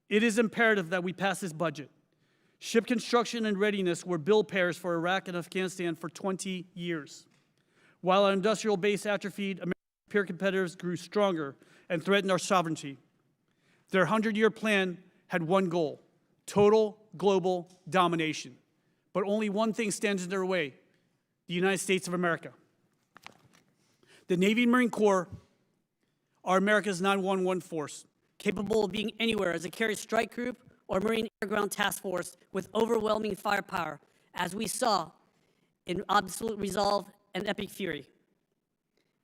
It is imperative that we pass this budget. Ship construction and readiness were bill payers for Iraq and Afghanistan for 20 years. While our industrial base atrophied, American peer competitors grew stronger and threatened our sovereignty. Their 100-year plan had one goal: total global domination. But only one thing stands in their way: the United States of America. The Navy and Marine Corps are America's 911 force, capable of being anywhere as a carrier strike group or Marine Air Ground Task Force with overwhelming firepower, as we saw in Absolute Resolve and Epic Fury.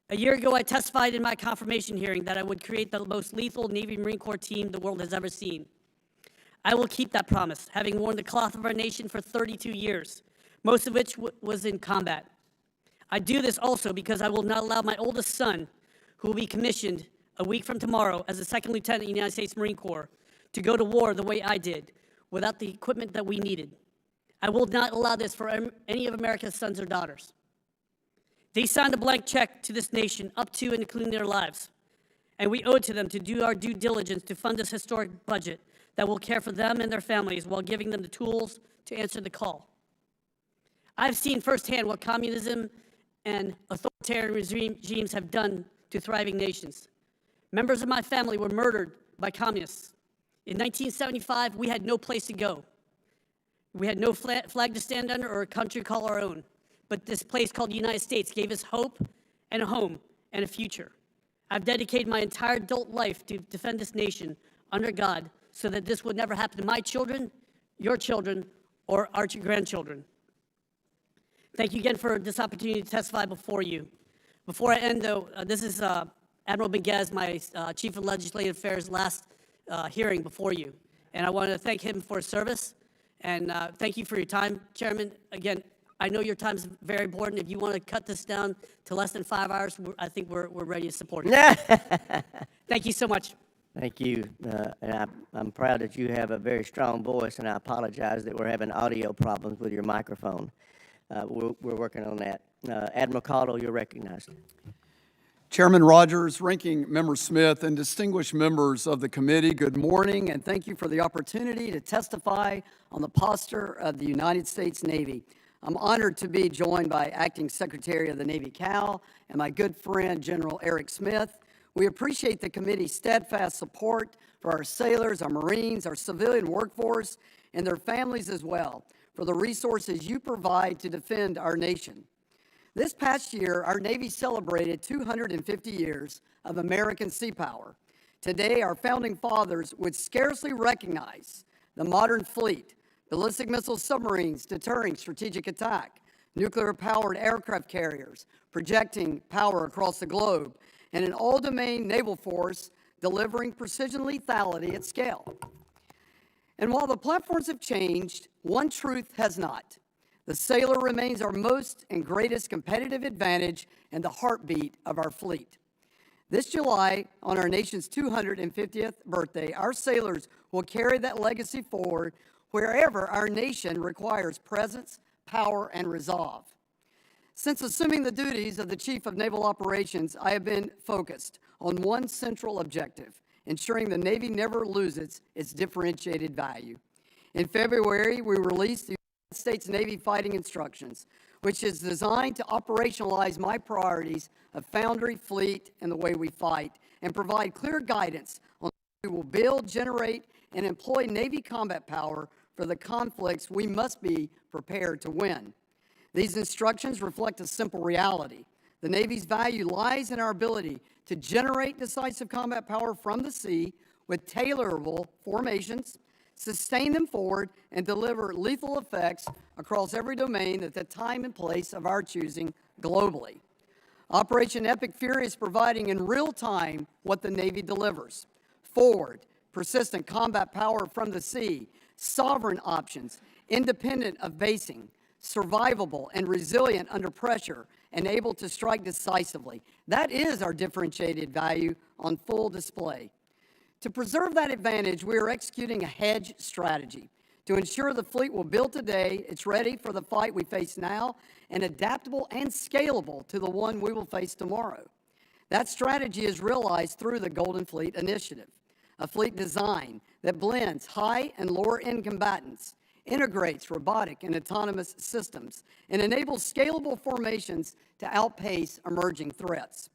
A year ago, I testified in my confirmation hearing that I would create the most lethal Navy and Marine Corps team the world has ever seen. I will keep that promise, having worn the cloth of our nation for 32 years, most of which was in combat. I do this also because I will not allow my oldest son, who will be commissioned a week from tomorrow as a second lieutenant in the United States Marine Corps, to go to war the way I did, without the equipment that we needed. I will not allow this for any of America's sons or daughters. They signed a blank check to this nation up to and including their lives, and we owe it to them to do our due diligence to fund this historic budget that will care for them and their families while giving them the tools to answer the call. I've seen firsthand what communism and authoritarian regimes have done to thriving nations. Members of my family were murdered by communists. In 1975, we had no place to go. We had no flag to stand under or a country to call our own. But this place called the United States gave us hope and a home and a future. I've dedicated my entire adult life to defend this nation under God so that this would never happen to my children, your children, or our grandchildren. Thank you again for this opportunity to testify before you. Before I end, though, this is Admiral Benguez, my Chief of Legislative Affairs, last hearing before you. And I want to thank him for his service. And thank you for your time, Chairman. Again, I know your time is very important. If you want to cut this down to less than 5 hours, I think we're ready to support it. Thank you so much. Thank you. And I'm proud that you have a very strong voice, and I apologize that we're having audio problems with your microphone. We're working on that. Admiral Caudle, you're recognized. Chairman Rogers, Ranking Member Smith, and distinguished members of the committee, good morning, and thank you for the opportunity to testify on the posture of the United States Navy. I'm honored to be joined by Acting Secretary of the Navy, Cal, and my good friend, General Eric Smith. We appreciate the committee's steadfast support for our sailors, our Marines, our civilian workforce, and their families as well, for the resources you provide to defend our nation. This past year, our Navy celebrated 250 years of American sea power. Today, our founding fathers would scarcely recognize the modern fleet, ballistic missile submarines deterring strategic attack, nuclear-powered aircraft carriers projecting power across the globe, and an all-domain naval force delivering precision lethality at scale. And while the platforms have changed, one truth has not. The sailor remains our most and greatest competitive advantage and the heartbeat of our fleet. This July, on our nation's 250th birthday, our sailors will carry that legacy forward wherever our nation requires presence, power, and resolve. Since assuming the duties of the Chief of Naval Operations, I have been focused on one central objective: ensuring the Navy never loses its differentiated value. In February, we released the United States Navy Fighting Instructions, which is designed to operationalize my priorities of foundry, fleet, and the way we fight, and provide clear guidance on how we will build, generate, and employ Navy combat power for the conflicts we must be prepared to win. These instructions reflect a simple reality. The Navy's value lies in our ability to generate decisive combat power from the sea with tailorable formations, sustain them forward, and deliver lethal effects across every domain at the time and place of our choosing globally. Operation Epic Fury is providing in real time what the Navy delivers: forward, persistent combat power from the sea, sovereign options, independent of basing, survivable and resilient under pressure, and able to strike decisively. That is our differentiated value on full display. To preserve that advantage, we are executing a hedge strategy to ensure the fleet will build today, it's ready for the fight we face now, and adaptable and scalable to the one we will face tomorrow. That strategy is realized through the Golden Fleet Initiative, a fleet design that blends high and lower-end combatants, integrates robotic and autonomous systems, and enables scalable formations to outpace emerging threats.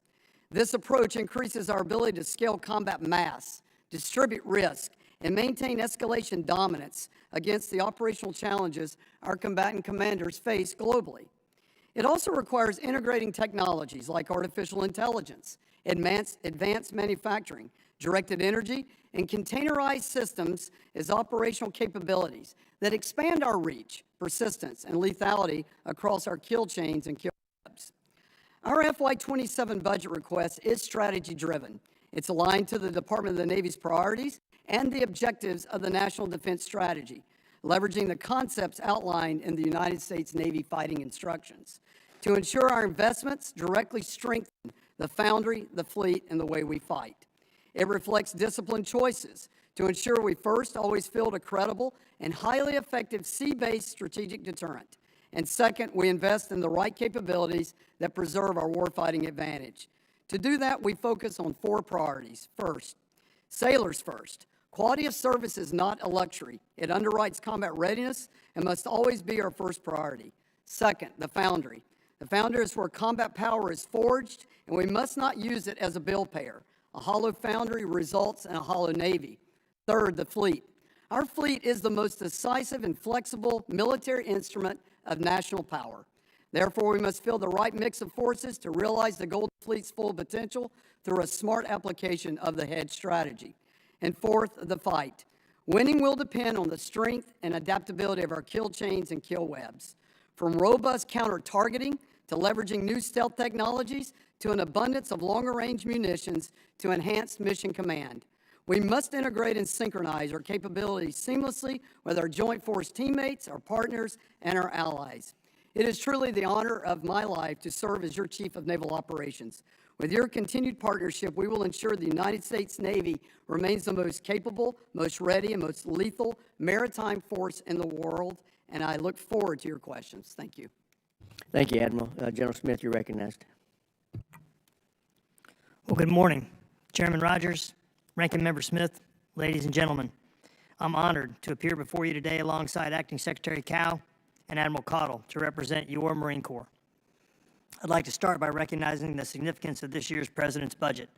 This approach increases our ability to scale combat mass, distribute risk, and maintain escalation dominance against the operational challenges our combatant commanders face globally. It also requires integrating technologies like artificial intelligence, advanced manufacturing, directed energy, and containerized systems as operational capabilities that expand our reach, persistence, and lethality across our kill chains and kill webs. Our FY27 budget request is strategy-driven. It's aligned to the Department of the Navy's priorities and the objectives of the National Defense Strategy, leveraging the concepts outlined in the United States Navy fighting instructions to ensure our investments directly strengthen the foundry, the fleet, and the way we fight. It reflects disciplined choices to ensure we first always field a credible and highly effective sea-based strategic deterrent. And second, we invest in the right capabilities that preserve our warfighting advantage. To do that, we focus on 4 priorities. First, sailors first. Quality of service is not a luxury. It underwrites combat readiness and must always be our first priority. Second, the foundry. The foundry is where combat power is forged, and we must not use it as a bill payer. A hollow foundry results in a hollow Navy. Third, the fleet. Our fleet is the most decisive and flexible military instrument of national power. Therefore, we must field the right mix of forces to realize the Golden Fleet's full potential through a smart application of the hedge strategy. And fourth, the fight. Winning will depend on the strength and adaptability of our kill chains and kill webs. From robust counter-targeting to leveraging new stealth technologies to an abundance of longer-range munitions to enhanced mission command. We must integrate and synchronize our capabilities seamlessly with our joint force teammates, our partners, and our allies. It is truly the honor of my life to serve as your Chief of Naval Operations. With your continued partnership, we will ensure the United States Navy remains the most capable, most ready, and most lethal maritime force in the world, and I look forward to your questions. Thank you. Thank you, Admiral. General Smith, you're recognized. Well, good morning, Chairman Rogers, Ranking Member Smith, ladies and gentlemen. I'm honored to appear before you today alongside Acting Secretary Cow and Admiral Caudle to represent your Marine Corps. I'd like to start by recognizing the significance of this year's President's budget.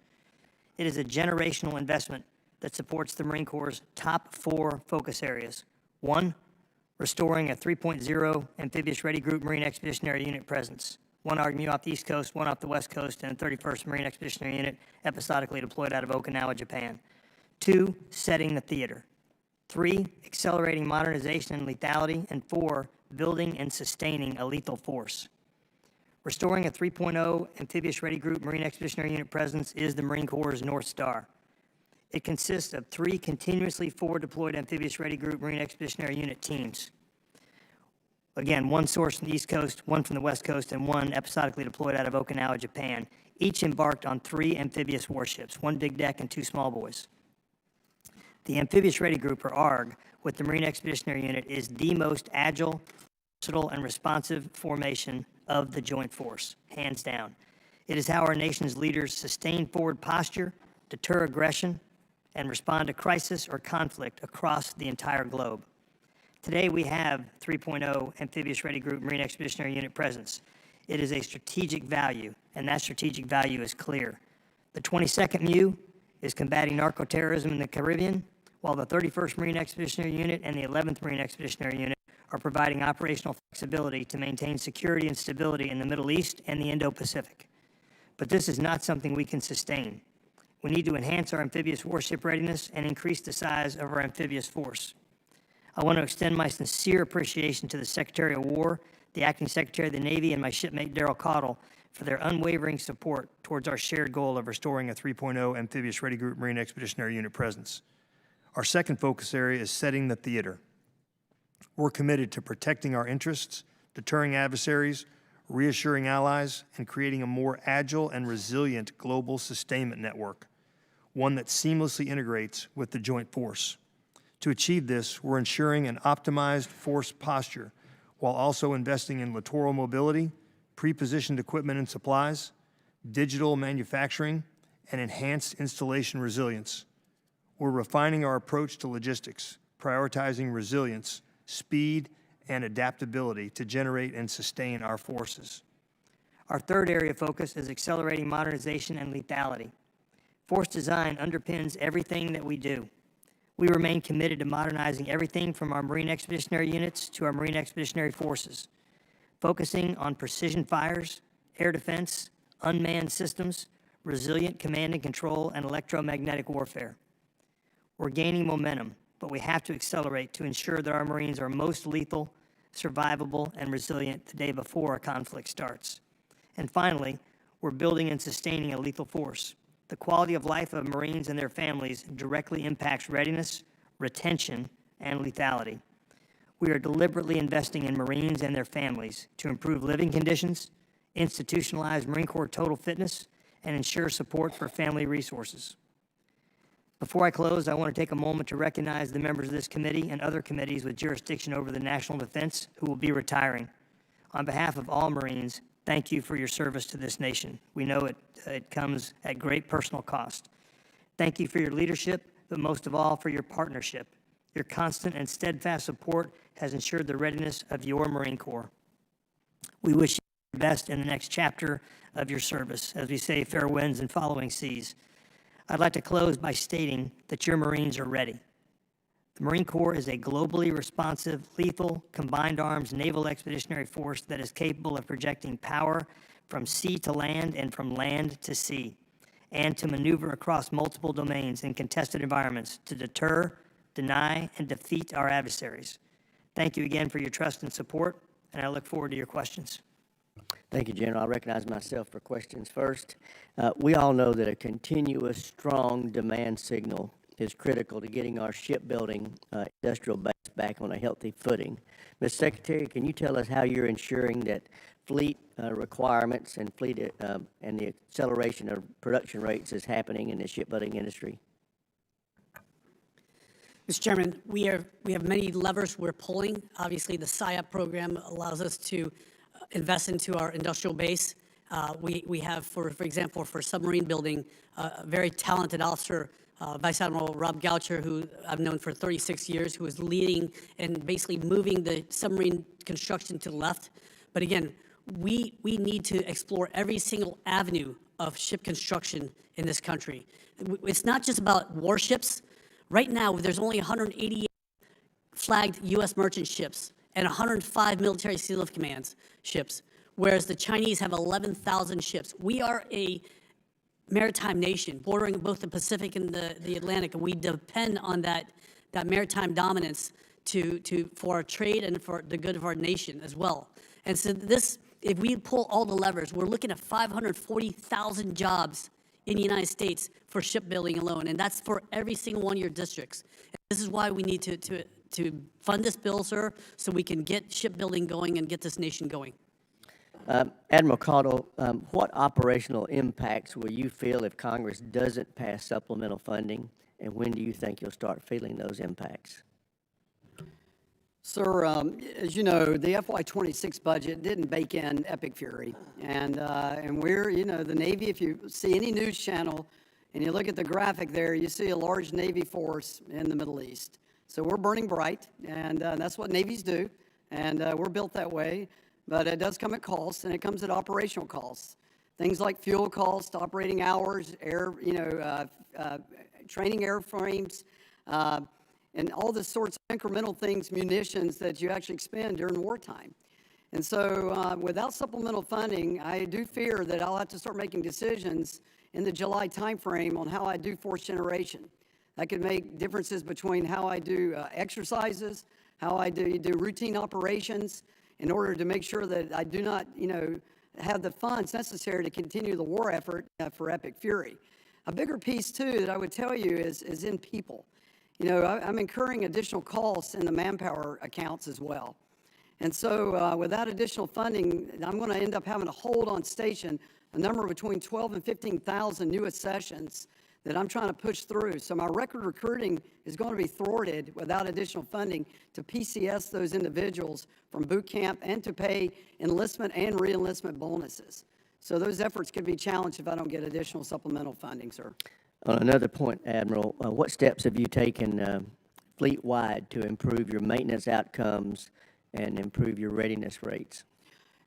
It is a generational investment that supports the Marine Corps' top 4 focus areas. 1, restoring a 3.0 amphibious ready group Marine Expeditionary Unit presence. 1 RMU off the East Coast, 1 off the West Coast, and a 31st Marine Expeditionary Unit episodically deployed out of Okinawa, Japan. 2, setting the theater. 3, accelerating modernization and lethality. And 4, building and sustaining a lethal force. Restoring a 3.0 amphibious ready group Marine Expeditionary Unit presence is the Marine Corps' North Star. It consists of 3 continuously forward deployed amphibious ready group Marine Expeditionary Unit teams. Again, 1 sourced from the East Coast, 1 from the West Coast, and 1 episodically deployed out of Okinawa, Japan. Each embarked on 3 amphibious warships, 1 big deck and 2 small boys. The Amphibious Ready Group, or ARG, with the Marine Expeditionary Unit is the most agile, versatile, and responsive formation of the joint force, hands down. It is how our nation's leaders sustain forward posture, deter aggression, and respond to crisis or conflict across the entire globe. Today we have 3.0 Amphibious Ready Group Marine Expeditionary Unit presence. It is a strategic value, and that strategic value is clear. The 22nd MU is combating narco-terrorism in the Caribbean, while the 31st Marine Expeditionary Unit and the 11th Marine Expeditionary Unit are providing operational flexibility to maintain security and stability in the Middle East and the Indo-Pacific. But this is not something we can sustain. We need to enhance our amphibious warship readiness and increase the size of our amphibious force. I want to extend my sincere appreciation to the Secretary of War, the Acting Secretary of the Navy, and my shipmate Daryl Caudle for their unwavering support towards our shared goal of restoring a 3.0 Amphibious Ready Group Marine Expeditionary Unit presence. Our second focus area is setting the theater. We're committed to protecting our interests, deterring adversaries, reassuring allies, and creating a more agile and resilient global sustainment network, one that seamlessly integrates with the joint force. To achieve this, we're ensuring an optimized force posture while also investing in littoral mobility, pre-positioned equipment and supplies, digital manufacturing, and enhanced installation resilience. We're refining our approach to logistics, prioritizing resilience, speed, and adaptability to generate and sustain our forces. Our third area of focus is accelerating modernization and lethality. Force design underpins everything that we do. We remain committed to modernizing everything from our Marine Expeditionary Units to our Marine Expeditionary Forces, focusing on precision fires, air defense, unmanned systems, resilient command and control, and electromagnetic warfare. We're gaining momentum, but we have to accelerate to ensure that our Marines are most lethal, survivable, and resilient the day before a conflict starts. And finally, we're building and sustaining a lethal force. The quality of life of Marines and their families directly impacts readiness, retention, and lethality. We are deliberately investing in Marines and their families to improve living conditions, institutionalize Marine Corps total fitness, and ensure support for family resources. Before I close, I want to take a moment to recognize the members of this committee and other committees with jurisdiction over the national defense who will be retiring. On behalf of all Marines, thank you for your service to this nation. We know it comes at great personal cost. Thank you for your leadership, but most of all for your partnership. Your constant and steadfast support has ensured the readiness of your Marine Corps. We wish you the best in the next chapter of your service, as we say fair winds and following seas. I'd like to close by stating that your Marines are ready. The Marine Corps is a globally responsive, lethal, combined arms naval expeditionary force that is capable of projecting power from sea to land and from land to sea, and to maneuver across multiple domains in contested environments to deter, deny, and defeat our adversaries. Thank you again for your trust and support, and I look forward to your questions. Thank you, General. I recognize myself for questions first. We all know that a continuous, strong demand signal is critical to getting our shipbuilding industrial base back on a healthy footing. Ms. Secretary, can you tell us how you're ensuring that fleet requirements and fleet and the acceleration of production rates is happening in the shipbuilding industry? Mr. Chairman, we have many levers we're pulling. Obviously, the SIOP program allows us to invest into our industrial base. We have, for example, for submarine building, a very talented officer, Vice Admiral Rob Goucher, who I've known for 36 years, who is leading and basically moving the submarine construction to the left. But again, we need to explore every single avenue of ship construction in this country. It's not just about warships. Right now, there's only 188 flagged U.S. merchant ships and 105 military sea lift commands ships, whereas the Chinese have 11,000 ships. We are a maritime nation bordering both the Pacific and the Atlantic, and we depend on that maritime dominance for our trade and for the good of our nation as well. And so if we pull all the levers, we're looking at 540,000 jobs in the United States for shipbuilding alone, and that's for every single one of your districts. And this is why we need to fund this bill, sir, so we can get shipbuilding going and get this nation going. Admiral Caudle, what operational impacts will you feel if Congress doesn't pass supplemental funding, and when do you think you'll start feeling those impacts? Sir, as you know, the FY26 budget didn't bake in Epic Fury. And we're, the Navy, if you see any news channel and you look at the graphic there, you see a large Navy force in the Middle East. So we're burning bright, and that's what Navies do, and we're built that way. But it does come at cost, and it comes at operational costs. Things like fuel costs, operating hours, training airframes, and all the sorts of incremental things, munitions that you actually expend during wartime. And so without supplemental funding, I do fear that I'll have to start making decisions in the July timeframe on how I do force generation. That could make differences between how I do exercises, how I do routine operations, in order to make sure that I do not, have the funds necessary to continue the war effort for Epic Fury. A bigger piece, too, that I would tell you is in people. I'm incurring additional costs in the manpower accounts as well. And so without additional funding, I'm going to end up having to hold on station a number between 12 and 15,000 new accessions that I'm trying to push through. So my record recruiting is going to be thwarted without additional funding to PCS those individuals from boot camp and to pay enlistment and re-enlistment bonuses. So those efforts could be challenged if I don't get additional supplemental funding, sir. On another point, Admiral, what steps have you taken fleet-wide to improve your maintenance outcomes and improve your readiness rates?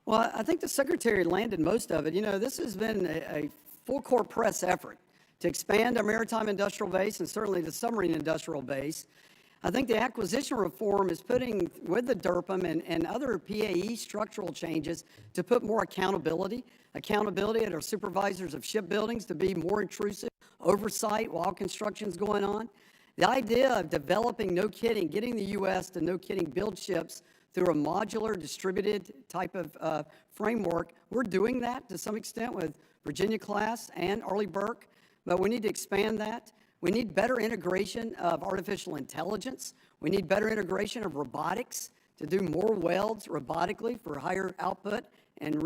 Well, I think the Secretary landed most of it. You know, this has been a full-court press effort to expand our maritime industrial base and certainly the submarine industrial base. I think the acquisition reform is putting, with the DERPM and other PAE structural changes, to put more accountability at our supervisors of shipbuildings to be more intrusive oversight while construction's going on. The idea of developing, no kidding, getting the U.S. to no kidding build ships through a modular, distributed type of framework, we're doing that to some extent with Virginia-class and Arleigh Burke, but we need to expand that. We need better integration of artificial intelligence. We need better integration of robotics to do more welds robotically for higher output and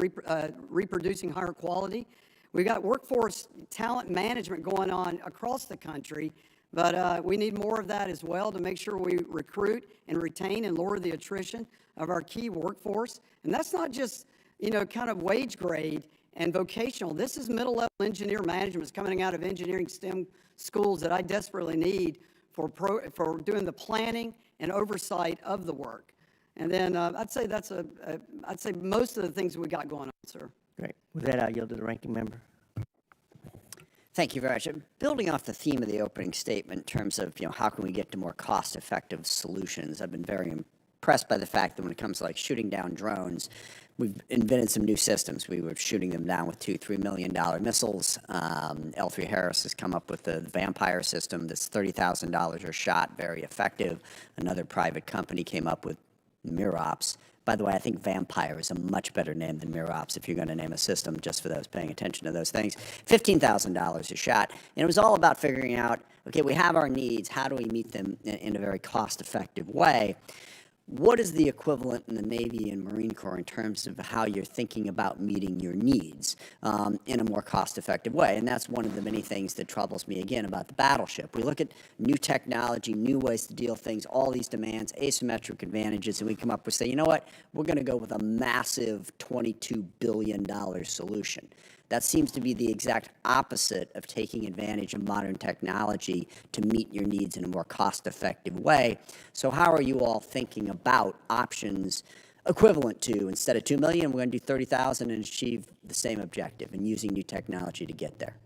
reproducing higher quality. We've got workforce talent management going on across the country, but we need more of that as well to make sure we recruit and retain and lower the attrition of our key workforce. And that's not just, you know, kind of wage grade and vocational. This is middle-level engineer management is coming out of engineering STEM schools that I desperately need for doing the planning and oversight of the work. And then I'd say I'd say most of the things we got going on, sir. Great. With that, I'll yield to the ranking member. Thank you very much. Building off the theme of the opening statement in terms of, you know, how can we get to more cost-effective solutions, I've been very impressed by the fact that when it comes to like shooting down drones, we've invented some new systems. We were shooting them down with $2-3 million missiles. L3 Harris has come up with the Vampire system that's $30,000 a shot, very effective. Another private company came up with Mirops. By the way, I think Vampire is a much better name than Mirops if you're going to name a system, just for those paying attention to those things. $15,000 a shot. And it was all about figuring out, okay, we have our needs. How do we meet them in a very cost-effective way? What is the equivalent in the Navy and Marine Corps in terms of how you're thinking about meeting your needs in a more cost-effective way? And that's one of the many things that troubles me, again, about the battleship. We look at new technology, new ways to deal with things, all these demands, asymmetric advantages, and we come up with, say, you know what, we're going to go with a massive $22 billion solution. That seems to be the exact opposite of taking advantage of modern technology to meet your needs in a more cost-effective way. So how are you all thinking about options equivalent to, instead of $2 million, we're going to do $30,000 and achieve the same objective, and using new technology to get there?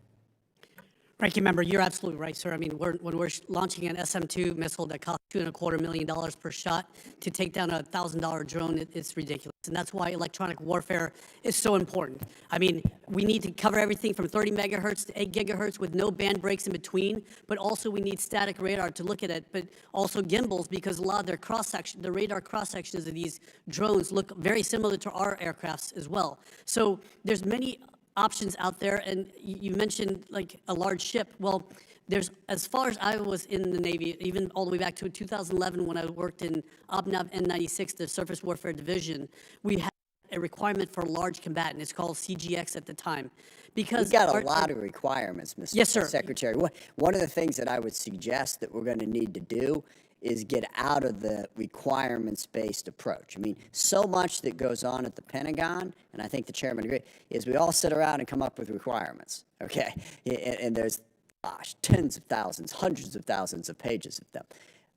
Ranking Member, you're absolutely right, sir. I mean, when we're launching an SM-2 missile that costs $2.25 million per shot to take down a $1,000 drone, it's ridiculous. And that's why electronic warfare is so important. I mean, we need to cover everything from 30 megahertz to 8 gigahertz with no band breaks in between, but also we need static radar to look at it, but also gimbals, because a lot of their cross-section, the radar cross-sections of these drones look very similar to our aircrafts as well. So there's many options out there, and you mentioned like a large ship. Well, there's, as far as I was in the Navy, even all the way back to 2011 when I worked in OPNAV N96, the Surface Warfare Division, we had a requirement for a large combatant. It's called CGX at the time. Because we've got a lot of requirements, Mr. Yes, sir. Secretary. One of the things that I would suggest that we're going to need to do is get out of the requirements-based approach. I mean, so much that goes on at the Pentagon, and I think the chairman agreed, is we all sit around and come up with requirements, okay? And there's, gosh, tens of thousands, hundreds of thousands of pages of them.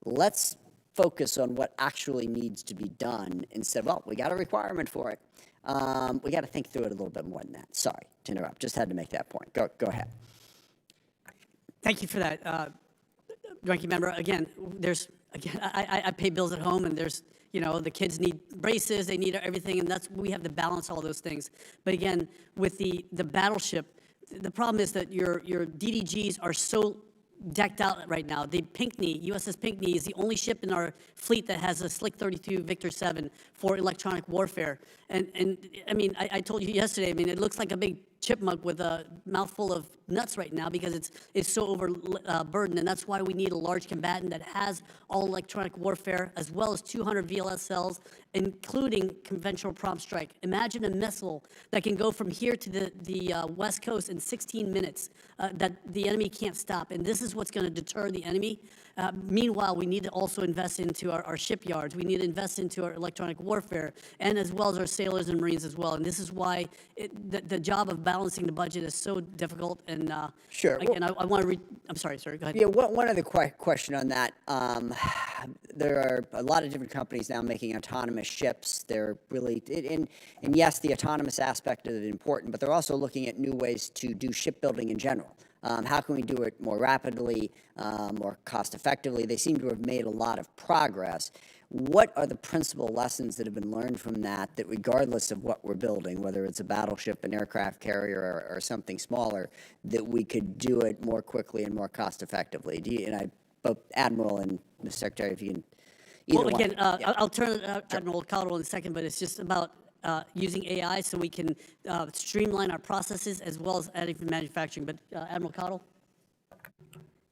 Let's focus on what actually needs to be done instead of, well, we got a requirement for it. We got to think through it a little bit more than that. Sorry to interrupt. Just had to make that point. Go ahead. Thank you for that. Ranking Member, again, I pay bills at home, and there's, you know, the kids need braces, they need everything, and we have to balance all those things. But again, with the battleship, the problem is that your DDGs are so decked out right now. The Pinckney, USS Pinckney, is the only ship in our fleet that has a Slick 32 Victor 7 for electronic warfare. And I mean, I told you yesterday, I mean, it looks like a big chipmunk with a mouthful of nuts right now because it's so overburdened, and that's why we need a large combatant that has all electronic warfare as well as 200 VLSLs, including conventional prompt strike. Imagine a missile that can go from here to the West Coast in 16 minutes that the enemy can't stop, and this is what's going to deter the enemy. Meanwhile, we need to also invest into our shipyards. We need to invest into our electronic warfare, and as well as our sailors and Marines as well. And this is why the job of balancing balancing the budget is so difficult, and Sure. again, I want to I'm sorry, sir, go ahead. Yeah, one other question on that. There are a lot of different companies now making autonomous ships. They're really, and yes, the autonomous aspect is important, but they're also looking at new ways to do shipbuilding in general. How can we do it more rapidly, more cost effectively? They seem to have made a lot of progress. What are the principal lessons that have been learned from that, that regardless of what we're building, whether it's a battleship, an aircraft carrier, or something smaller, that we could do it more quickly and more cost effectively? Both Admiral and Mr. Secretary, if you can. Well, either one. again, I'll turn to Admiral Caudle in a second, but it's just about using AI so we can streamline our processes as well as additive manufacturing. But Admiral Caudle?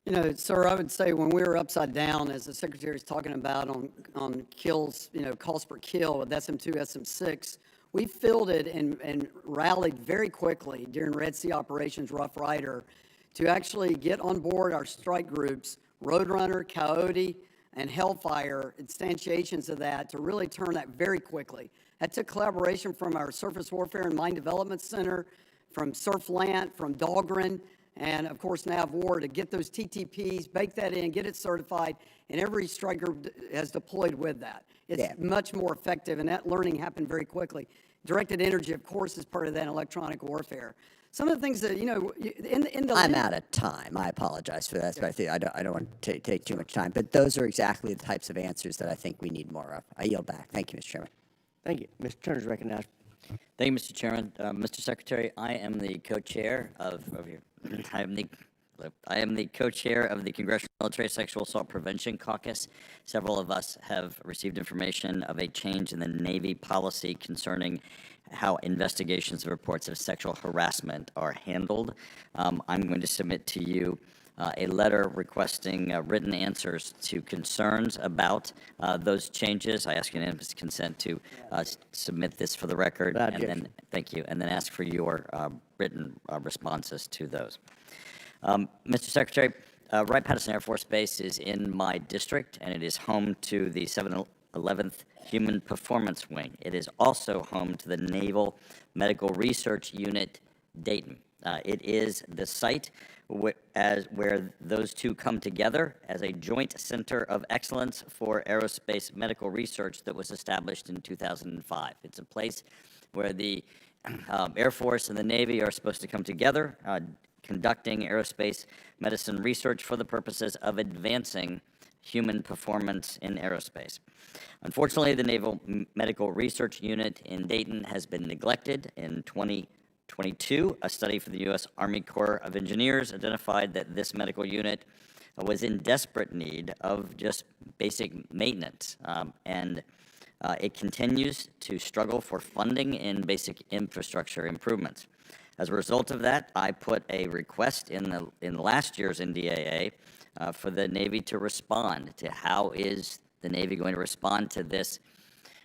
You know, sir, I would say when we were upside down, as the Secretary is talking about on kills, cost per kill with SM2, SM6, we fielded and rallied very quickly during Red Sea operations, Rough Rider, to actually get on board our strike groups, Roadrunner, Coyote, and Hellfire, instantiations of that, to really turn that very quickly. That took collaboration from our Surface Warfare and Mine Development Center, from Surflant, from Dahlgren, and of course NavWar, to get those TTPs, bake that in, get it certified, and every strike group has deployed with that. It's much more effective, and that learning happened very quickly. Directed energy, of course, is part of that electronic warfare. Some of the things that, in the... I'm out of time. I apologize for that. But I don't want to take too much time. But those are exactly the types of answers that I think we need more of. I yield back. Thank you, Mr. Chairman. Thank you. Mr. Turner's recognized. Thank you, Mr. Chairman. Mr. Secretary, I am the co-chair of I am the co-chair of the Congressional Military Sexual Assault Prevention Caucus. Several of us have received information of a change in the Navy policy concerning how investigations of reports of sexual harassment are handled. I'm going to submit to you a letter requesting written answers to concerns about those changes. I ask unanimous consent to submit this for the record, and then thank you, and then ask for your written responses to those. Mr. Secretary, Wright-Patterson Air Force Base is in my district, and it is home to the 711th Human Performance Wing. It is also home to the Naval Medical Research Unit, Dayton. It is the site where those two come together as a joint center of excellence for aerospace medical research that was established in 2005. It's a place where the Air Force and the Navy are supposed to come together, conducting aerospace medicine research for the purposes of advancing human performance in aerospace. Unfortunately, the Naval Medical Research Unit in Dayton has been neglected. In 2022, a study for the U.S. Army Corps of Engineers identified that this medical unit was in desperate need of just basic maintenance, and it continues to struggle for funding in basic infrastructure improvements. As a result of that, I put a request in last year's NDAA for the Navy to respond to how is the Navy going to respond to this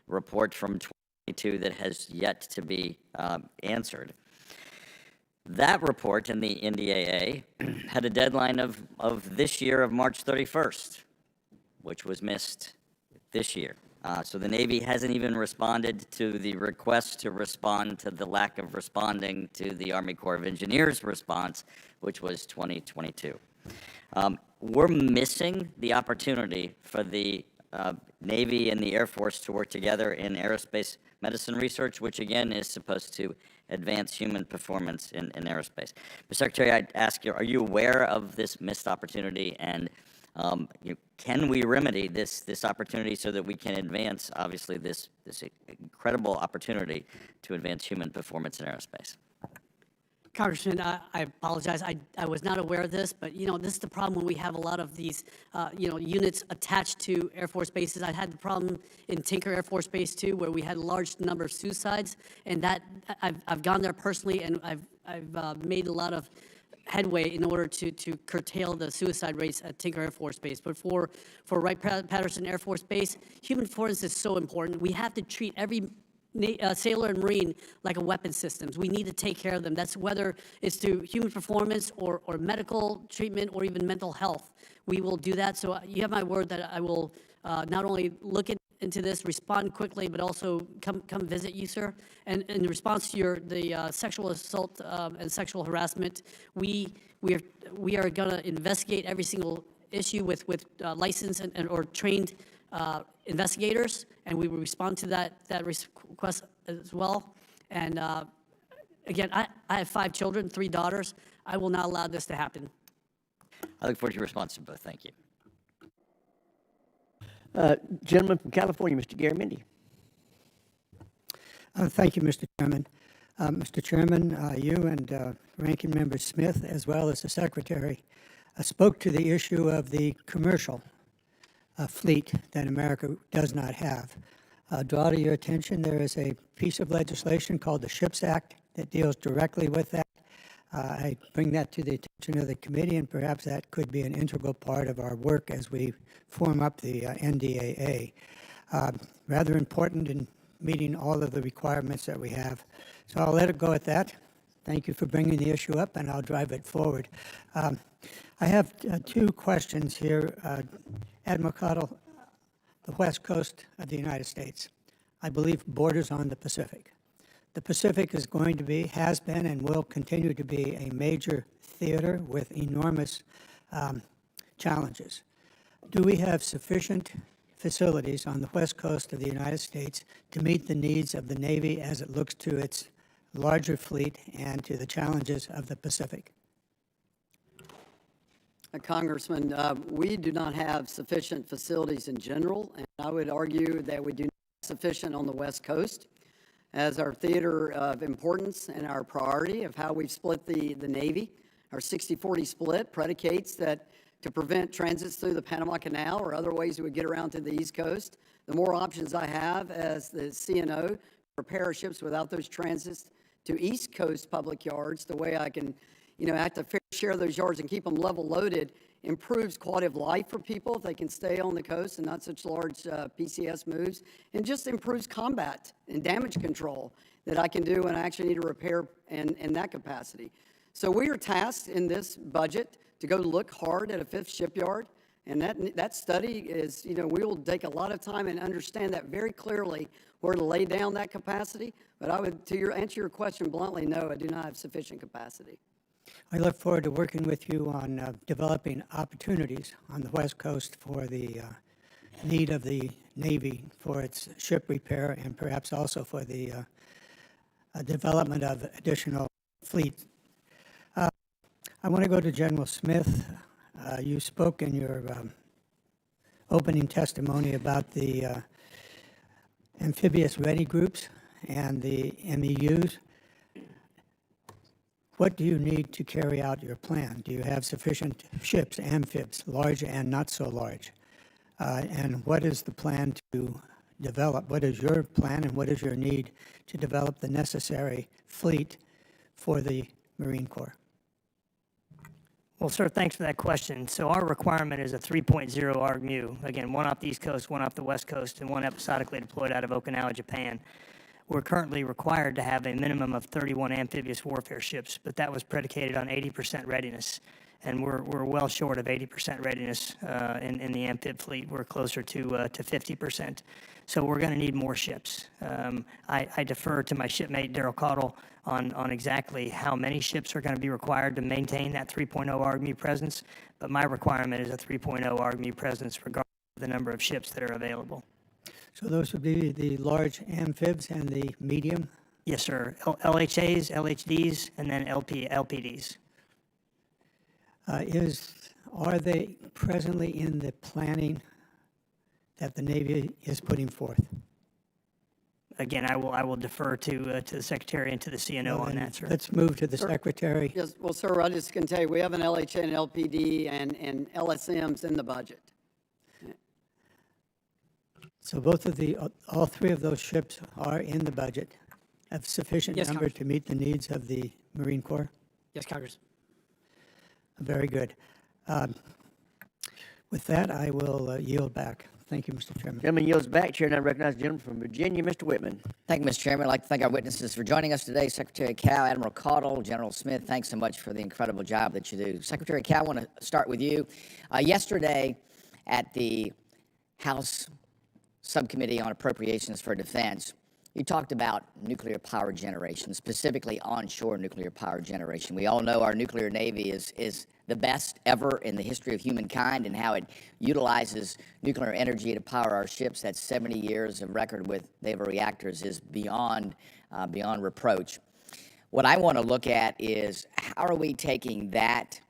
report from 2022 that has yet to be answered. That report in the NDAA had a deadline of this year of March 31st, which was missed this year. So the Navy hasn't even responded to the request to respond to the lack of responding to the Army Corps of Engineers response, which was 2022. We're missing the opportunity for the Navy and the Air Force to work together in aerospace medicine research, which again is supposed to advance human performance in aerospace. Mr. Secretary, I'd ask you, are you aware of this missed opportunity, and can we remedy this opportunity so that we can advance, obviously, this incredible opportunity to advance human performance in aerospace? Congressman, I apologize. I was not aware of this, but, this is the problem when we have a lot of these, units attached to Air Force bases. I had the problem in Tinker Air Force Base, too, where we had a large number of suicides, and that I've gone there personally, and I've made a lot of headway in order to curtail the suicide rates at Tinker Air Force Base. But for Wright-Patterson Air Force Base, human performance is so important. We have to treat every sailor and Marine like a weapon systems. We need to take care of them. That's whether it's through human performance or medical treatment or even mental health. We will do that. So you have my word that I will not only look at into this, respond quickly, but also come visit you, sir. And in response to the sexual assault and sexual harassment, we are going to investigate every single issue with licensed or trained investigators, and we will respond to that request as well. And again, I have 5 children, 3 daughters. I will not allow this to happen. I look forward to your response to both. Thank you. Gentleman from California, Mr. Garamendi. Thank you, Mr. Chairman. Mr. Chairman, you and Ranking Member Smith, as well as the Secretary, spoke to the issue of the commercial fleet that America does not have. Draw to your attention, there is a piece of legislation called the Ships Act that deals directly with that. I bring that to the attention of the committee, and perhaps that could be an integral part of our work as we form up the NDAA. Rather important in meeting all of the requirements that we have. So I'll let it go at that. Thank you for bringing the issue up, and I'll drive it forward. I have 2 questions here. Admiral Caudle, the west coast of the United States, I believe, borders on the Pacific. The Pacific is going to be, has been, and will continue to be a major theater with enormous challenges. Do we have sufficient facilities on the west coast of the United States to meet the needs of the Navy as it looks to its larger fleet and to the challenges of the Pacific? Congressman, we do not have sufficient facilities in general, and I would argue that we do not have sufficient on the West Coast as our theater of importance and our priority of how we've split the Navy. Our 60-40 split predicates that to prevent transits through the Panama Canal or other ways we would get around to the East Coast, the more options I have as the CNO to repair ships without those transits to East Coast public yards, the way I can, have to fair share those yards and keep them level loaded, improves quality of life for people if they can stay on the coast and not such large PCS moves, and just improves combat and damage control that I can do when I actually need to repair in that capacity. So we are tasked in this budget to go look hard at a 5th shipyard, and that study is, we will take a lot of time and understand that very clearly where to lay down that capacity. But I would, answer your question bluntly, no, I do not have sufficient capacity. I look forward to working with you on developing opportunities on the West Coast for the need of the Navy for its ship repair and perhaps also for the development of additional fleet. I want to go to General Smith. You spoke in your opening testimony about the amphibious ready groups and the MEUs. What do you need to carry out your plan? Do you have sufficient ships, amphibs, large and not so large? And what is the plan to develop? What is your plan and what is your need to develop the necessary fleet for the Marine Corps? Well, sir, thanks for that question. So our requirement is a 3.0 ARGMU. Again, 1 off the East Coast, 1 off the West Coast, and 1 episodically deployed out of Okinawa, Japan. We're currently required to have a minimum of 31 amphibious warfare ships, but that was predicated on 80% readiness. And we're well short of 80% readiness in the amphib fleet. We're closer to 50%. So we're going to need more ships. I defer to my shipmate, Daryl Caudle, on exactly how many ships are going to be required to maintain that 3.0 ARGMU presence. But my requirement is a 3.0 ARGMU presence regardless of the number of ships that are available. So those would be the large amphibs and the medium? Yes, sir. LHAs, LHDs, and then LPDs. Are they presently in the planning that the Navy is putting forth? Again, I will defer to the Secretary and to the CNO on that, sir. Let's move to the Secretary. Yes, well, sir, I just can tell you, we have an LHA and LPD and LSMs in the budget. So all 3 of those ships are in the budget of sufficient Yes, number Congress. to meet the needs of the Marine Corps? Yes, Congress. Very good. With that, I will yield back. Thank you, Mr. Chairman. Gentleman yields back. Chair now recognizes the gentleman from Virginia, Mr. Whitman. Thank you, Mr. Chairman. I'd like to thank our witnesses for joining us today. Secretary Cow, Admiral Caudle, General Smith, thanks so much for the incredible job that you do. Secretary Cow, I want to start with you. Yesterday at the House Subcommittee on Appropriations for Defense, you talked about nuclear power generation, specifically onshore nuclear power generation. We all know our nuclear navy is the best ever in the history of humankind, and how it utilizes nuclear energy to power our ships. That's 70 years of record with naval reactors is beyond reproach. What I want to look at is how are we taking that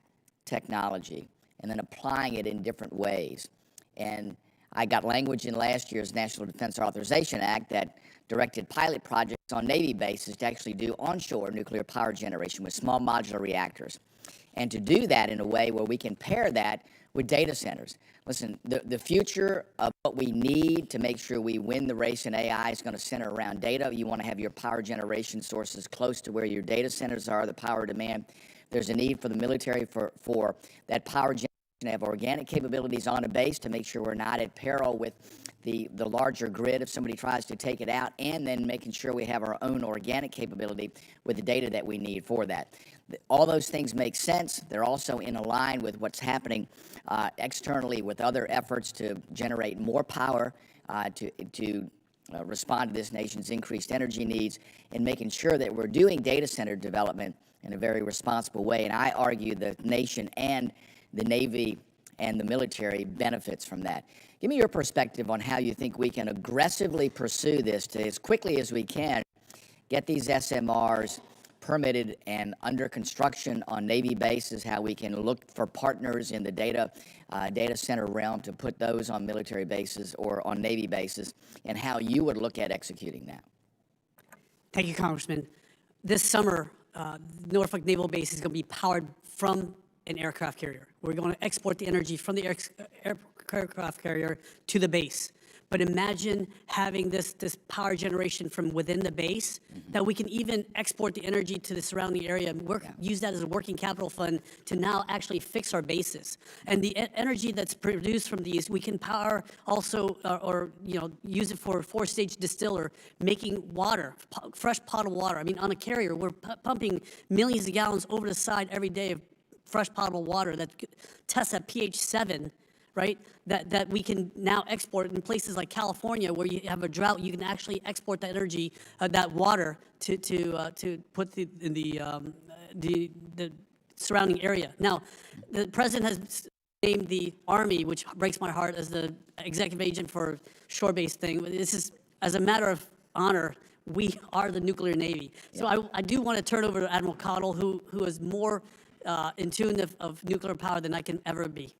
technology and then applying it in different ways. And I got language in last year's National Defense Authorization Act that directed pilot projects on Navy bases to actually do onshore nuclear power generation with small modular reactors, and to do that in a way where we can pair that with data centers. Listen, the future of what we need to make sure we win the race in AI is going to center around data. You want to have your power generation sources close to where your data centers are, the power demand. There's a need for the military for that power generation to have organic capabilities on a base to make sure we're not at peril with the larger grid if somebody tries to take it out, and then making sure we have our own organic capability with the data that we need for that. All those things make sense. They're also in line with what's happening externally with other efforts to generate more power to respond to this nation's increased energy needs, and making sure that we're doing data center development in a very responsible way. And I argue the nation and the Navy and the military benefits from that. Give me your perspective on how you think we can aggressively pursue this to, as quickly as we can, get these SMRs permitted and under construction on Navy bases, how we can look for partners in the data center realm to put those on military bases or on Navy bases, and how you would look at executing that. Thank you, Congressman. This summer, Norfolk Naval Base is going to be powered from an aircraft carrier. We're going to export the energy from the aircraft carrier to the base. But imagine having this power generation from within the base, that we can even export the energy to the surrounding area and use that as a working capital fund to now actually fix our bases. And the energy that's produced from these, we can power also, or use it for a 4-stage distiller, making water, fresh potable water. I mean, on a carrier, we're pumping millions of gallons over the side every day of fresh potable water that tests at pH 7, right? That we can now export in places like California, where you have a drought. You can actually export that energy, that water, to put in the surrounding area. Now, the president has named the Army, which breaks my heart, as the executive agent for shore-based thing. This is, as a matter of honor, we are the nuclear Navy. So I do want to turn over to Admiral Caudle, who is more in tune of nuclear power than I can ever be.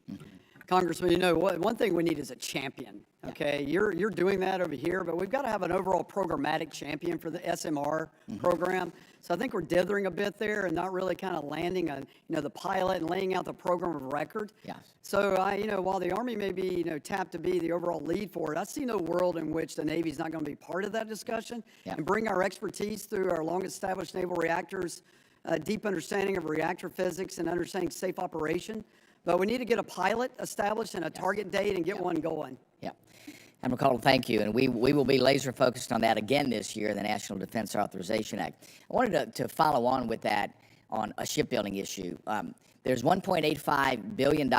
Congressman, one thing we need is a champion, okay? You're doing that over here, but we've got to have an overall programmatic champion for the SMR program. So I think we're dithering a bit there and not really kind of landing on, the pilot and laying out the program of record. Yes. So, while the Army may be, tapped to be the overall lead for it, I see no world in which the Navy's not going to be part of that discussion and bring our expertise through our long-established naval reactors, deep understanding of reactor physics and understanding safe operation. But we need to get a pilot established and a target date and get one going. Yeah. Admiral Caudle, thank you. And we will be laser focused on that again this year, the National Defense Authorization Act. I wanted to follow on with that on a shipbuilding issue. There's $1.85 billion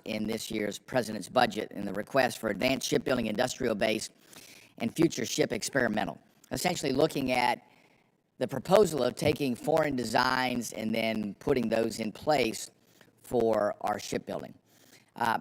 in this year's president's budget in the request for advanced shipbuilding industrial base and future ship experimental. Essentially looking at the proposal of taking foreign designs and then putting those in place for our shipbuilding. I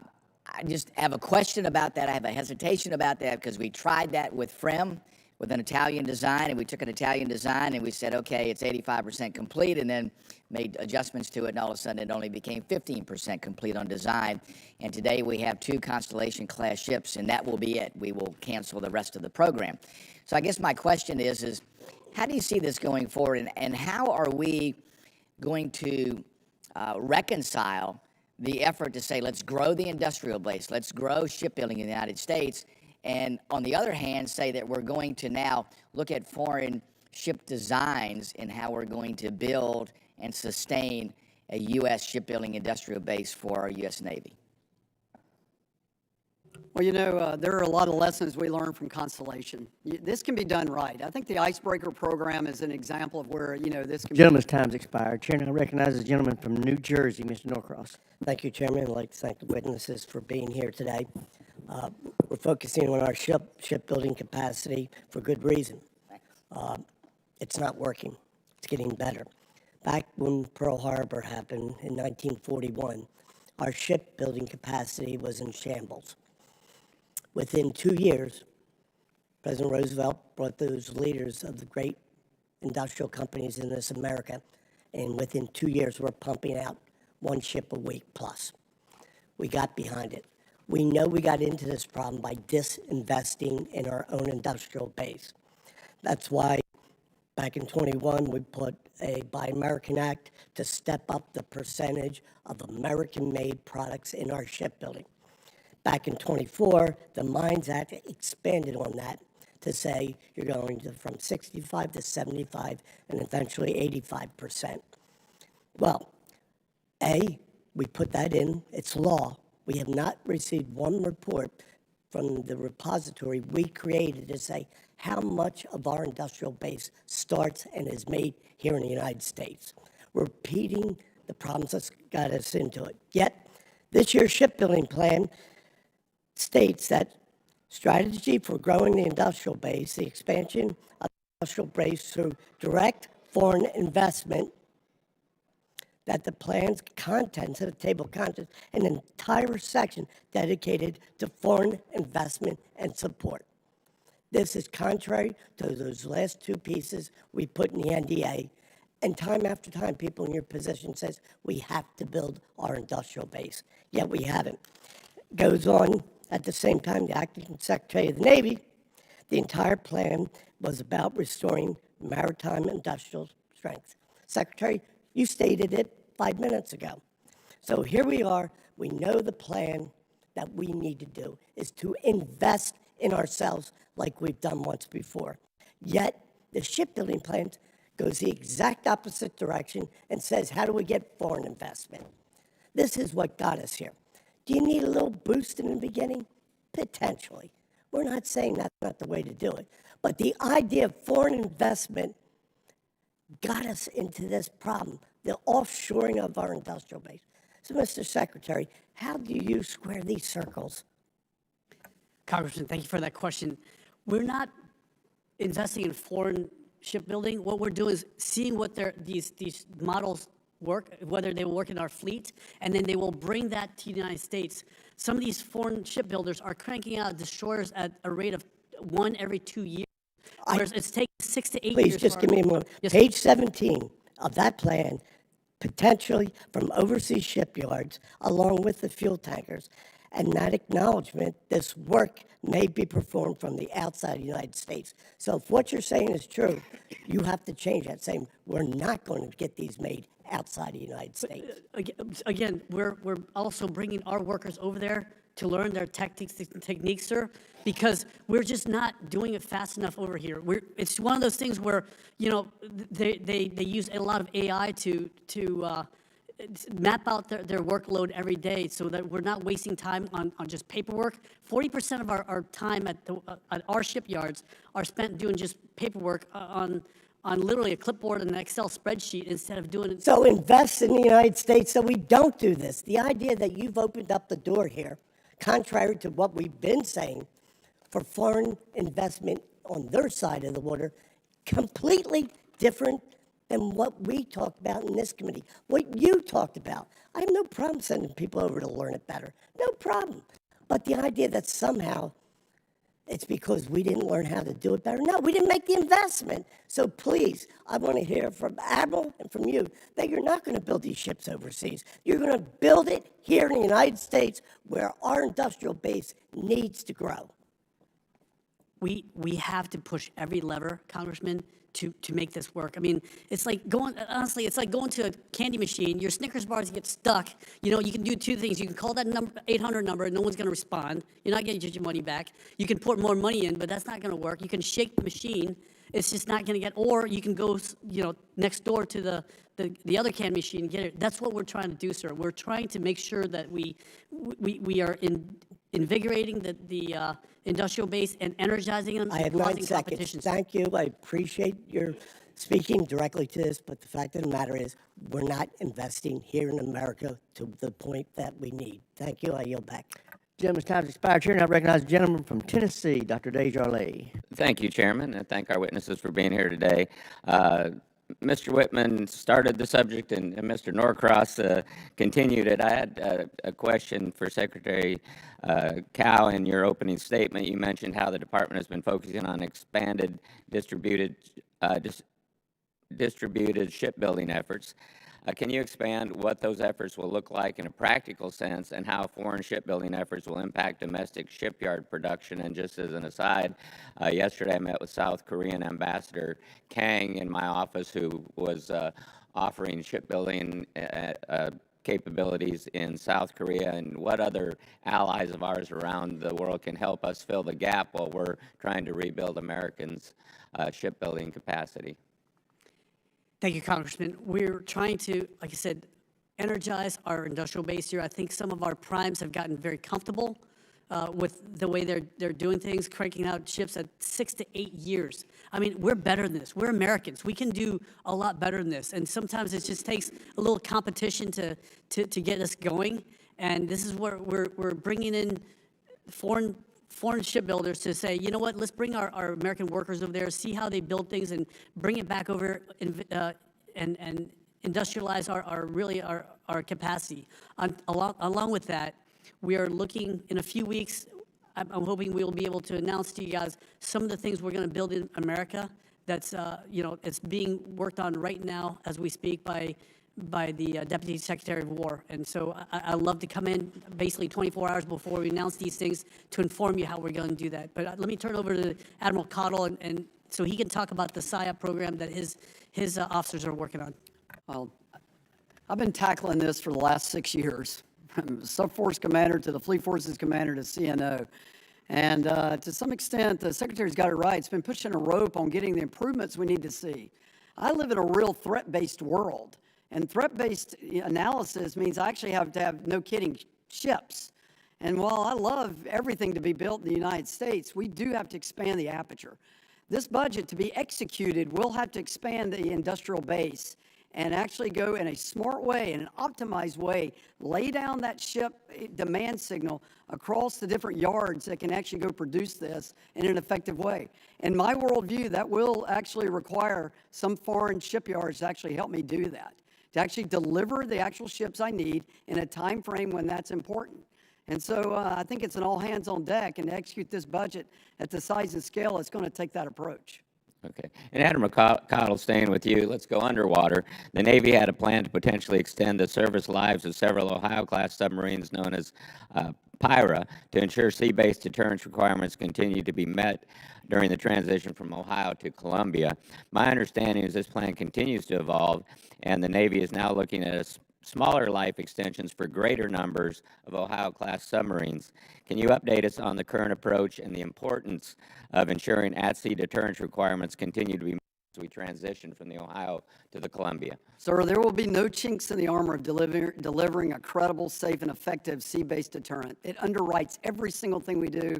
just have a question about that. I have a hesitation about that because we tried that with FREM, with an Italian design, and we took an Italian design and we said, okay, it's 85% complete, and then made adjustments to it, and all of a sudden it only became 15% complete on design. And today we have 2 Constellation-class ships, and that will be it. We will cancel the rest of the program. So I guess my question is how do you see this going forward, and how are we going to reconcile the effort to say, let's grow the industrial base, let's grow shipbuilding in the United States, and on the other hand, say that we're going to now look at foreign ship designs and how we're going to build and sustain a U.S. shipbuilding industrial base for our U.S. Navy? Well, there are a lot of lessons we learned from Constellation. This can be done right. I think the Icebreaker program is an example of where, this can Gentleman's time's expired. Chair now recognizes the gentleman from New Jersey, Mr. Norcross. Thank you, Chairman. I'd like to thank the witnesses for being here today. We're focusing on our shipbuilding capacity for good reason. It's not working. It's getting better. Back when Pearl Harbor happened in 1941, our shipbuilding capacity was in shambles. Within 2 years, President Roosevelt brought those leaders of the great industrial companies in this America, and within 2 years, we're pumping out 1 ship a week plus. We got behind it. We know we got into this problem by disinvesting in our own industrial base. That's why back in 21, we put a Buy American Act to step up the percentage of American-made products in our shipbuilding. Back in 24, the Mines Act expanded on that to say you're going from 65 to 75 and eventually 85%. Well, we put that in, it's law. We have not received one report from the repository we created to say how much of our industrial base starts and is made here in the United States. We're repeating the problems that got us into it. Yet, this year's shipbuilding plan states that strategy for growing the industrial base, the expansion of the industrial base through direct foreign investment, that the plan's contents, the table of contents, an entire section dedicated to foreign investment and support. This is contrary to those last 2 pieces we put in the NDA, and time after time, people in your position says we have to build our industrial base, yet we haven't. Goes on, at the same time, the Acting Secretary of the Navy, the entire plan was about restoring maritime industrial strength. Secretary, you stated it 5 minutes ago. So here we are. We know the plan that we need to do is to invest in ourselves like we've done once before. Yet the shipbuilding plan goes the exact opposite direction and says, how do we get foreign investment? This is what got us here. Do you need a little boost in the beginning? Potentially. We're not saying that's not the way to do it. But the idea of foreign investment got us into this problem, the offshoring of our industrial base. So, Mr. Secretary, how do you square these circles? Congressman, thank you for that question. We're not investing in foreign shipbuilding. What we're doing is seeing what these models work, whether they will work in our fleet, and then they will bring that to the United States. Some of these foreign shipbuilders are cranking out destroyers at a rate of 1 every 2 years, whereas it's taking 6 to 8 years. Please, just give me a moment. Yes, Page 17 of that plan, potentially from overseas shipyards, along with the fuel tankers, and that acknowledgement, this work may be performed from the outside of the United States. So if what you're saying is true, you have to change that, saying we're not going to get these made outside of the United States. Again, we're also bringing our workers over there to learn their techniques, sir, because we're just not doing it fast enough over here. It's one of those things where, you know, they use a lot of AI to map out their workload every day so that we're not wasting time on just paperwork. 40% of our time at our shipyards are spent doing just paperwork on literally a clipboard and an Excel spreadsheet instead of doing it. So invest in the United States so we don't do this. The idea that you've opened up the door here, contrary to what we've been saying, for foreign investment on their side of the water, completely different than what we talked about in this committee, what you talked about. I have no problem sending people over to learn it better, no problem. But the idea that somehow it's because we didn't learn how to do it better. No, we didn't make the investment. So please, I want to hear from Admiral and from you that you're not going to build these ships overseas. You're going to build it here in the United States where our industrial base needs to grow. We have to push every lever, Congressman, to make this work. I mean, it's like going to a candy machine. Your Snickers bars get stuck. You know, you can do 2 things. You can call that 800 number and no one's going to respond. You're not getting your money back. You can put more money in, but that's not going to work. You can shake the machine. It's just not going to get, or you can go, you know, next door to the other candy machine and get it. That's what we're trying to do, sir. We're trying to make sure that we are invigorating the industrial base and energizing them. I have 9 seconds. Thank you. I appreciate your speaking directly to this, but the fact of the matter is we're not investing here in America to the point that we need. Thank you. I yield back. Gentleman's time has expired. Chair, and I recognize the gentleman from Tennessee, Dr. Desjardins. Thank you, Chairman, and thank our witnesses for being here today. Mr. Whitman started the subject, and Mr. Norcross continued it. I had a question for Secretary Cow. In your opening statement, you mentioned how the department has been focusing on expanded distributed shipbuilding efforts. Can you expand what those efforts will look like in a practical sense and how foreign shipbuilding efforts will impact domestic shipyard production? And just as an aside, yesterday I met with South Korean Ambassador Kang in my office, who was offering shipbuilding capabilities in South Korea, and what other allies of ours around the world can help us fill the gap while we're trying to rebuild Americans' shipbuilding capacity. Thank you, Congressman. We're trying to, like I said, energize our industrial base here. I think some of our primes have gotten very comfortable with the way they're doing things, cranking out ships at 6 to 8 years. I mean, we're better than this. We're Americans. We can do a lot better than this. And sometimes it just takes a little competition to get us going. And this is where we're bringing in foreign shipbuilders to say, you know what, let's bring our American workers over there, see how they build things, and bring it back over and industrialize our capacity. Along with that, we are looking in a few weeks. I'm hoping we will be able to announce to you guys some of the things we're going to build in America. That's it's being worked on right now as we speak by the Deputy Secretary of War. And so I love to come in basically 24 hours before we announce these things to inform you how we're going to do that. But let me turn over to Admiral Caudle, and so he can talk about the SIOP program that his officers are working on. Well, I've been tackling this for the last 6 years, from Subforce Commander to the Fleet Forces Commander to CNO. And to some extent, the Secretary's got it right. It's been pushing a rope on getting the improvements we need to see. I live in a real threat-based world. And threat-based analysis means I actually have to have, no kidding, ships. And while I love everything to be built in the United States, we do have to expand the aperture. This budget, to be executed, will have to expand the industrial base and actually go in a smart way, in an optimized way, lay down that ship demand signal across the different yards that can actually go produce this in an effective way. In my worldview, that will actually require some foreign shipyards to actually help me do that, to actually deliver the actual ships I need in a time frame when that's important. And so I think it's an all hands on deck, and to execute this budget at the size and scale, it's going to take that approach. Okay. And Admiral Caudle, staying with you, let's go underwater. The Navy had a plan to potentially extend the service lives of several Ohio-class submarines known as PIRA to ensure sea-based deterrence requirements continue to be met during the transition from Ohio to Columbia. My understanding is this plan continues to evolve, and the Navy is now looking at smaller life extensions for greater numbers of Ohio-class submarines. Can you update us on the current approach and the importance of ensuring at-sea deterrence requirements continue to be met as we transition from the Ohio to the Columbia? Sir, there will be no chinks in the armor of delivering a credible, safe, and effective sea-based deterrent. It underwrites every single thing we do,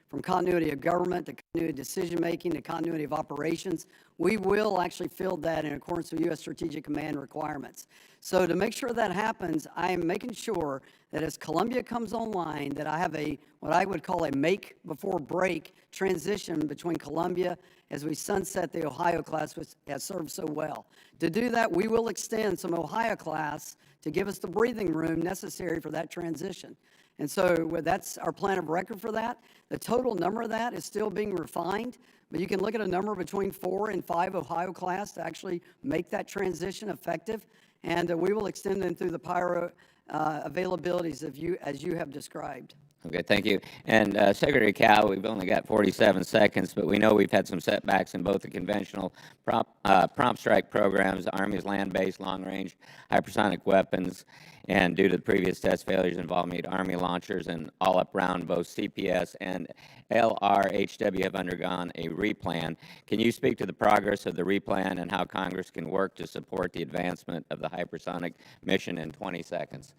from continuity of government to continuity of decision-making to continuity of operations. We will actually field that in accordance with U.S. Strategic Command requirements. So to make sure that happens, I am making sure that as Columbia comes online, that I have what I would call a make before break transition between Columbia as we sunset the Ohio class, which has served so well. To do that, we will extend some Ohio class to give us the breathing room necessary for that transition. And so that's our plan of record for that. The total number of that is still being refined, but you can look at a number between 4 and 5 Ohio class to actually make that transition effective. And we will extend them through the PIRA availabilities as you have described. Okay, thank you. And Secretary Cow, we've only got 47 seconds, but we know we've had some setbacks in both the conventional prompt strike programs, the Army's land-based long-range hypersonic weapons, and due to the previous test failures involving Army launchers and all up round, both CPS and LRHW have undergone a replan. Can you speak to the progress of the replan and how Congress can work to support the advancement of the hypersonic mission in 20 seconds?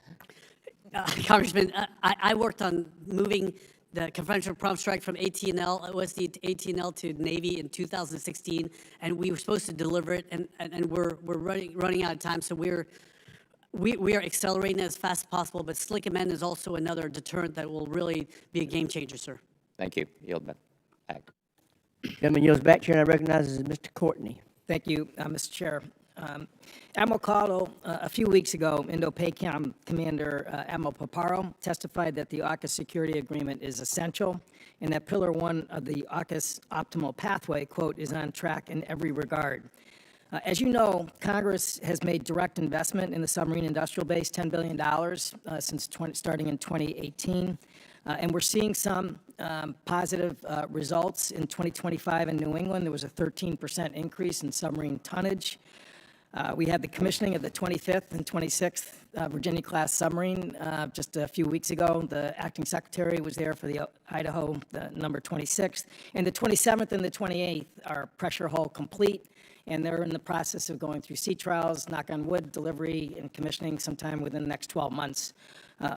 Congressman, I worked on moving the conventional prompt strike from AT&L, OSD to AT&L to Navy in 2016, and we were supposed to deliver it, and we're running out of time, so we are accelerating it as fast as possible, but Slick Amendment is also another deterrent that will really be a game changer, sir. Thank you. Yield back. Gentleman yields back. Chair now recognizes Mr. Courtney. Thank you, Mr. Chair. Admiral Caudle, a few weeks ago, Indo-PACOM Commander Admiral Paparo testified that the AUKUS security agreement is essential and that Pillar 1 of the AUKUS optimal pathway, quote, is on track in every regard. As you know, Congress has made direct investment in the submarine industrial base, $10 billion since starting in 2018. And we're seeing some positive results in 2025 in New England. There was a 13% increase in submarine tonnage. We had the commissioning of the 25th and 26th Virginia-class submarine just a few weeks ago. The acting secretary was there for the Idaho, the number 26th. And the 27th and the 28th are pressure hull complete, and they're in the process of going through sea trials, knock on wood, delivery and commissioning sometime within the next 12 months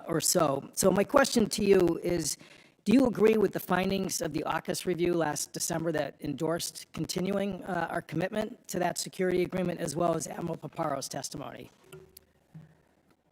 or so. So my question to you is, do you agree with the findings of the AUKUS review last December that endorsed continuing our commitment to that security agreement, as well as Admiral Paparo's testimony?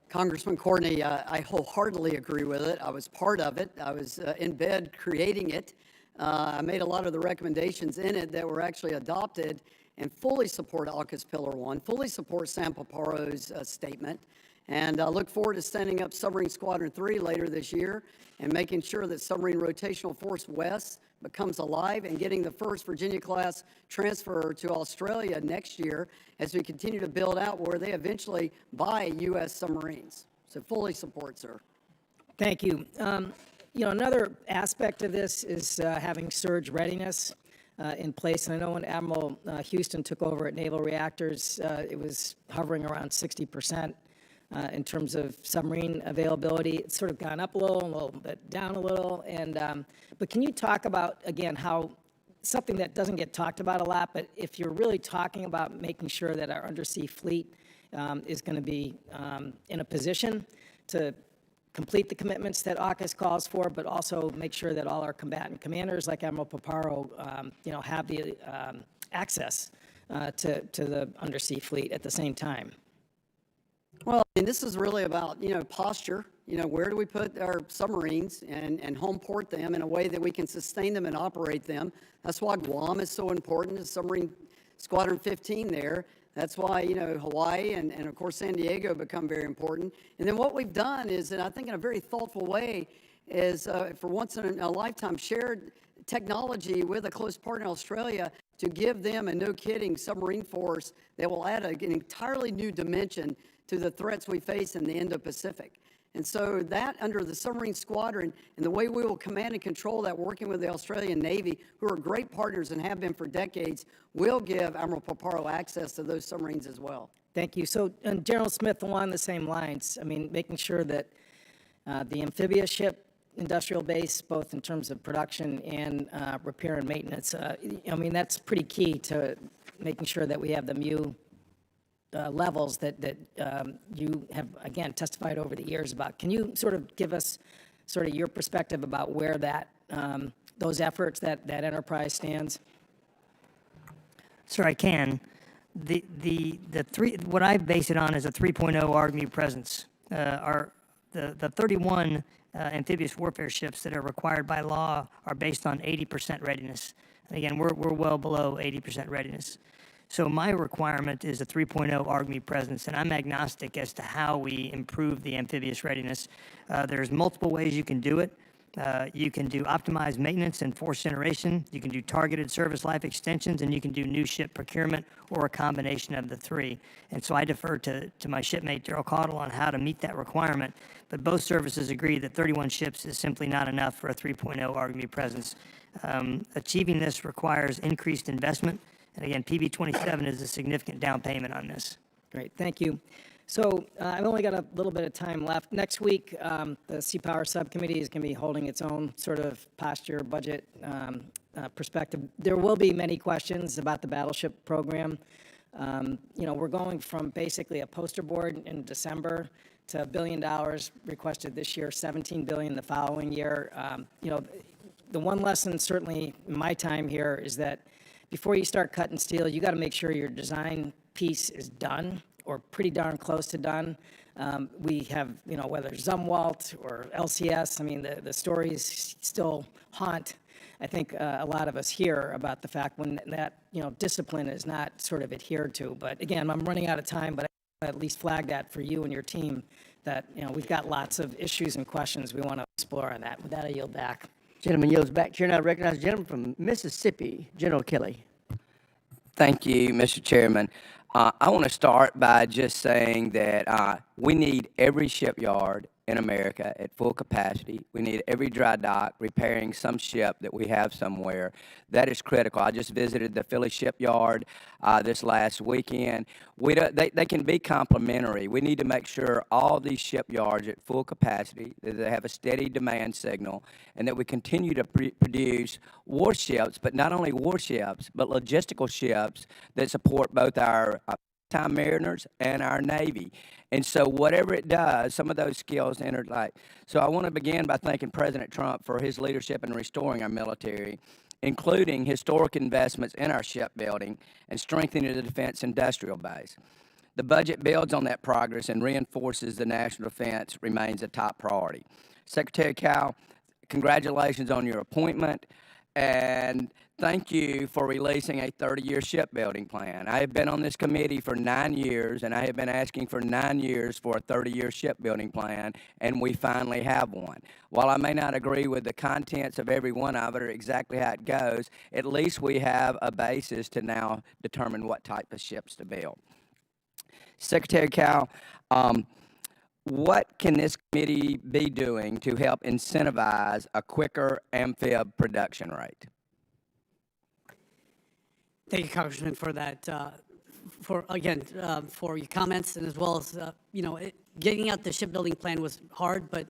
Congressman Courtney, I wholeheartedly agree with it. I was part of it. I was in bed creating it. I made a lot of the recommendations in it that were actually adopted and fully support AUKUS Pillar 1, fully support Sam Paparo's statement. And I look forward to standing up Submarine Squadron 3 later this year and making sure that Submarine Rotational Force West becomes alive and getting the first Virginia-class transfer to Australia next year as we continue to build out where they eventually buy U.S. submarines. So fully support, sir. Thank you. Another aspect of this is having surge readiness in place. And I know when Admiral Houston took over at Naval Reactors, it was hovering around 60%. In terms of submarine availability. It's sort of gone up a little bit down a little. But can you talk about, again, how something that doesn't get talked about a lot, but if you're really talking about making sure that our undersea fleet is going to be in a position to complete the commitments that AUKUS calls for, but also make sure that all our combatant commanders like Admiral Paparo, have the access to the undersea fleet at the same time? Well, and this is really about, posture. Where do we put our submarines and home port them in a way that we can sustain them and operate them? That's why Guam is so important, the Submarine Squadron 15 there. That's why, Hawaii and of course, San Diego become very important. And then what we've done is, and I think in a very thoughtful way, is for once in a lifetime shared technology with a close partner in Australia to give them a no-kidding submarine force that will add an entirely new dimension to the threats we face in the Indo-Pacific. And so that under the submarine squadron and the way we will command and control that working with the Australian Navy, who are great partners and have been for decades, will give Admiral Paparo access to those submarines as well. Thank you. So, and General Smith, along the same lines, making sure that the amphibious ship industrial base, both in terms of production and repair and maintenance, that's pretty key to making sure that we have the MU levels that you have, again, testified over the years about. Can you sort of give us sort of your perspective about where that those efforts, that enterprise stands? Sir, I can. What I base it on is a 3.0 ARGMU presence. The 31 amphibious warfare ships that are required by law are based on 80% readiness. And again, we're well below 80% readiness. So my requirement is a 3.0 ARGMU presence, and I'm agnostic as to how we improve the amphibious readiness. There's multiple ways you can do it. You can do optimized maintenance and force generation. You can do targeted service life extensions, and you can do new ship procurement or a combination of the three. And so I defer to my shipmate, Daryl Caudle, on how to meet that requirement. But both services agree that 31 ships is simply not enough for a 3.0 ARGMU presence. Achieving this requires increased investment. And again, PB27 is a significant down payment on this. Great, thank you. So I've only got a little bit of time left. Next week, the Sea Power Subcommittee is going to be holding its own sort of posture budget perspective. There will be many questions about the battleship program. We're going from basically a poster board in December to $1 billion requested this year, $17 billion the following year. The one lesson, certainly in my time here, is that before you start cutting steel, you got to make sure your design piece is done or pretty darn close to done. We have, whether Zumwalt or LCS, I mean, the stories still haunt, I think, a lot of us here about the fact when that, discipline is not sort of adhered to. But again, I'm running out of time, but I at least flag that for you and your team that, we've got lots of issues and questions we want to explore on that. With that, I yield back. Gentleman yields back. Chair now recognizes the gentleman from Mississippi, General Kelly. Thank you, Mr. Chairman. I want to start by just saying that we need every shipyard in America at full capacity. We need every dry dock repairing some ship that we have somewhere. That is critical. I just visited the Philly shipyard this last weekend. They can be complementary. We need to make sure all these shipyards at full capacity, that they have a steady demand signal, and that we continue to produce warships, but not only warships, but logistical ships that support both our time mariners and our Navy. And so whatever it does, some of those skills interlink. So I want to begin by thanking President Trump for his leadership in restoring our military, including historic investments in our shipbuilding and strengthening the defense industrial base. The budget builds on that progress and reinforces the national defense remains a top priority. Secretary Caudle, congratulations on your appointment, and thank you for releasing a 30-year shipbuilding plan. I have been on this committee for 9 years, and I have been asking for 9 years for a 30-year shipbuilding plan, and we finally have one. While I may not agree with the contents of every one of it or exactly how it goes, at least we have a basis to now determine what type of ships to build. Secretary Caudle, what can this committee be doing to help incentivize a quicker amphib production rate? Thank you, Congressman, for that, for your comments, and as well as, getting out the shipbuilding plan was hard, but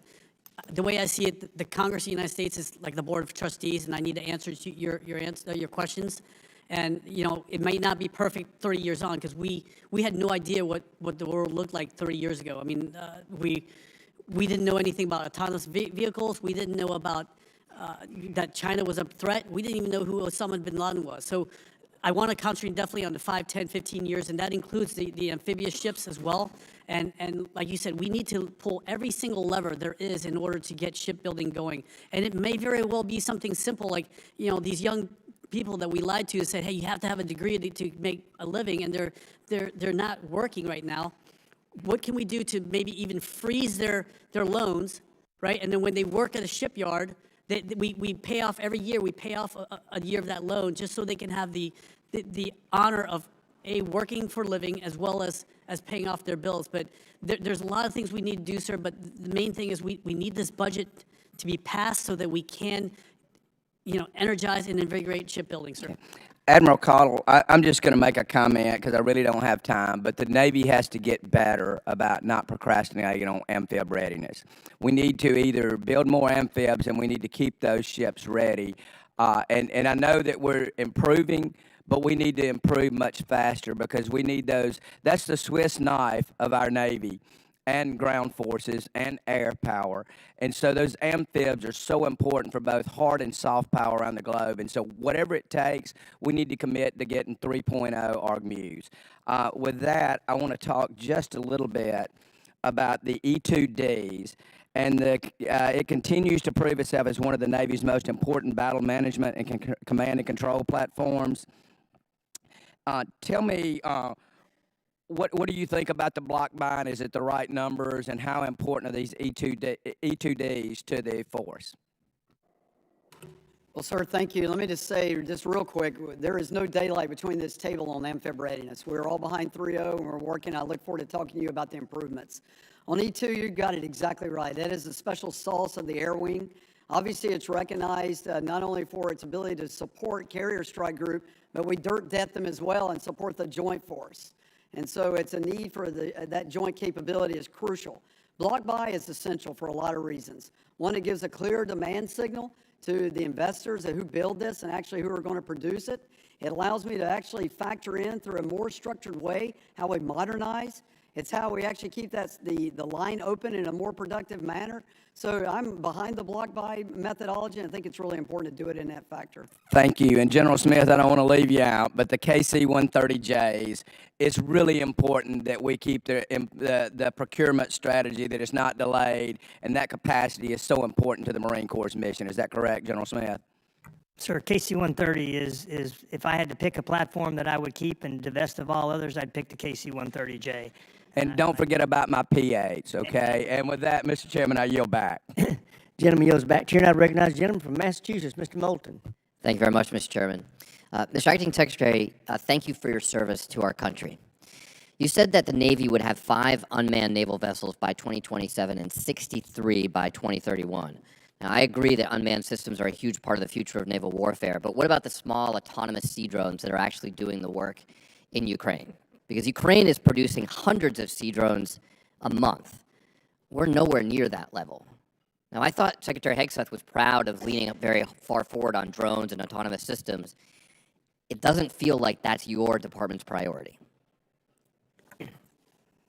the way I see it, the Congress of the United States is like the Board of Trustees, and I need to answer your questions. And, it might not be perfect 30 years on, because we had no idea what the world looked like 30 years ago. I mean, we didn't know anything about autonomous vehicles. We didn't know about that China was a threat. We didn't even know who Osama bin Laden was. So I want to concentrate definitely on the 5, 10, 15 years, and that includes the amphibious ships as well. And like you said, we need to pull every single lever there is in order to get shipbuilding going. And it may very well be something simple like, these young people that we lied to said, hey, you have to have a degree to make a living, and they're not working right now. What can we do to maybe even freeze their loans, right? And then when they work at a shipyard, we pay off every year. We pay off a year of that loan just so they can have the honor of working for a living as well as paying off their bills. But there's a lot of things we need to do, sir. But the main thing is we need this budget to be passed so that we can energize and invigorate shipbuilding, sir. Admiral Caudle, I'm just going to make a comment because I really don't have time, but the Navy has to get better about not procrastinating on amphib readiness. We need to either build more amphibs and we need to keep those ships ready. And I know that we're improving, but we need to improve much faster because we need those. That's the Swiss knife of our Navy and ground forces and air power. And so those amphibs are so important for both hard and soft power around the globe. And so whatever it takes, we need to commit to getting 3.0 AUKUS. With that, I want to talk just a little bit about the E-2Ds. And it continues to prove itself as one of the Navy's most important battle management and command and control platforms. Tell me, what do you think about the block buying? Is it the right numbers, and how important are these E-2Ds to the force? Well, sir, thank you. Let me just say, just real quick, there is no daylight between this table on amphib readiness. We're all behind 3.0, and we're working. I look forward to talking to you about the improvements. On E2, you got it exactly right. That is the special sauce of the air wing. Obviously, it's recognized not only for its ability to support carrier strike group, but we dirt debt them as well and support the joint force. And so it's a need for that joint capability is crucial. Block buy is essential for a lot of reasons. One, it gives a clear demand signal to the investors who build this and actually who are going to produce it. It allows me to actually factor in through a more structured way how we modernize. It's how we actually keep the line open in a more productive manner. So I'm behind the block buy methodology, and I think it's really important to do it in that factor. Thank you. And General Smith, I don't want to leave you out, but the KC-130Js, it's really important that we keep the procurement strategy, that it's not delayed, and that capacity is so important to the Marine Corps' mission. Is that correct, General Smith? Sir, KC-130 is, if I had to pick a platform that I would keep and divest of all others, I'd pick the KC-130J. And don't forget about my P-8s, okay? And with that, Mr. Chairman, I yield back. Gentleman yields back. Chair, I recognize the gentleman from Massachusetts, Mr. Moulton. Thank you very much, Mr. Chairman. Mr. Acting Secretary, thank you for your service to our country. You said that the Navy would have 5 unmanned naval vessels by 2027 and 63 by 2031. Now, I agree that unmanned systems are a huge part of the future of naval warfare, but what about the small autonomous sea drones that are actually doing the work in Ukraine? Because Ukraine is producing hundreds of sea drones a month. We're nowhere near that level. Now, I thought Secretary Hegseth was proud of leaning very far forward on drones and autonomous systems. It doesn't feel like that's your department's priority.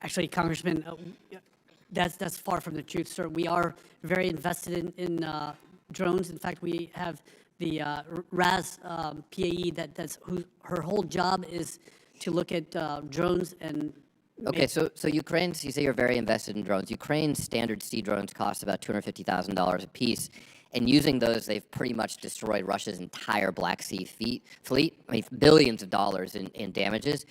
Actually, Congressman, that's far from the truth, sir. We are very invested in drones. In fact, we have the RAS PAE her whole job is to look at drones and. Okay, so Ukraine's, you say you're very invested in drones. Ukraine's standard sea drones cost about $250,000 a piece, and using those, they've pretty much destroyed Russia's entire Black Sea fleet. I mean, billions of dollars in damages.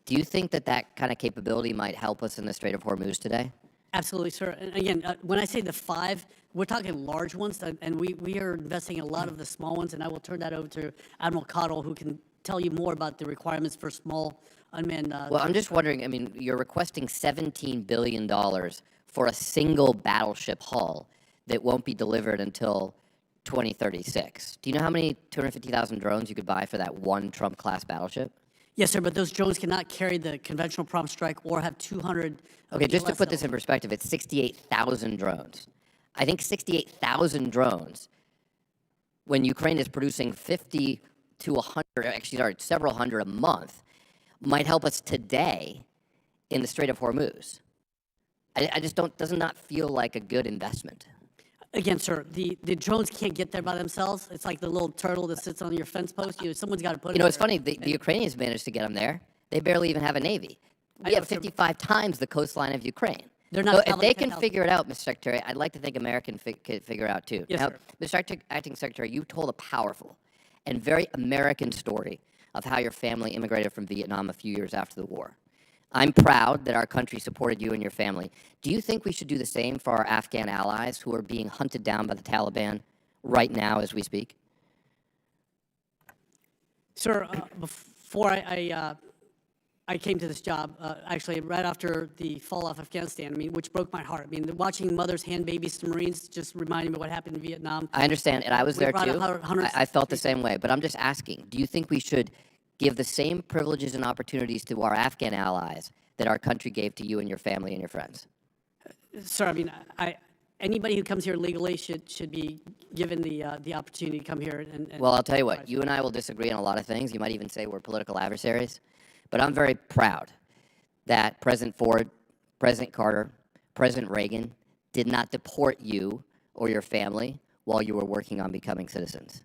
Do you think that kind of capability might help us in the Strait of Hormuz today? Absolutely, sir. And again, when I say the 5, we're talking large ones, and we are investing in a lot of the small ones, and I will turn that over to Admiral Caudle, who can tell you more about the requirements for small unmanned. Well, I'm just wondering, I mean, you're requesting $17 billion for a single battleship hull that won't be delivered until 2036. Do you know how many 250,000 drones you could buy for that one Trump-class battleship? Yes, sir, but those drones cannot carry the conventional prompt strike or have 200. Okay, just to put this in perspective, it's 68,000 drones. I think 68,000 drones, when Ukraine is producing 50 to 100, actually, sorry, several hundred a month, might help us today in the Strait of Hormuz. I just does not feel like a good investment. Again, sir, the drones can't get there by themselves. It's like the little turtle that sits on your fence post. Someone's got to put it there. It's funny, the Ukrainians managed to get them there. They barely even have a navy. We have 55 times the coastline of Ukraine. They're not. So if they can figure it out, Mr. Secretary, I'd like to think Americans could figure it out too. Yes, now, sir. Mr. Acting Secretary, you told a powerful and very American story of how your family immigrated from Vietnam a few years after the war. I'm proud that our country supported you and your family. Do you think we should do the same for our Afghan allies who are being hunted down by the Taliban right now as we speak? Sir, before I came to this job, actually right after the fall off Afghanistan, which broke my heart. Watching mothers hand babies to Marines just reminded me what happened in Vietnam. I understand, and I was there too. I felt the same way, but I'm just asking, do you think we should give the same privileges and opportunities to our Afghan allies that our country gave to you and your family and your friends? Sir, anybody who comes here legally should be given the opportunity to come here. Well, I'll tell you what, you and I will disagree on a lot of things. You might even say we're political adversaries. But I'm very proud that President Ford, President Carter, President Reagan did not deport you or your family while you were working on becoming citizens.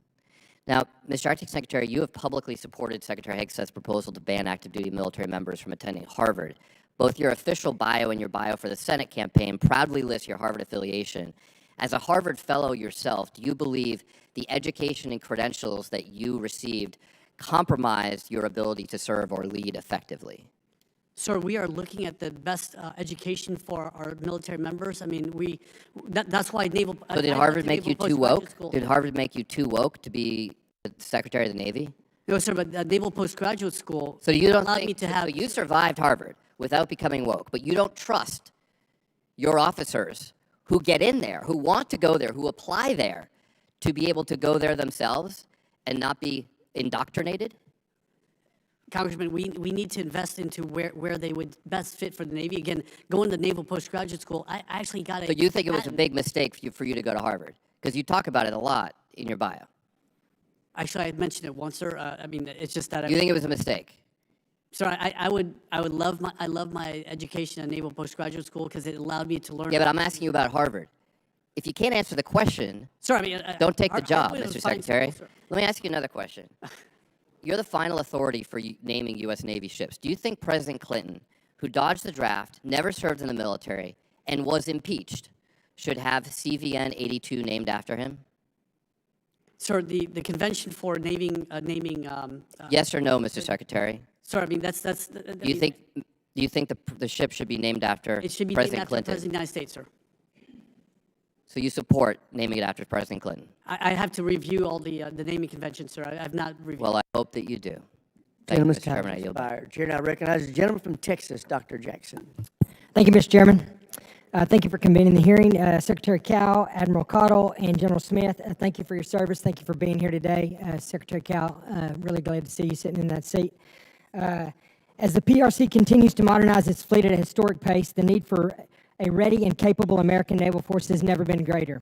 Now, Mr. Acting Secretary, you have publicly supported Secretary Hegseth's proposal to ban active duty military members from attending Harvard. Both your official bio and your bio for the Senate campaign proudly list your Harvard affiliation. As a Harvard fellow yourself, do you believe the education and credentials that you received compromised your ability to serve or lead effectively? Sir, we are looking at the best education for our military members. That's why Naval. So did Harvard make you too woke? Did Harvard make you too woke to be the Secretary of the Navy? No, sir, but Naval Postgraduate School. So you don't allowed think me to have. So you survived Harvard without becoming woke, but you don't trust your officers who get in there, who want to go there, who apply there, to be able to go there themselves and not be indoctrinated? Congressman, we need to invest into where they would best fit for the Navy. Again, going to Naval Postgraduate School, I actually got a. So you think it was a big mistake for you to go to Harvard? Because you talk about it a lot in your bio. Actually, I mentioned it once, sir. It's just that. You think it was a mistake? Sir, I love my education at Naval Postgraduate School because it allowed me to learn. Yeah, but I'm asking you about Harvard. If you can't answer the question, Sir, I mean, don't take the job, Harvard is a Mr. fine Secretary. school, sir. Let me ask you another question. You're the final authority for naming U.S. Navy ships. Do you think President Clinton, who dodged the draft, never served in the military, and was impeached, should have CVN 82 named after him? Sir, the convention for naming. Yes or no, Mr. Secretary? Sir, I mean, that's. Do you think the ship should be named after It should be President named after Clinton? the President of the United States, sir. So you support naming it after President Clinton? I have to review all the naming conventions, sir. I've not reviewed. Well, I hope that you do. Thank you, Gentleman's Mr. time Chairman. I has yield back. expired. Chair now recognizes the gentleman from Texas, Dr. Jackson. Thank you, Mr. Chairman. Thank you for convening the hearing. Secretary Caudle, Admiral Caudle, and General Smith, thank you for your service. Thank you for being here today. Secretary Caudle, really glad to see you sitting in that seat. As the PRC continues to modernize its fleet at a historic pace, the need for a ready and capable American naval force has never been greater.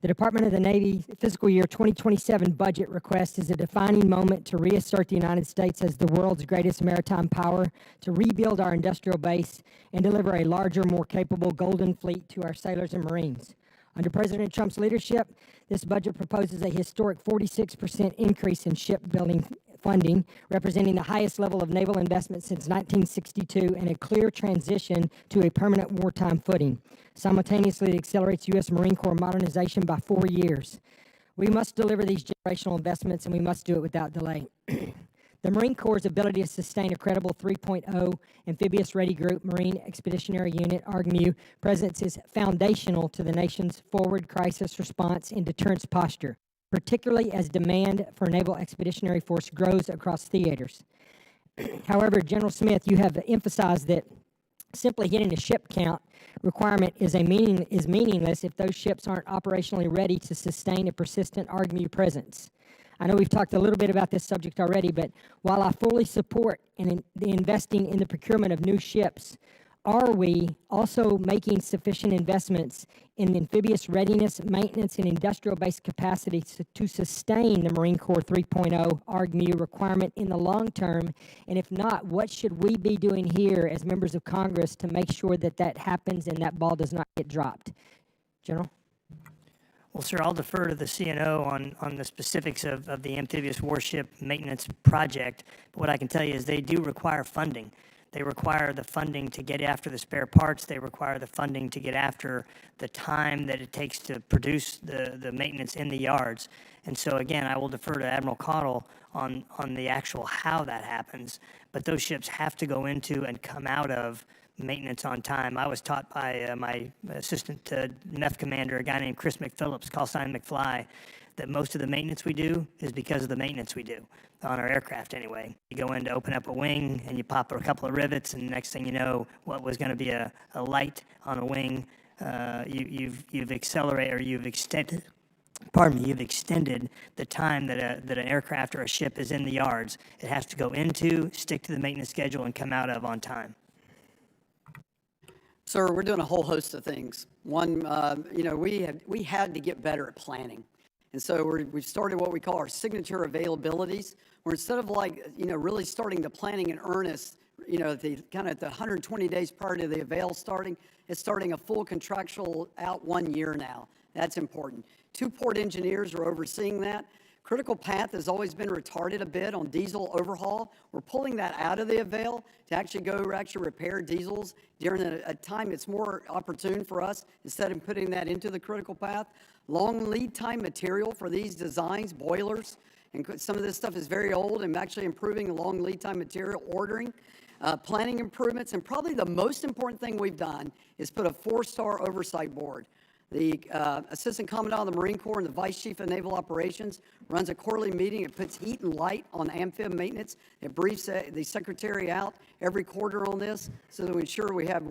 The Department of the Navy Fiscal Year 2027 budget request is a defining moment to reassert the United States as the world's greatest maritime power, to rebuild our industrial base, and deliver a larger, more capable Golden Fleet to our sailors and Marines. Under President Trump's leadership, this budget proposes a historic 46% increase in shipbuilding funding, representing the highest level of naval investment since 1962 and a clear transition to a permanent wartime footing. Simultaneously, it accelerates U.S. Marine Corps modernization by 4 years. We must deliver these generational investments, and we must do it without delay. The Marine Corps' ability to sustain a credible 3.0 amphibious ready group Marine Expeditionary Unit, ARGMU, presence is foundational to the nation's forward crisis response and deterrence posture, particularly as demand for Naval Expeditionary Force grows across theaters. However, General Smith, you have emphasized that simply hitting a ship count requirement is meaningless if those ships aren't operationally ready to sustain a persistent ARGMU presence. I know we've talked a little bit about this subject already, but while I fully support the investing in the procurement of new ships, are we also making sufficient investments in amphibious readiness, maintenance, and industrial-based capacity to sustain the Marine Corps 3.0 ARGMU requirement in the long term? And if not, what should we be doing here as members of Congress to make sure that that happens and that ball does not get dropped? General? Well, sir, I'll defer to the CNO on the specifics of the amphibious warship maintenance project. But what I can tell you is they do require funding. They require the funding to get after the spare parts. They require the funding to get after the time that it takes to produce the maintenance in the yards. And so, again, I will defer to Admiral Caudle on the actual how that happens. But those ships have to go into and come out of maintenance on time. I was taught by my assistant MEF commander, a guy named Chris McPhillips, call sign McFly, that most of the maintenance we do is because of the maintenance we do on our aircraft anyway. You go in to open up a wing and you pop a couple of rivets, and next thing you know, what was going to be a light on a wing, you've accelerated, or you've extended. Pardon me, you've extended the time that an aircraft or a ship is in the yards. It has to go into, stick to the maintenance schedule, and come out of on time. Sir, we're doing a whole host of things. One, we had to get better at planning. And so we've started what we call our signature availabilities, where instead of really starting the planning in earnest, the 120 days prior to the avail starting, it's starting a full contractual out 1 year now. That's important. 2 port engineers are overseeing that. Critical path has always been retarded a bit on diesel overhaul. We're pulling that out of the avail to actually repair diesels during a time it's more opportune for us instead of putting that into the critical path. Long lead time material for these designs, boilers, and some of this stuff is very old, and actually improving the long lead time material ordering. Planning improvements, and probably the most important thing we've done is put a 4-star oversight board. The Assistant Commandant of the Marine Corps and the Vice Chief of Naval Operations runs a quarterly meeting. It puts heat and light on amphib maintenance. It briefs the Secretary out every quarter on this so that we ensure we have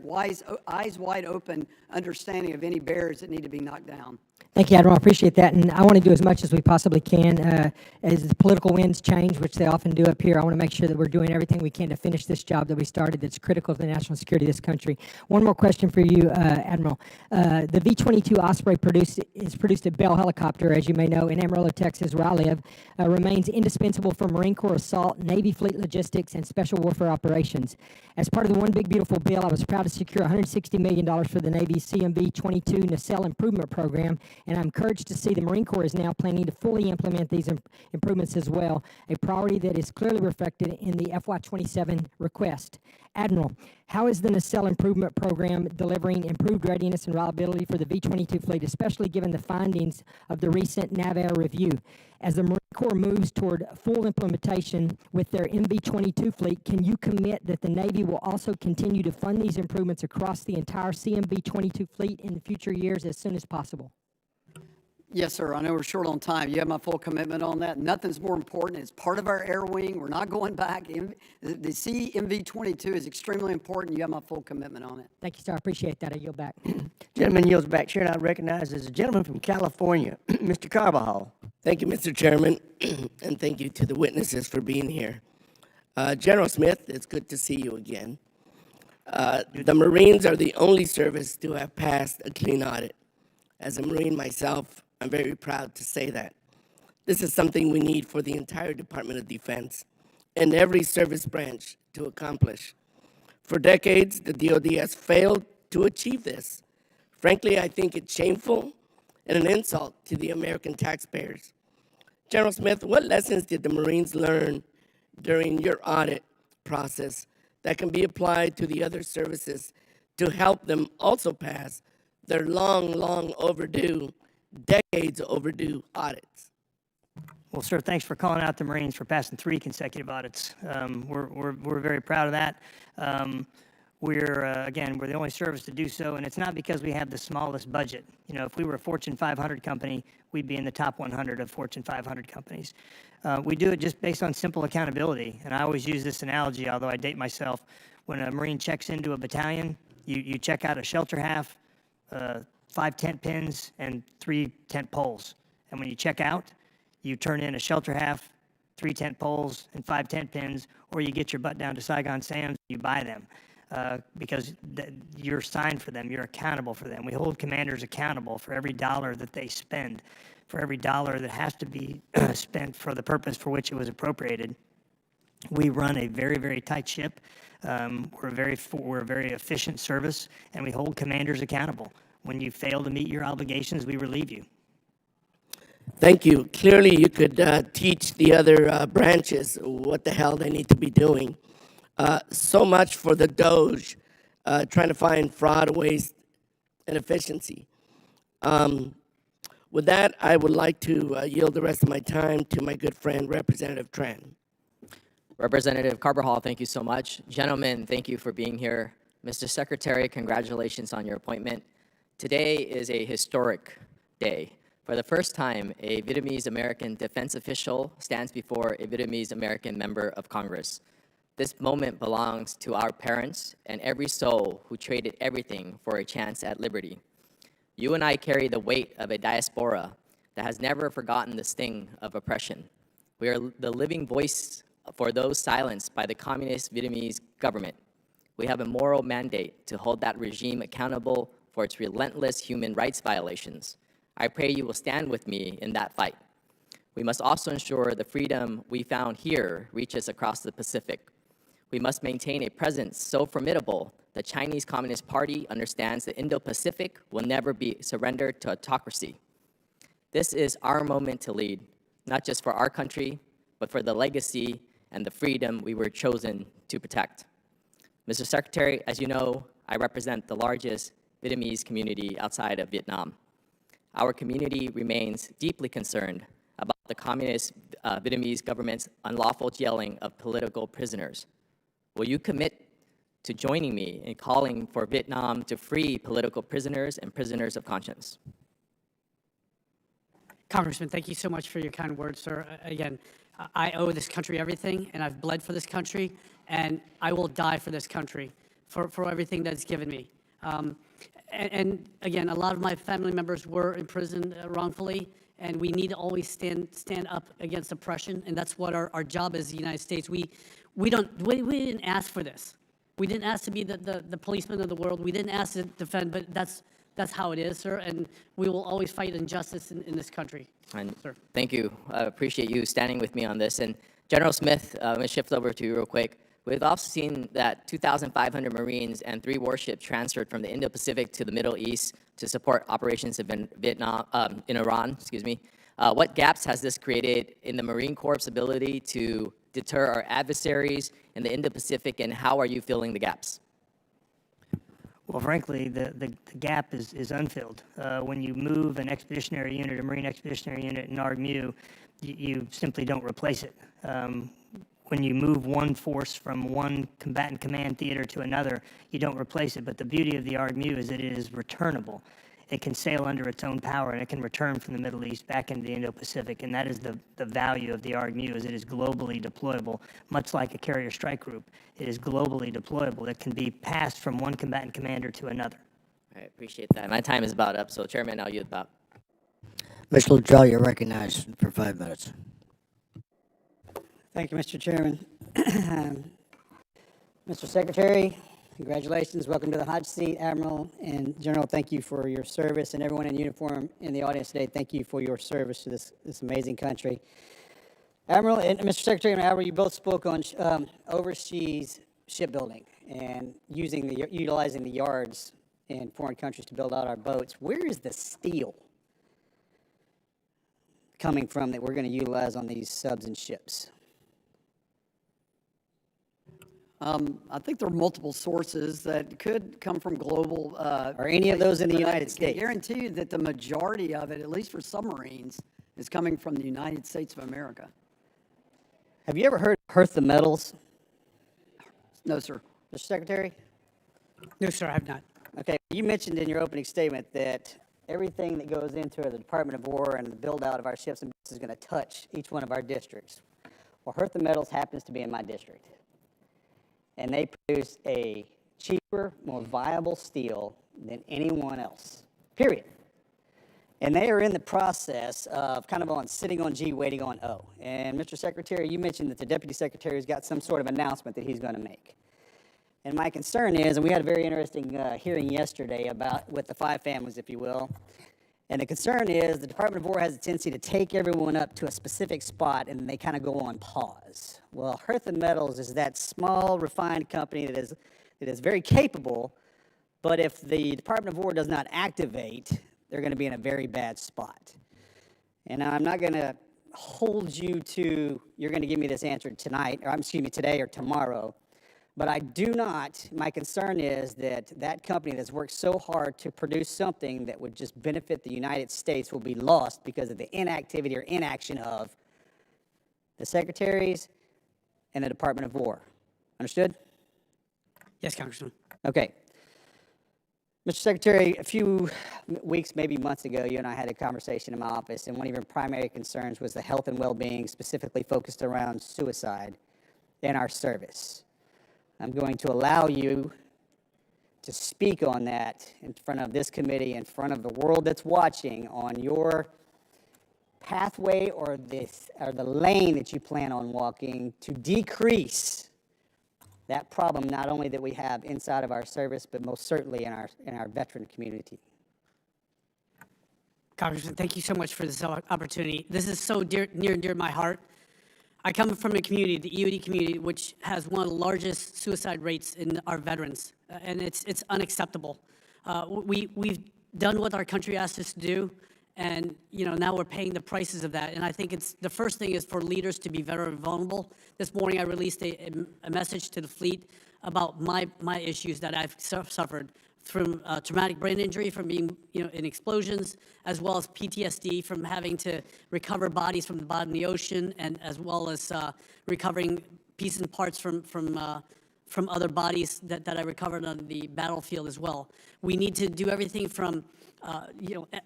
eyes wide open understanding of any barriers that need to be knocked down. Thank you, Admiral. I appreciate that, and I want to do as much as we possibly can. As the political winds change, which they often do up here, I want to make sure that we're doing everything we can to finish this job that we started that's critical to the national security of this country. One more question for you, Admiral. The V-22 Osprey produced at Bell Helicopter, as you may know, in Amarillo, Texas, where I live, remains indispensable for Marine Corps assault, Navy fleet logistics, and special warfare operations. As part of the One Big Beautiful Bill, I was proud to secure $160 million for the Navy's CMV-22 Nacelle Improvement Program, and I'm encouraged to see the Marine Corps is now planning to fully implement these improvements as well, a priority that is clearly reflected in the FY27 request. Admiral, how is the Nacelle Improvement Program delivering improved readiness and reliability for the V-22 fleet, especially given the findings of the recent Naval review? As the Marine Corps moves toward full implementation with their MV-22 fleet, can you commit that the Navy will also continue to fund these improvements across the entire CMV-22 fleet in future years as soon as possible? Yes, sir. I know we're short on time. You have my full commitment on that. Nothing's more important. It's part of our air wing. We're not going back. The CMV-22 is extremely important. You have my full commitment on it. Thank you, sir. I appreciate that. I yield back. Gentleman yields back. Chair, and I recognize as a gentleman from California, Mr. Carbajal. Thank you, Mr. Chairman, and thank you to the witnesses for being here. General Smith, it's good to see you again. The Marines are the only service to have passed a clean audit. As a Marine myself, I'm very proud to say that. This is something we need for the entire Department of Defense and every service branch to accomplish. For decades, the DoD has failed to achieve this. Frankly, I think it's shameful and an insult to the American taxpayers. General Smith, what lessons did the Marines learn during your audit process that can be applied to the other services to help them also pass their long overdue, decades overdue audits? Well, sir, thanks for calling out the Marines for passing 3 consecutive audits. We're very proud of that. Again, we're the only service to do so, and it's not because we have the smallest budget. You know, if we were a Fortune 500 company, we'd be in the top 100 of Fortune 500 companies. We do it just based on simple accountability, and I always use this analogy, although I date myself. When a Marine checks into a battalion, you check out a shelter half, 5 tent pins, and 3 tent poles. And when you check out, you turn in a shelter half, 3 tent poles, and 5 tent pins, or you get your butt down to Saigon Sam's, you buy them. Because you're signed for them, you're accountable for them. We hold commanders accountable for every dollar that they spend, for every dollar that has to be spent for the purpose for which it was appropriated. We run a very tight ship. We're a very efficient service, and we hold commanders accountable. When you fail to meet your obligations, we relieve you. Thank you. Clearly, you could teach the other branches what the hell they need to be doing. So much for the Doge trying to find fraud, waste, and efficiency. With that, I would like to yield the rest of my time to my good friend, Representative Tran. Representative Carbajal, thank you so much. Gentlemen, thank you for being here. Mr. Secretary, congratulations on your appointment. Today is a historic day. For the first time, a Vietnamese-American defense official stands before a Vietnamese-American member of Congress. This moment belongs to our parents and every soul who traded everything for a chance at liberty. You and I carry the weight of a diaspora that has never forgotten the sting of oppression. We are the living voice for those silenced by the communist Vietnamese government. We have a moral mandate to hold that regime accountable for its relentless human rights violations. I pray you will stand with me in that fight. We must also ensure the freedom we found here reaches across the Pacific. We must maintain a presence so formidable the Chinese Communist Party understands the Indo-Pacific will never be surrendered to autocracy. This is our moment to lead, not just for our country, but for the legacy and the freedom we were chosen to protect. Mr. Secretary, as you know, I represent the largest Vietnamese community outside of Vietnam. Our community remains deeply concerned about the communist Vietnamese government's unlawful jailing of political prisoners. Will you commit to joining me in calling for Vietnam to free political prisoners and prisoners of conscience? Congressman, thank you so much for your kind words, sir. Again, I owe this country everything, and I've bled for this country, and I will die for this country, for everything that it's given me. and again, a lot of my family members were imprisoned wrongfully, and we need to always stand up against oppression, and that's what our job is in the United States. We didn't ask for this. We didn't ask to be the policeman of the world. We didn't ask to defend, but that's how it is, sir, and we will always fight injustice in this country. And sir. thank you. I appreciate you standing with me on this. And General Smith, I'm going to shift over to you real quick. We've also seen that 2,500 Marines and 3 warships transferred from the Indo-Pacific to the Middle East to support operations in Iran. What gaps has this created in the Marine Corps' ability to deter our adversaries in the Indo-Pacific, and how are you filling the gaps? Well, frankly, the gap is unfilled. When you move an expeditionary unit, a Marine expeditionary unit in ARGMU, you simply don't replace it. When you move one force from one combatant command theater to another, you don't replace it. But the beauty of the ARGMU is that it is returnable. It can sail under its own power, and it can return from the Middle East back into the Indo-Pacific. And that is the value of the ARGMU, is it is globally deployable, much like a carrier strike group. It is globally deployable. It can be passed from one combatant commander to another. I appreciate that. My time is about up, so Chairman, I'll yield back. Mr. Latrell, you're recognized for 5 minutes. Thank you, Mr. Chairman. Mr. Secretary, congratulations. Welcome to the hot seat, Admiral and General. Thank you for your service, and everyone in uniform in the audience today, thank you for your service to this amazing country. Admiral and Mr. Secretary and Admiral, you both spoke on overseas shipbuilding and utilizing the yards in foreign countries to build out our boats. Where is the steel coming from that we're going to utilize on these subs and ships? I think there are multiple sources that could come from global. Are any of those in the United States? I guarantee you that the majority of it, at least for submarines, is coming from the United States of America. Have you ever heard of Earth the Metals? No, sir. Mr. Secretary? No, sir, I have not. Okay, you mentioned in your opening statement that everything that goes into the Department of War and the build-out of our ships and boats is going to touch each one of our districts. Well, Earth the Metals happens to be in my district. And they produce a cheaper, more viable steel than anyone else, period. And they are in the process of sitting on G, waiting on O. And Mr. Secretary, you mentioned that the Deputy Secretary has got some sort of announcement that he's going to make. And my concern is, and we had a very interesting hearing yesterday with the 5 families, if you will, and the concern is the Department of War has a tendency to take everyone up to a specific spot and then they kind of go on pause. Well, Earth and Metals is that small, refined company that is very capable, but if the Department of War does not activate, they're going to be in a very bad spot. And I'm not going to hold you to, you're going to give me this answer tonight, or today or tomorrow. But I do not, my concern is that company that's worked so hard to produce something that would just benefit the United States will be lost because of the inactivity or inaction of the secretaries and the Department of War. Understood? Yes, Congressman. Okay. Mr. Secretary, a few weeks, maybe months ago, you and I had a conversation in my office, and one of your primary concerns was the health and well-being, specifically focused around suicide in our service. I'm going to allow you to speak on that in front of this committee, in front of the world that's watching, on your pathway or the lane that you plan on walking to decrease that problem, not only that we have inside of our service, but most certainly in our veteran community. Congressman, thank you so much for this opportunity. This is so near and dear to my heart. I come from a community, the EOD community, which has one of the largest suicide rates in our veterans, and it's unacceptable. We've done what our country asked us to do, and now we're paying the prices of that. And I think the first thing is for leaders to be very vulnerable. This morning I released a message to the fleet about my issues that I've suffered from traumatic brain injury, from being in explosions, as well as PTSD from having to recover bodies from the bottom of the ocean, and as well as recovering pieces and parts from other bodies that I recovered on the battlefield as well. We need to do everything from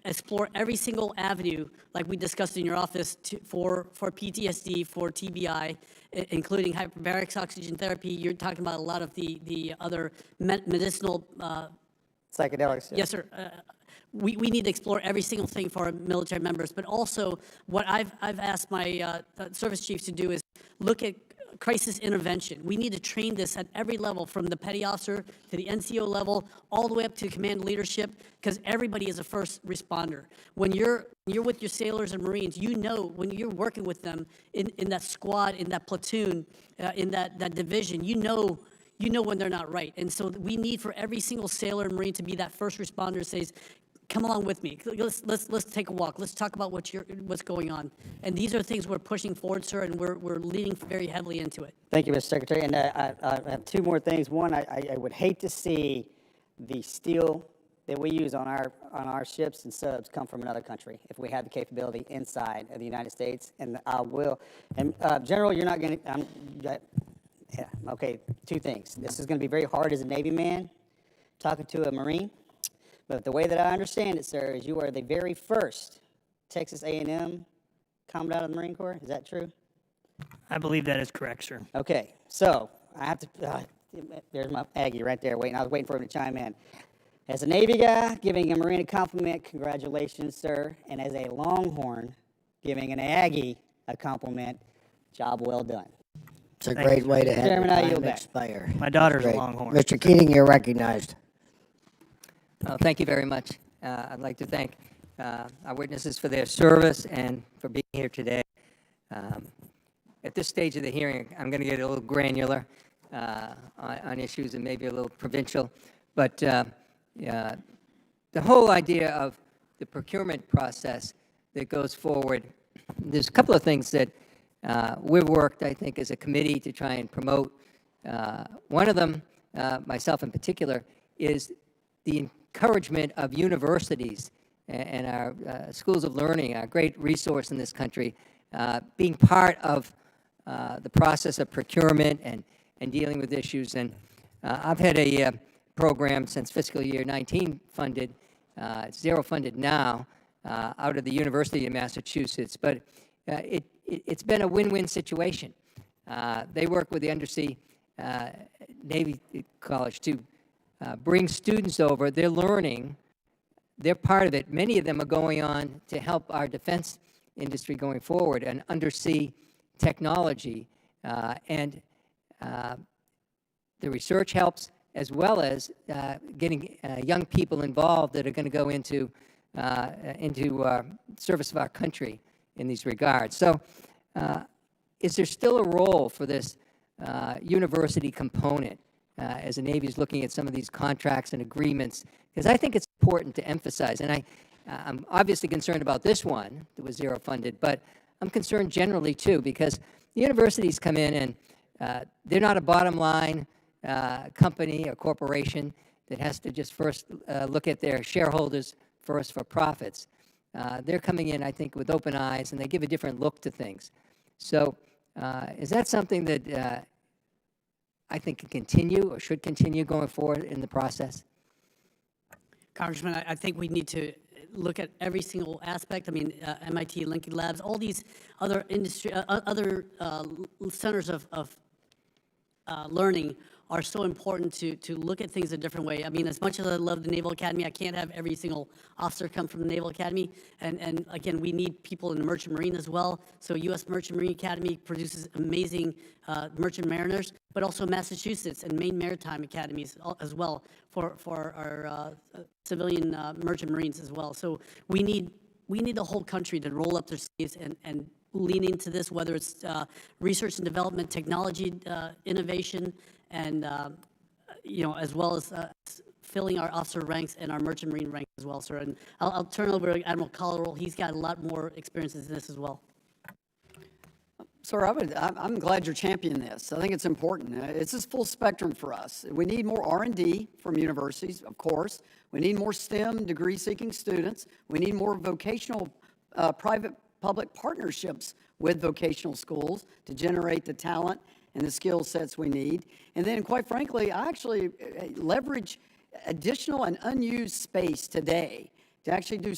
explore every single avenue, like we discussed in your office, for PTSD, for TBI, including hyperbaric oxygen therapy. You're talking about a lot of the other medicinal Psychedelics. Yeah. Yes, sir. We need to explore every single thing for our military members, but also what I've asked my service chiefs to do is look at crisis intervention. We need to train this at every level, from the petty officer to the NCO level, all the way up to command leadership, because everybody is a first responder. When you're with your sailors and Marines, you know when you're working with them in that squad, in that platoon, in that division, you know when they're not right. And so we need for every single sailor and Marine to be that first responder who says, come along with me. Let's take a walk. Let's talk about what's going on. And these are things we're pushing forward, sir, and we're leaning very heavily into it. Thank you, Mr. Secretary. And I have two more things. One, I would hate to see the steel that we use on our ships and subs come from another country if we have the capability inside of the United States. And I will. And General, you're not going to. Yeah. Okay. Two things. This is going to be very hard as a Navy man talking to a Marine. But the way that I understand it, sir, is you are the very first Texas A&M combat out of the Marine Corps. Is that true? I believe that is correct, sir. Okay, so I have to, there's my Aggie right there waiting. I was waiting for him to chime in. As a Navy guy, giving a Marine a compliment, congratulations, sir. And as a Longhorn, giving an Aggie a compliment, job well done. It's a great way to have Chairman, I your yield time back. expire. My daughter's a Great. Longhorn. Mr. Keating, you're recognized. Thank you very much. I'd like to thank our witnesses for their service and for being here today. At this stage of the hearing, I'm going to get a little granular on issues and maybe a little provincial, but the whole idea of the procurement process that goes forward, there's a couple of things that we've worked, I think, as a committee to try and promote. One of them, myself in particular, is the encouragement of universities and our schools of learning, our great resource in this country, being part of the process of procurement and dealing with issues. And I've had a program since fiscal year 19 funded, it's zero funded now, out of the University of Massachusetts, but it's been a win-win situation. They work with the Undersea Navy College to bring students over. They're learning. They're part of it. Many of them are going on to help our defense industry going forward and undersea technology. And the research helps, as well as getting young people involved that are going to go into service of our country in these regards. So is there still a role for this university component as the Navy is looking at some of these contracts and agreements? Because I think it's important to emphasize, and I'm obviously concerned about this one that was zero funded, but I'm concerned generally too, because the universities come in and they're not a bottom line company or corporation that has to just first look at their shareholders first for profits. They're coming in, I think, with open eyes, and they give a different look to things. So is that something that I think can continue or should continue going forward in the process? Congressman, I think we need to look at every single aspect. I mean, MIT, Lincoln Labs, all these other industry, other centers of learning are so important to look at things a different way. I mean, as much as I love the Naval Academy, I can't have every single officer come from the Naval Academy. And again, we need people in the Merchant Marine as well. So U.S. Merchant Marine Academy produces amazing merchant mariners, but also Massachusetts and Maine Maritime Academies as well for our civilian merchant marines as well. So we need the whole country to roll up their sleeves and lean into this, whether it's research and development, technology, innovation, and as well as filling our officer ranks and our merchant marine ranks as well, sir. And I'll turn over to Admiral Caudle. He's got a lot more experiences in this as well. Sir, I'm glad you're championing this. I think it's important. It's this full spectrum for us. We need more R&D from universities, of course. We need more STEM degree-seeking students. We need more vocational private-public partnerships with vocational schools to generate the talent and the skill sets we need. And then, quite frankly, I actually leverage additional and unused space today to actually do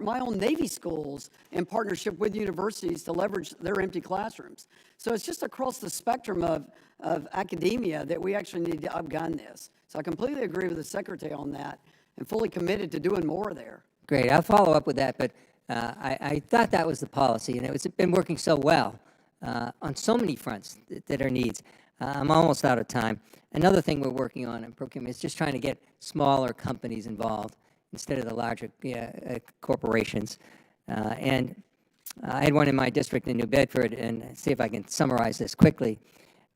my own Navy schools in partnership with universities to leverage their empty classrooms. So it's just across the spectrum of academia that we actually need to outgun this. So I completely agree with the Secretary on that. and fully committed to doing more there. Great. I'll follow up with that, but I thought that was the policy, and it's been working so well on so many fronts that are needs. I'm almost out of time. Another thing we're working on in procurement is just trying to get smaller companies involved instead of the larger corporations. And I had one in my district in New Bedford, and see if I can summarize this quickly.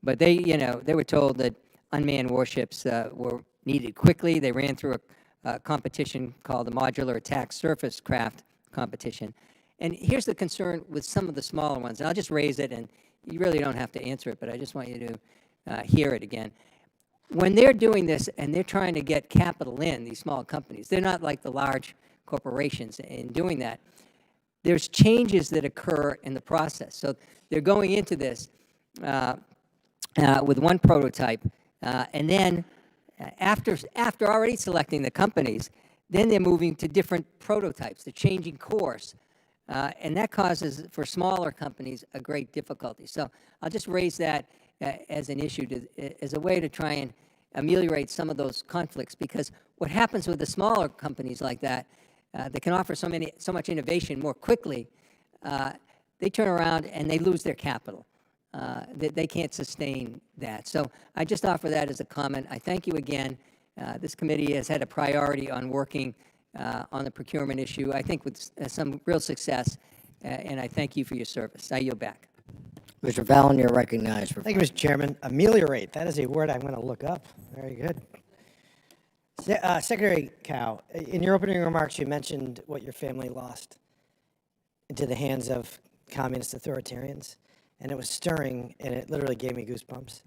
But they were told that unmanned warships were needed quickly. They ran through a competition called the Modular Attack Surface Craft Competition. And here's the concern with some of the smaller ones. And I'll just raise it, and you really don't have to answer it, but I just want you to hear it again. When they're doing this and they're trying to get capital in, these small companies, they're not like the large corporations in doing that. There's changes that occur in the process. So they're going into this with one prototype, and then after already selecting the companies, then they're moving to different prototypes. They're changing course. And that causes, for smaller companies, a great difficulty. So I'll just raise that as an issue, as a way to try and ameliorate some of those conflicts, because what happens with the smaller companies like that can offer so much innovation more quickly, they turn around and they lose their capital. They can't sustain that. So I just offer that as a comment. I thank you again. This committee has had a priority on working on the procurement issue, I think with some real success, and I thank you for your service. I yield back. Mr. Fallon, you're recognized. Thank you, Mr. Chairman. Ameliorate, that is a word I'm going to look up. Very good. Secretary Cow, in your opening remarks, you mentioned what your family lost into the hands of communist authoritarians, and it was stirring, and it literally gave me goosebumps.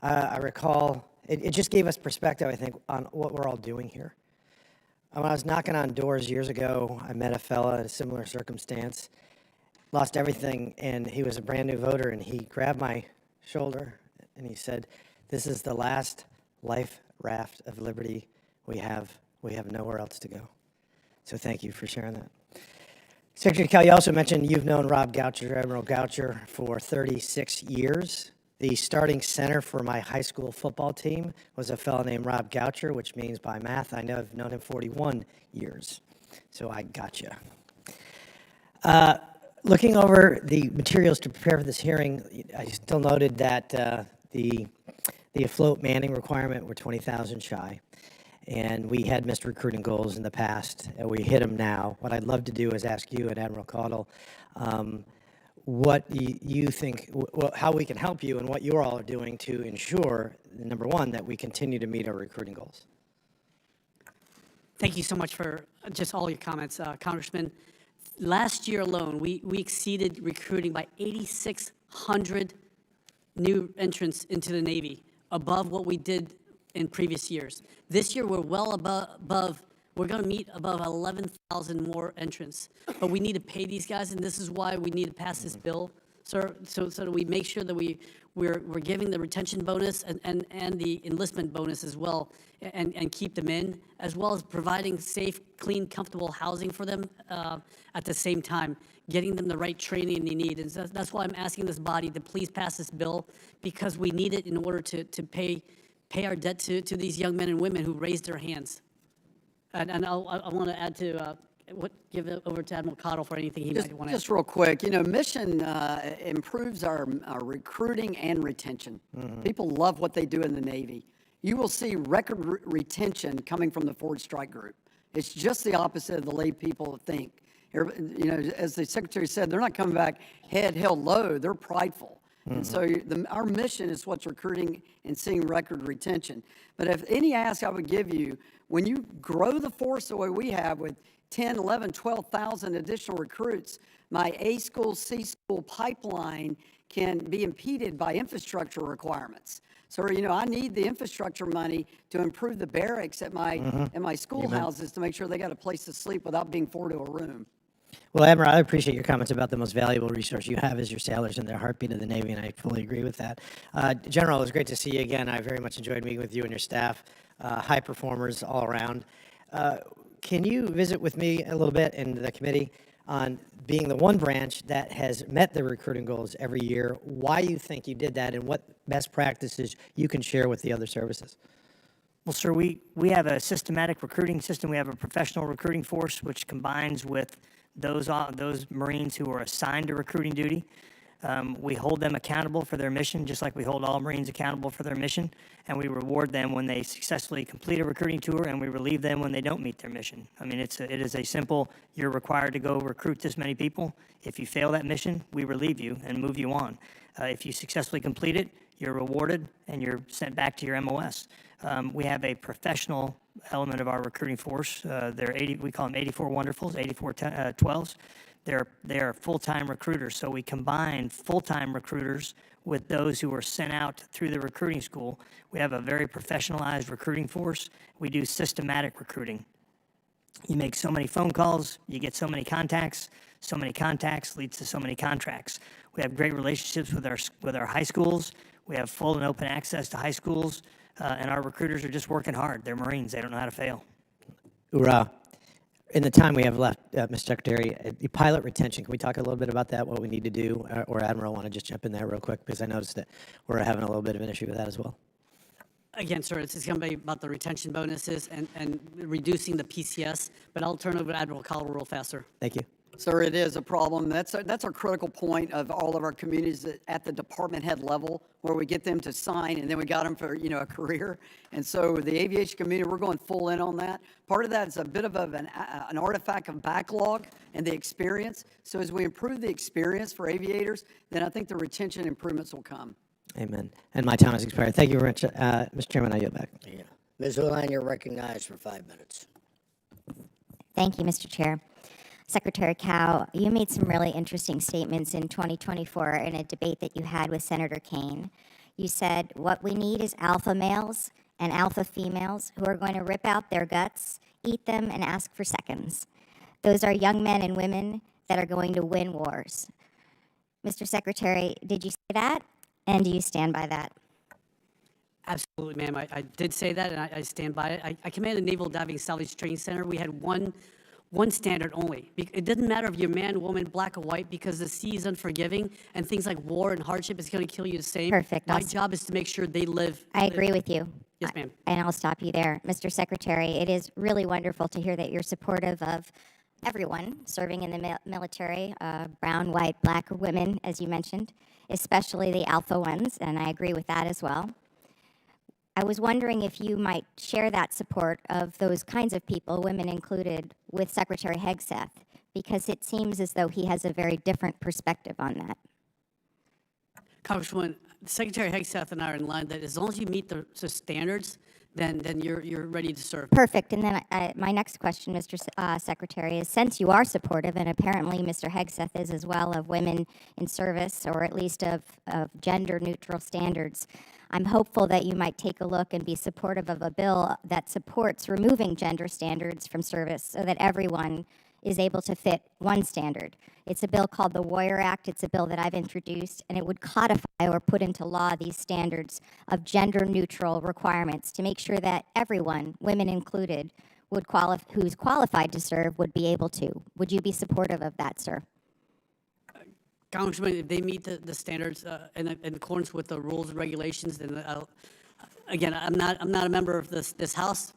I recall, it just gave us perspective, I think, on what we're all doing here. When I was knocking on doors years ago, I met a fella in a similar circumstance, lost everything, and he was a brand new voter, and he grabbed my shoulder, and he said, "This is the last life raft of liberty we have. We have nowhere else to go." So thank you for sharing that. Secretary Kell, you also mentioned you've known Rob Goucher, Admiral Goucher, for 36 years. The starting center for my high school football team was a fellow named Rob Goucher, which means by math, I know I've known him 41 years. So I got you. Looking over the materials to prepare for this hearing, I still noted that the afloat manning requirement were 20,000 shy. And we had missed recruiting goals in the past, and we hit them now. What I'd love to do is ask you and Admiral Caudle what you think, how we can help you and what you all are doing to ensure, number one, that we continue to meet our recruiting goals. Thank you so much for just all your comments, Congressman. Last year alone, we exceeded recruiting by 8,600 new entrants into the Navy, above what we did in previous years. This year, we're well above, we're going to meet above 11,000 more entrants. But we need to pay these guys, and this is why we need to pass this bill, sir, so that we make sure that we're giving the retention bonus and the enlistment bonus as well, and keep them in, as well as providing safe, clean, comfortable housing for them at the same time, getting them the right training they need. And so that's why I'm asking this body to please pass this bill, because we need it in order to pay our debt to these young men and women who raised their hands. And I want to add to give it over to Admiral Caudle for anything he might want to add. Just real quick, mission improves our recruiting and retention. People love what they do in the Navy. You will see record retention coming from the Forward Strike Group. It's just the opposite of the lay people think. As the Secretary said, they're not coming back head held low, they're prideful. And so our mission is what's recruiting and seeing record retention. But if any ask I would give you, when you grow the force the way we have with 10, 11, 12,000 additional recruits, my A school, C school pipeline can be impeded by infrastructure requirements. So, I need the infrastructure money to improve the barracks at my schoolhouses to make sure they got a place to sleep without being forced to a room. Well, Admiral, I appreciate your comments about the most valuable resource you have is your sailors and their heartbeat of the Navy, and I fully agree with that. General, it was great to see you again. I very much enjoyed meeting with you and your staff, high performers all around. Can you visit with me a little bit in the committee on being the one branch that has met the recruiting goals every year, why you think you did that, and what best practices you can share with the other services? Well, sir, we have a systematic recruiting system. We have a professional recruiting force, which combines with those Marines who are assigned to recruiting duty. We hold them accountable for their mission, just like we hold all Marines accountable for their mission, and we reward them when they successfully complete a recruiting tour, and we relieve them when they don't meet their mission. I mean, it is a simple, you're required to go recruit this many people. If you fail that mission, we relieve you and move you on. If you successfully complete it, you're rewarded, and you're sent back to your MOS. We have a professional element of our recruiting force. We call them 84 Wonderfuls, 84 12s. They are full-time recruiters, so we combine full-time recruiters with those who are sent out through the recruiting school. We have a very professionalized recruiting force. We do systematic recruiting. You make so many phone calls, you get so many contacts leads to so many contracts. We have great relationships with our high schools. We have full and open access to high schools, and our recruiters are just working hard. They're Marines. They don't know how to fail. Hoorah. In the time we have left, Mr. Secretary, the pilot retention, can we talk a little bit about that, what we need to do? Or Admiral, want to just jump in there real quick, because I noticed that we're having a little bit of an issue with that as well. Again, sir, it's going to be about the retention bonuses and reducing the PCS, but I'll turn over to Admiral Caudle real faster. Thank you. Sir, it is a problem. That's our critical point of all of our communities at the department head level, where we get them to sign, and then we got them for a career. And so the aviation community, we're going full in on that. Part of that is a bit of an artifact of backlog and the experience. So as we improve the experience for aviators, then I think the retention improvements will come. Amen. And my time has expired. Thank you very much. Mr. Chairman, I yield back. Yeah. Ms. Uline, you're recognized for 5 minutes. Thank you, Mr. Chair. Secretary Cow, you made some really interesting statements in 2024 in a debate that you had with Senator Kaine. You said, what we need is alpha males and alpha females who are going to rip out their guts, eat them, and ask for seconds. Those are young men and women that are going to win wars. Mr. Secretary, did you say that? And do you stand by that? Absolutely, ma'am. I did say that, and I stand by it. I commanded Naval Diving Salvage Training Center. We had one standard only. It doesn't matter if you're man, woman, black, or white, because the sea is unforgiving, and things like war and hardship is going to kill you the same. Perfect. My job is to make sure they live. I agree with you. Yes, ma'am. And I'll stop you there. Mr. Secretary, it is really wonderful to hear that you're supportive of everyone serving in the military, brown, white, black, or women, as you mentioned, especially the alpha ones, and I agree with that as well. I was wondering if you might share that support of those kinds of people, women included, with Secretary Hegseth, because it seems as though he has a very different perspective on that. Congresswoman, Secretary Hegseth and I are in line that as long as you meet the standards, then you're ready to serve. Perfect. And then my next question, Mr. Secretary, is since you are supportive, and apparently Mr. Hegseth is as well, of women in service, or at least of gender-neutral standards, I'm hopeful that you might take a look and be supportive of a bill that supports removing gender standards from service so that everyone is able to fit one standard. It's a bill called the Warrior Act. It's a bill that I've introduced, and it would codify or put into law these standards of gender-neutral requirements to make sure that everyone, women included, who's qualified to serve would be able to. Would you be supportive of that, sir? Congressman, if they meet the standards in accordance with the rules and regulations, then again, I'm not a member of this House,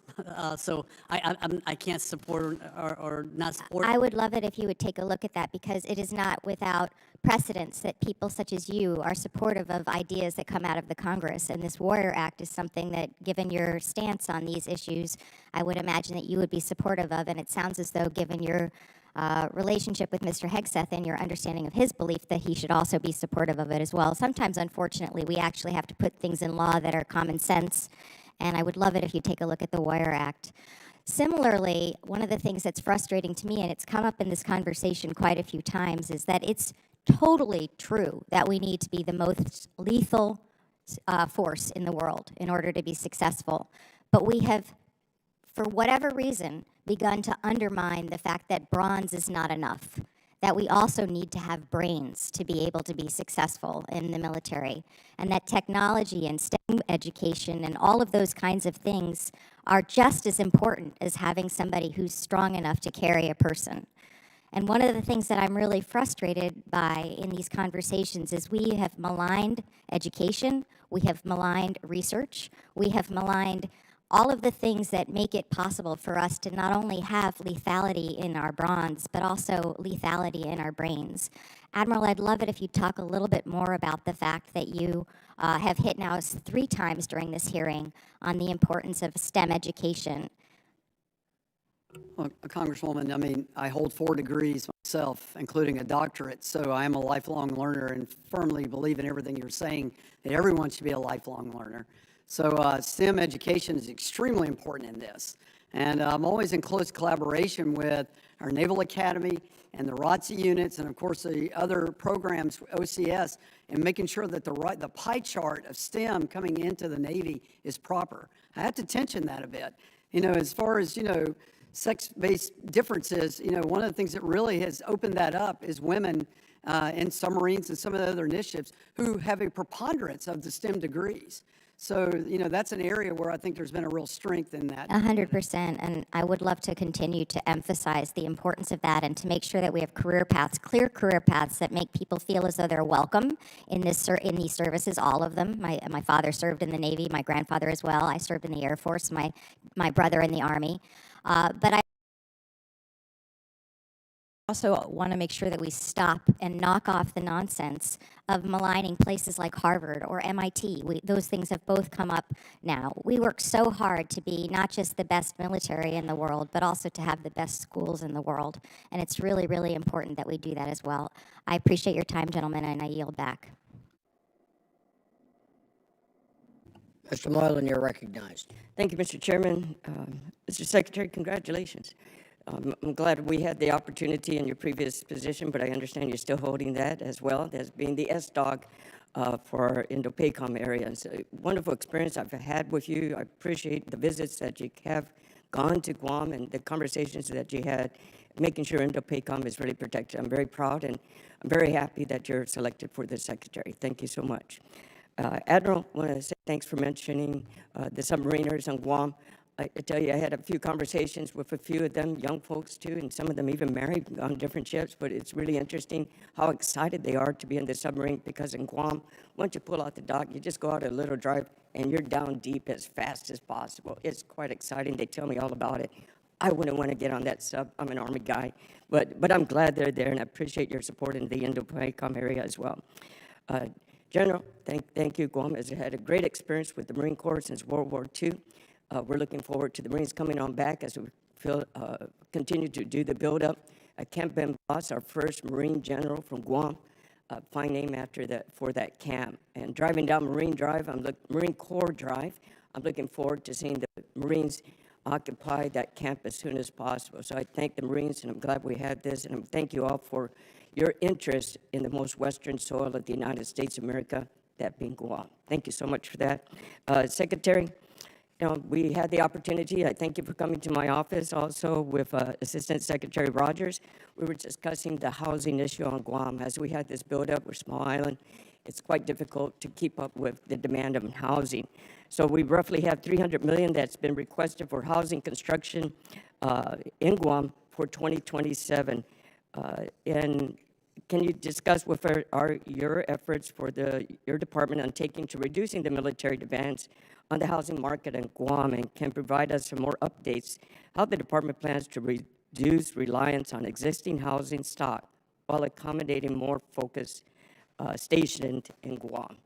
so I can't support or not support. I would love it if you would take a look at that, because it is not without precedence that people such as you are supportive of ideas that come out of the Congress. And this Warrior Act is something that, given your stance on these issues, I would imagine that you would be supportive of. And it sounds as though, given your relationship with Mr. Hegseth and your understanding of his belief, that he should also be supportive of it as well. Sometimes, unfortunately, we actually have to put things in law that are common sense, and I would love it if you take a look at the Warrior Act. Similarly, one of the things that's frustrating to me, and it's come up in this conversation quite a few times, is that it's totally true that we need to be the most lethal force in the world in order to be successful. But we have, for whatever reason, begun to undermine the fact that bronze is not enough, that we also need to have brains to be able to be successful in the military, and that technology and STEM education and all of those kinds of things are just as important as having somebody who's strong enough to carry a person. And one of the things that I'm really frustrated by in these conversations is we have maligned education, we have maligned research, we have maligned all of the things that make it possible for us to not only have lethality in our bronze, but also lethality in our brains. Admiral, I'd love it if you talk a little bit more about the fact that you have hit now 3 times during this hearing on the importance of STEM education. Well, Congresswoman, I mean, I hold 4 degrees myself, including a doctorate, so I am a lifelong learner and firmly believe in everything you're saying, that everyone should be a lifelong learner. So STEM education is extremely important in this. And I'm always in close collaboration with our Naval Academy and the ROTC units and, of course, the other programs, OCS, and making sure that the pie chart of STEM coming into the Navy is proper. I have to tension that a bit. You know, as far as, you know, sex-based differences, you know, one of the things that really has opened that up is women in submarines and some of the other initiatives who have a preponderance of the STEM degrees. So, you know, that's an area where I think there's been a real strength in that. 100%, and I would love to continue to emphasize the importance of that and to make sure that we have career paths, clear career paths that make people feel as though they're welcome in these services, all of them. My father served in the Navy, my grandfather as well. I served in the Air Force, my brother in the Army. But I also want to make sure that we stop and knock off the nonsense of maligning places like Harvard or MIT. Those things have both come up now. We work so hard to be not just the best military in the world, but also to have the best schools in the world. And it's really, really important that we do that as well. I appreciate your time, gentlemen, and I yield back. Mr. Moylan, you're recognized. Thank you, Mr. Chairman. Mr. Secretary, congratulations. I'm glad we had the opportunity in your previous position, but I understand you're still holding that as well as being the S-Dog for our Indo-PACOM area. It's a wonderful experience I've had with you. I appreciate the visits that you have gone to Guam and the conversations that you had, making sure Indo-PACOM is really protected. I'm very proud and I'm very happy that you're selected for the Secretary. Thank you so much. Admiral, I want to say thanks for mentioning the submariners on Guam. I tell you, I had a few conversations with a few of them, young folks too, and some of them even married on different ships, but it's really interesting how excited they are to be in the submarine, because in Guam, once you pull out the dock, you just go out a little drive and you're down deep as fast as possible. It's quite exciting. They tell me all about it. I wouldn't want to get on that sub. I'm an Army guy, but I'm glad they're there, and I appreciate your support in the Indo-PACOM area as well. General, thank you. Guam has had a great experience with the Marine Corps since World War II. We're looking forward to the Marines coming on back as we continue to do the build-up. Camp Ben Boss, our first Marine general from Guam, fine name for that camp. And driving down Marine Corps Drive, I'm looking forward to seeing the Marines occupy that camp as soon as possible. So I thank the Marines, and I'm glad we had this, and I thank you all for your interest in the most western soil of the United States of America, that being Guam. Thank you so much for that. Secretary, we had the opportunity, I thank you for coming to my office also with Assistant Secretary Rogers. We were discussing the housing issue on Guam. As we had this build-up, we're a small island, it's quite difficult to keep up with the demand of housing. So we roughly have $300 million that's been requested for housing construction in Guam for 2027. And can you discuss what are your efforts for your department on taking to reducing the military demands on the housing market in Guam, and can provide us some more updates how the department plans to reduce reliance on existing housing stock while accommodating more focus stationed in Guam?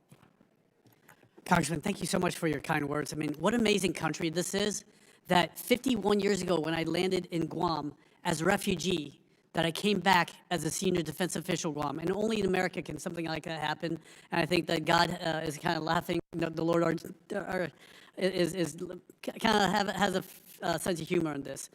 Congressman, thank you so much for your kind words. I mean, what an amazing country this is, that 51 years ago when I landed in Guam as a refugee, that I came back as a senior defense official Guam. And only in America can something like that happen. And I think that God is kind of laughing. The Lord is kind of has a sense of humor in this.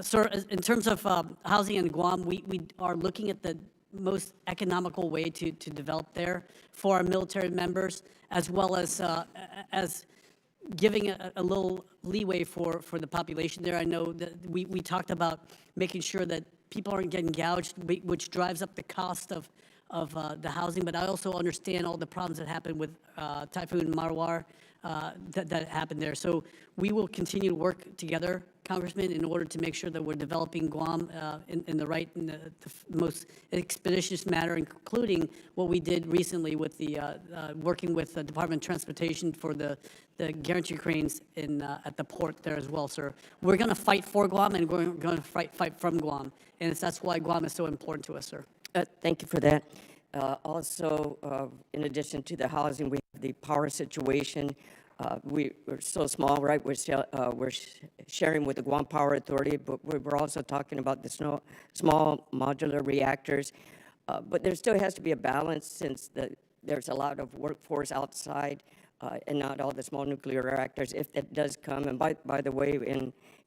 So in terms of housing in Guam, we are looking at the most economical way to develop there for our military members, as well as giving a little leeway for the population there. I know that we talked about making sure that people aren't getting gouged, which drives up the cost of the housing. But I also understand all the problems that happened with Typhoon Marwar that happened there. So we will continue to work together, Congressman, in order to make sure that we're developing Guam in the most expeditious manner, including what we did recently with the working with the Department of Transportation for the guarantee cranes at the port there as well, sir. We're going to fight for Guam, and we're going to fight from Guam, and that's why Guam is so important to us, sir. Thank you for that. Also, in addition to the housing, we have the power situation. We're so small, right? We're sharing with the Guam Power Authority, but we're also talking about the small modular reactors. But there still has to be a balance, since there's a lot of workforce outside and not all the small nuclear reactors, if that does come. And by the way,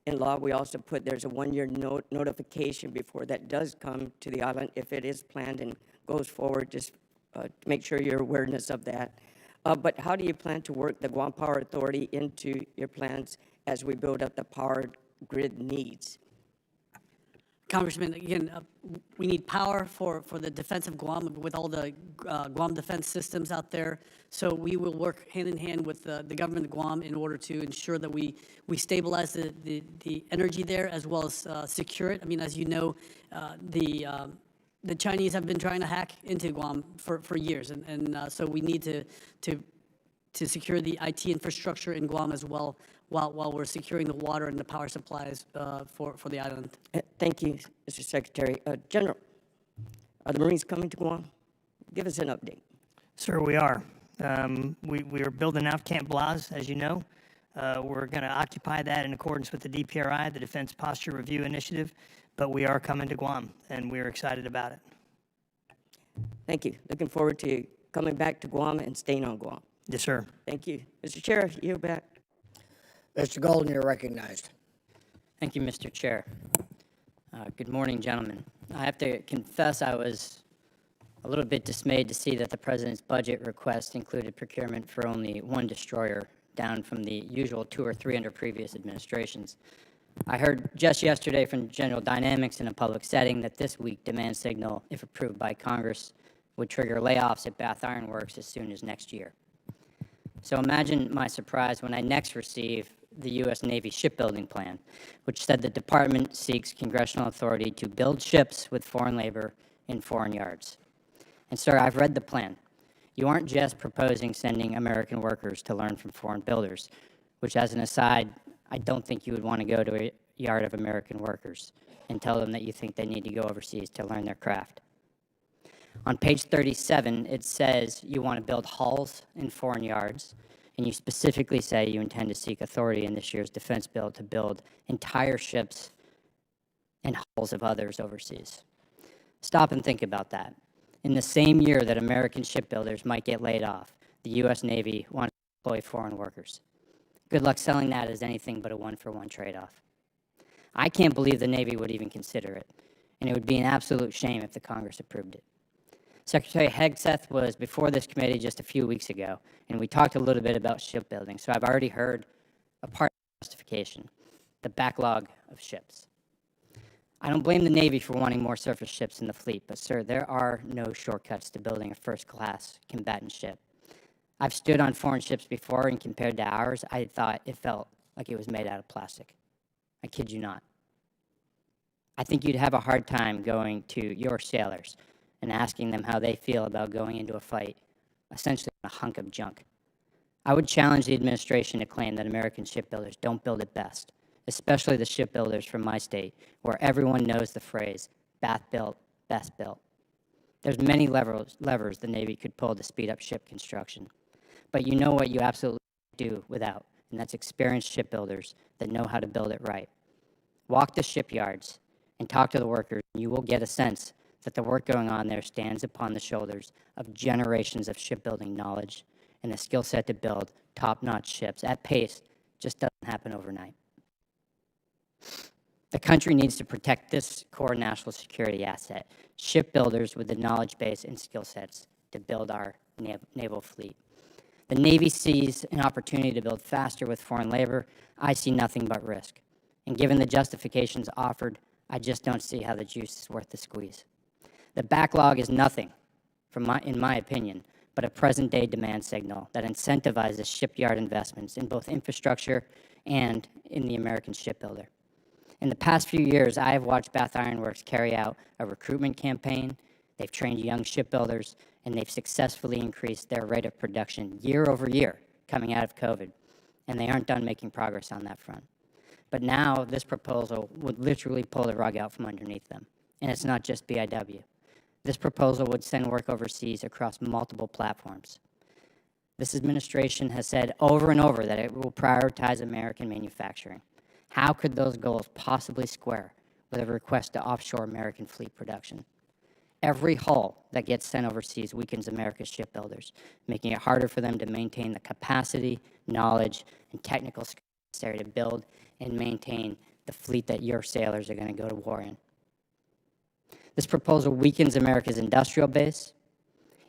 in law, we also put there's a 1-year notification before that does come to the island if it is planned and goes forward. Just make sure you're awareness of that. But how do you plan to work the Guam Power Authority into your plans as we build up the power grid needs? Congressman, again, we need power for the defense of Guam with all the Guam defense systems out there. So we will work hand in hand with the government of Guam in order to ensure that we stabilize the energy there, as well as secure it. I mean, as you know, the Chinese have been trying to hack into Guam for years, and so we need to secure the IT infrastructure in Guam as well, while we're securing the water and the power supplies for the island. Thank you, Mr. Secretary. General, are the Marines coming to Guam? Give us an update. Sir, we are. We are building out Camp Blas, as you know. We're going to occupy that in accordance with the DPRI, the Defense Posture Review Initiative, but we are coming to Guam, and we're excited about it. Thank you. Looking forward to coming back to Guam and staying on Guam. Yes, sir. Thank you. Mr. Chair, you're back. Mr. Golden, you're recognized. Thank you, Mr. Chair. Good morning, gentlemen. I have to confess I was a little bit dismayed to see that the President's budget request included procurement for only one destroyer, down from the usual 2 or 3 under previous administrations. I heard just yesterday from General Dynamics in a public setting that this week demand signal, if approved by Congress, would trigger layoffs at Bath Iron Works as soon as next year. So imagine my surprise when I next received the U.S. Navy shipbuilding plan, which said the department seeks congressional authority to build ships with foreign labor in foreign yards. And sir, I've read the plan. You aren't just proposing sending American workers to learn from foreign builders, which, as an aside, I don't think you would want to go to a yard of American workers and tell them that you think they need to go overseas to learn their craft. On page 37, it says you want to build hulls in foreign yards, and you specifically say you intend to seek authority in this year's defense bill to build entire ships and hulls of others overseas. Stop and think about that. In the same year that American shipbuilders might get laid off, the U.S. Navy wants to employ foreign workers. Good luck selling that as anything but a one-for-one trade-off. I can't believe the Navy would even consider it, and it would be an absolute shame if the Congress approved it. Secretary Hegseth was before this committee just a few weeks ago, and we talked a little bit about shipbuilding, so I've already heard a part of the justification, the backlog of ships. I don't blame the Navy for wanting more surface ships in the fleet, but sir, there are no shortcuts to building a first-class combatant ship. I've stood on foreign ships before, and compared to ours, I thought it felt like it was made out of plastic. I kid you not. I think you'd have a hard time going to your sailors and asking them how they feel about going into a fight, essentially on a hunk of junk. I would challenge the administration to claim that American shipbuilders don't build it best, especially the shipbuilders from my state, where everyone knows the phrase, Bath built, best built. There's many levers the Navy could pull to speed up ship construction. But you know what you absolutely do without, and that's experienced shipbuilders that know how to build it right. Walk the shipyards and talk to the workers, and you will get a sense that the work going on there stands upon the shoulders of generations of shipbuilding knowledge, and the skill set to build top-notch ships at pace just doesn't happen overnight. The country needs to protect this core national security asset, shipbuilders with the knowledge base and skill sets to build our naval fleet. The Navy sees an opportunity to build faster with foreign labor. I see nothing but risk. And given the justifications offered, I just don't see how the juice is worth the squeeze. The backlog is nothing, in my opinion, but a present-day demand signal that incentivizes shipyard investments in both infrastructure and in the American shipbuilder. In the past few years, I have watched Bath Iron Works carry out a recruitment campaign. They've trained young shipbuilders, and they've successfully increased their rate of production year over year coming out of COVID, and they aren't done making progress on that front. But now this proposal would literally pull the rug out from underneath them, and it's not just BIW. This proposal would send work overseas across multiple platforms. This administration has said over and over that it will prioritize American manufacturing. How could those goals possibly square with a request to offshore American fleet production? Every hull that gets sent overseas weakens America's shipbuilders, making it harder for them to maintain the capacity, knowledge, and technical skills necessary to build and maintain the fleet that your sailors are going to go to war in. This proposal weakens America's industrial base.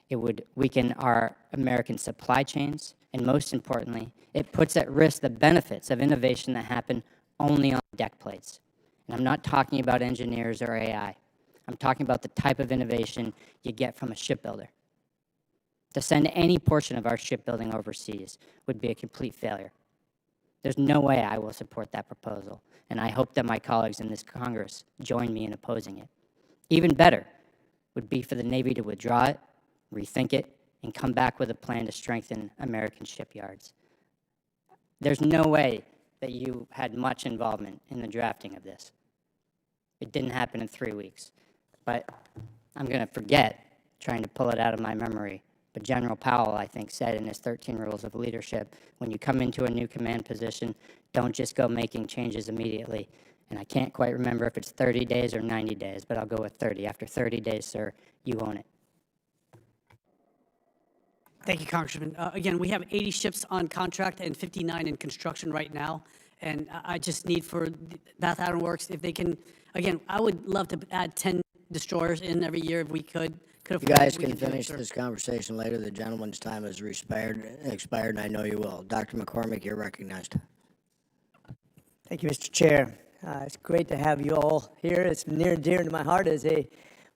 It would weaken our American supply chains, and most importantly, it puts at risk the benefits of innovation that happen only on deck plates. And I'm not talking about engineers or AI. I'm talking about the type of innovation you get from a shipbuilder. To send any portion of our shipbuilding overseas would be a complete failure. There's no way I will support that proposal, and I hope that my colleagues in this Congress join me in opposing it. Even better would be for the Navy to withdraw it, rethink it, and come back with a plan to strengthen American shipyards. There's no way that you had much involvement in the drafting of this. It didn't happen in 3 weeks, but I'm going to forget trying to pull it out of my memory. But General Powell, I think, said in his 13 Rules of Leadership, when you come into a new command position, don't just go making changes immediately. And I can't quite remember if it's 30 days or 90 days, but I'll go with 30. After 30 days, sir, you own it. Thank you, Congressman. Again, we have 80 ships on contract and 59 in construction right now. And I just need for Bath Iron Works, if they can, again, I would love to add 10 destroyers in every year if we could. You guys can finish this conversation later. The gentleman's time has expired, and I know you will. Dr. McCormick, you're recognized. Thank you, Mr. Chair. It's great to have you all here. It's near and dear to my heart as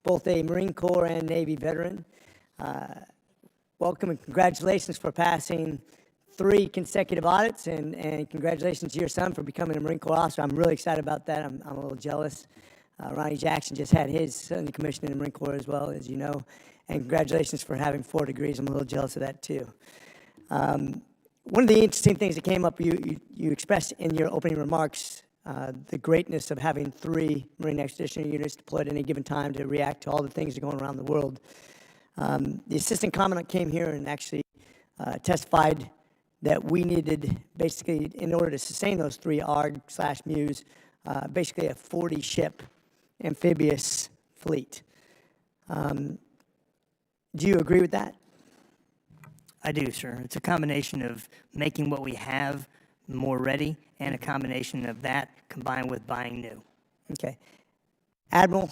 both a Marine Corps and Navy veteran. Welcome and congratulations for passing 3 consecutive audits, and congratulations to your son for becoming a Marine Corps officer. I'm really excited about that. I'm a little jealous. Ronnie Jackson just had his son commissioned in the Marine Corps as well, as you know, and congratulations for having 4 degrees. I'm a little jealous of that too. One of the interesting things that came up, you expressed in your opening remarks the greatness of having 3 Marine Expeditionary Units deployed at any given time to react to all the things that are going around the world. The Assistant Commandant came here and actually testified that we needed, basically, in order to sustain those 3 ARG/MUs, basically a 40-ship amphibious fleet. Do you agree with that? I do, sir. It's a combination of making what we have more ready and a combination of that combined with buying new. Okay. Admiral,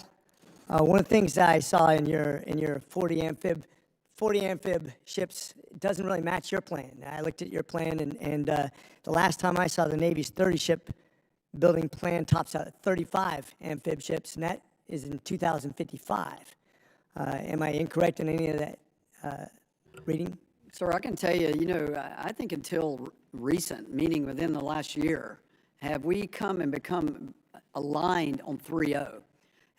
one of the things that I saw in your 40 amphib ships doesn't really match your plan. I looked at your plan, and the last time I saw the Navy's 30-ship building plan tops out at 35 amphib ships, and that is in 2055. Am I incorrect in any of that reading? Sir, I can tell you, I think until recent, meaning within the last year, have we come and become aligned on 3.0.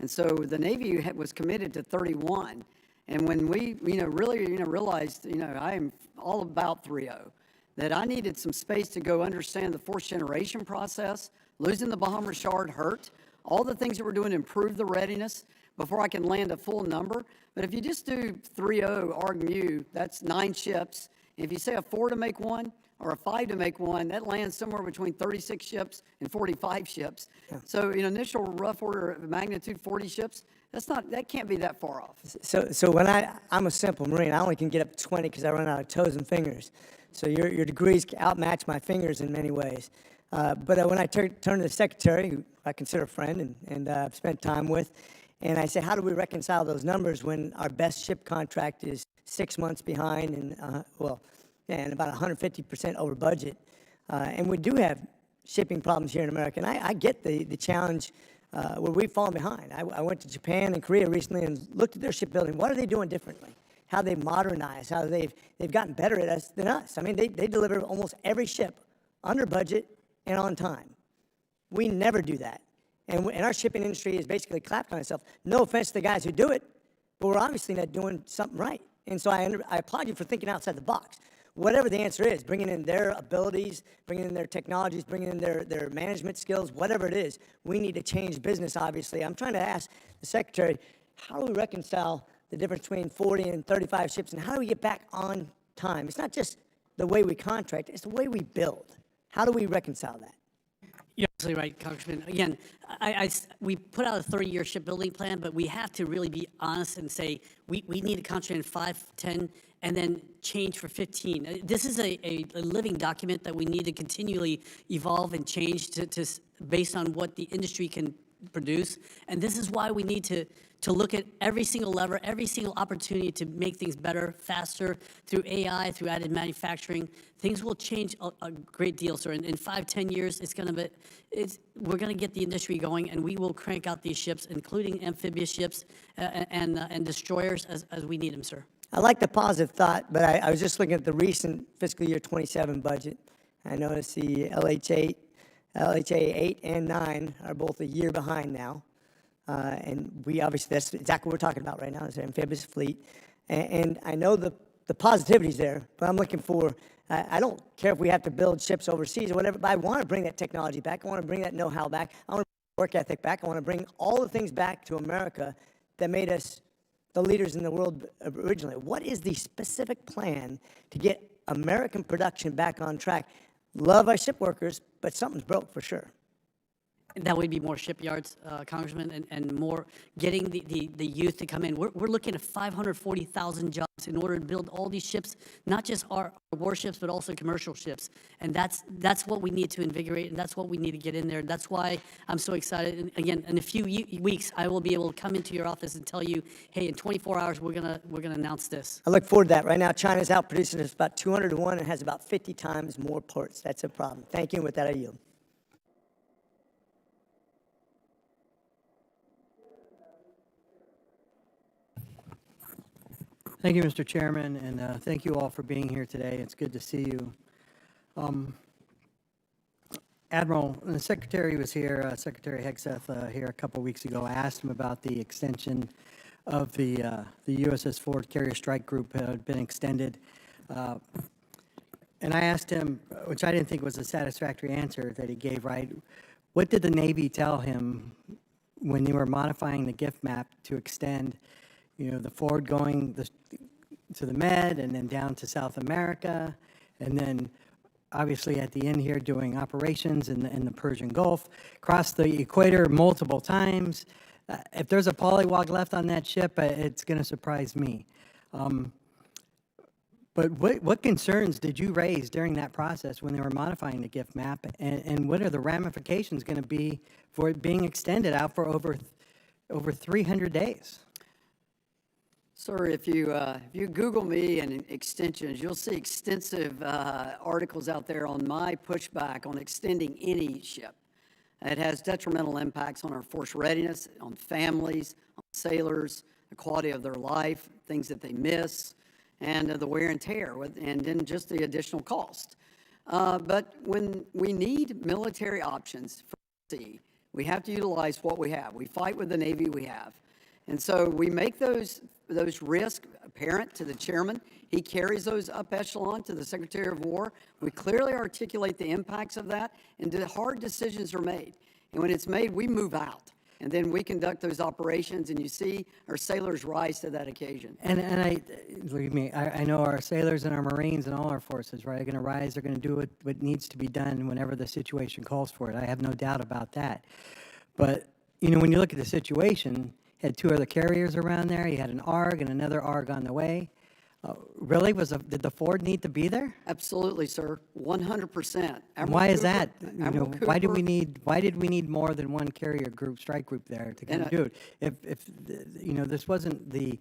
And so the Navy was committed to 31. And when we, really, realized, I am all about 3.0, that I needed some space to go understand the 4th generation process, losing the Bahamas Shard hurt, all the things that we're doing to improve the readiness before I can land a full number. But if you just do 3.0 ARG/MU, that's 9 ships. If you say a 4 to make 1 or a 5 to make 1, that lands somewhere between 36 ships and 45 ships. Yeah. So, initial rough order of magnitude 40 ships, that can't be that far off. So when I'm a simple Marine, I only can get up to 20 because I run out of toes and fingers. So your degrees outmatch my fingers in many ways. But when I turn to the secretary, who I consider a friend and I've spent time with, and I say, how do we reconcile those numbers when our best ship contract is 6 months behind and, and about 150% over budget? And we do have shipping problems here in America. And I get the challenge where we've fallen behind. I went to Japan and Korea recently and looked at their shipbuilding. What are they doing differently? how they modernize, how they've gotten better at us than us. I mean, they deliver almost every ship under budget and on time. We never do that. And our shipping industry has basically clapped on itself. No offense to the guys who do it, but we're obviously not doing something right. And so I applaud you for thinking outside the box. Whatever the answer is, bringing in their abilities, bringing in their technologies, bringing in their management skills, whatever it is, we need to change business, obviously. I'm trying to ask the Secretary, how do we reconcile the difference between 40 and 35 ships, and how do we get back on time? It's not just the way we contract, it's the way we build. How do we reconcile that? You're absolutely right, Congressman. Again, we put out a 30-year shipbuilding plan, but we have to really be honest and say we need to concentrate on 5, 10, and then change for 15. This is a living document that we need to continually evolve and change based on what the industry can produce. And this is why we need to look at every single lever, every single opportunity to make things better, faster, through AI, through added manufacturing. Things will change a great deal, sir. In 5, 10 years, we're going to get the industry going, and we will crank out these ships, including amphibious ships and destroyers as we need them, sir. I like the positive thought, but I was just looking at the recent fiscal year 27 budget. I noticed the LHA 8 and 9 are both a year behind now. And we obviously, that's exactly what we're talking about right now, is the amphibious fleet. And I know the positivity's there, but I'm looking for, I don't care if we have to build ships overseas or whatever, but I want to bring that technology back. I want to bring that know-how back. I want to bring work ethic back. I want to bring all the things back to America that made us the leaders in the world originally. What is the specific plan to get American production back on track? Love our ship workers, but something's broke for sure. That would be more shipyards, Congressman, and more getting the youth to come in. We're looking at 540,000 jobs in order to build all these ships, not just our warships, but also commercial ships. And that's what we need to invigorate, and that's what we need to get in there. That's why I'm so excited. And again, in a few weeks, I will be able to come into your office and tell you, hey, in 24 hours, we're gonna announce this. I look forward to that. Right now, China's out producing us about 200 to 1 and has about 50 times more ports. That's a problem. Thank you, and with that, I yield. Thank you, Mr. Chairman, and thank you all for being here today. It's good to see you. Admiral, the Secretary was here, Secretary Hegseth here a couple weeks ago. I asked him about the extension of the USS Ford Carrier Strike Group had been extended. And I asked him, which I didn't think was a satisfactory answer that he gave, right? What did the Navy tell him when they were modifying the gift map to extend, the Ford going to the Med and then down to South America, and then obviously at the end here doing operations in the Persian Gulf, crossed the equator multiple times. If there's a polywog left on that ship, it's going to surprise me. But what concerns did you raise during that process when they were modifying the gift map, and what are the ramifications going to be for it being extended out for over 300 days? Sir, if you Google me and extensions, you'll see extensive articles out there on my pushback on extending any ship. It has detrimental impacts on our force readiness, on families, on sailors, the quality of their life, things that they miss, and the wear and tear, and then just the additional cost. But when we need military options for the sea, we have to utilize what we have. We fight with the Navy we have. And so we make those risks apparent to the chairman. He carries those up echelon to the Secretary of War. We clearly articulate the impacts of that, and the hard decisions are made. And when it's made, we move out. And then we conduct those operations, and you see our sailors rise to that occasion. And believe me, I know our sailors and our Marines and all our forces, right, are going to rise. They're going to do what needs to be done whenever the situation calls for it. I have no doubt about that. But, when you look at the situation, you had 2 other carriers around there. You had an ARG and another ARG on the way. Really? Did the Ford need to be there? Absolutely, sir. 100%. Why is that? Why did we need more than one carrier group, strike group there to kind of do it? If this wasn't the,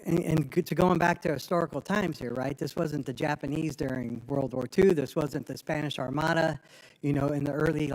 and to going back to historical times here, right? This wasn't the Japanese during World War II. This wasn't the Spanish Armada, in the early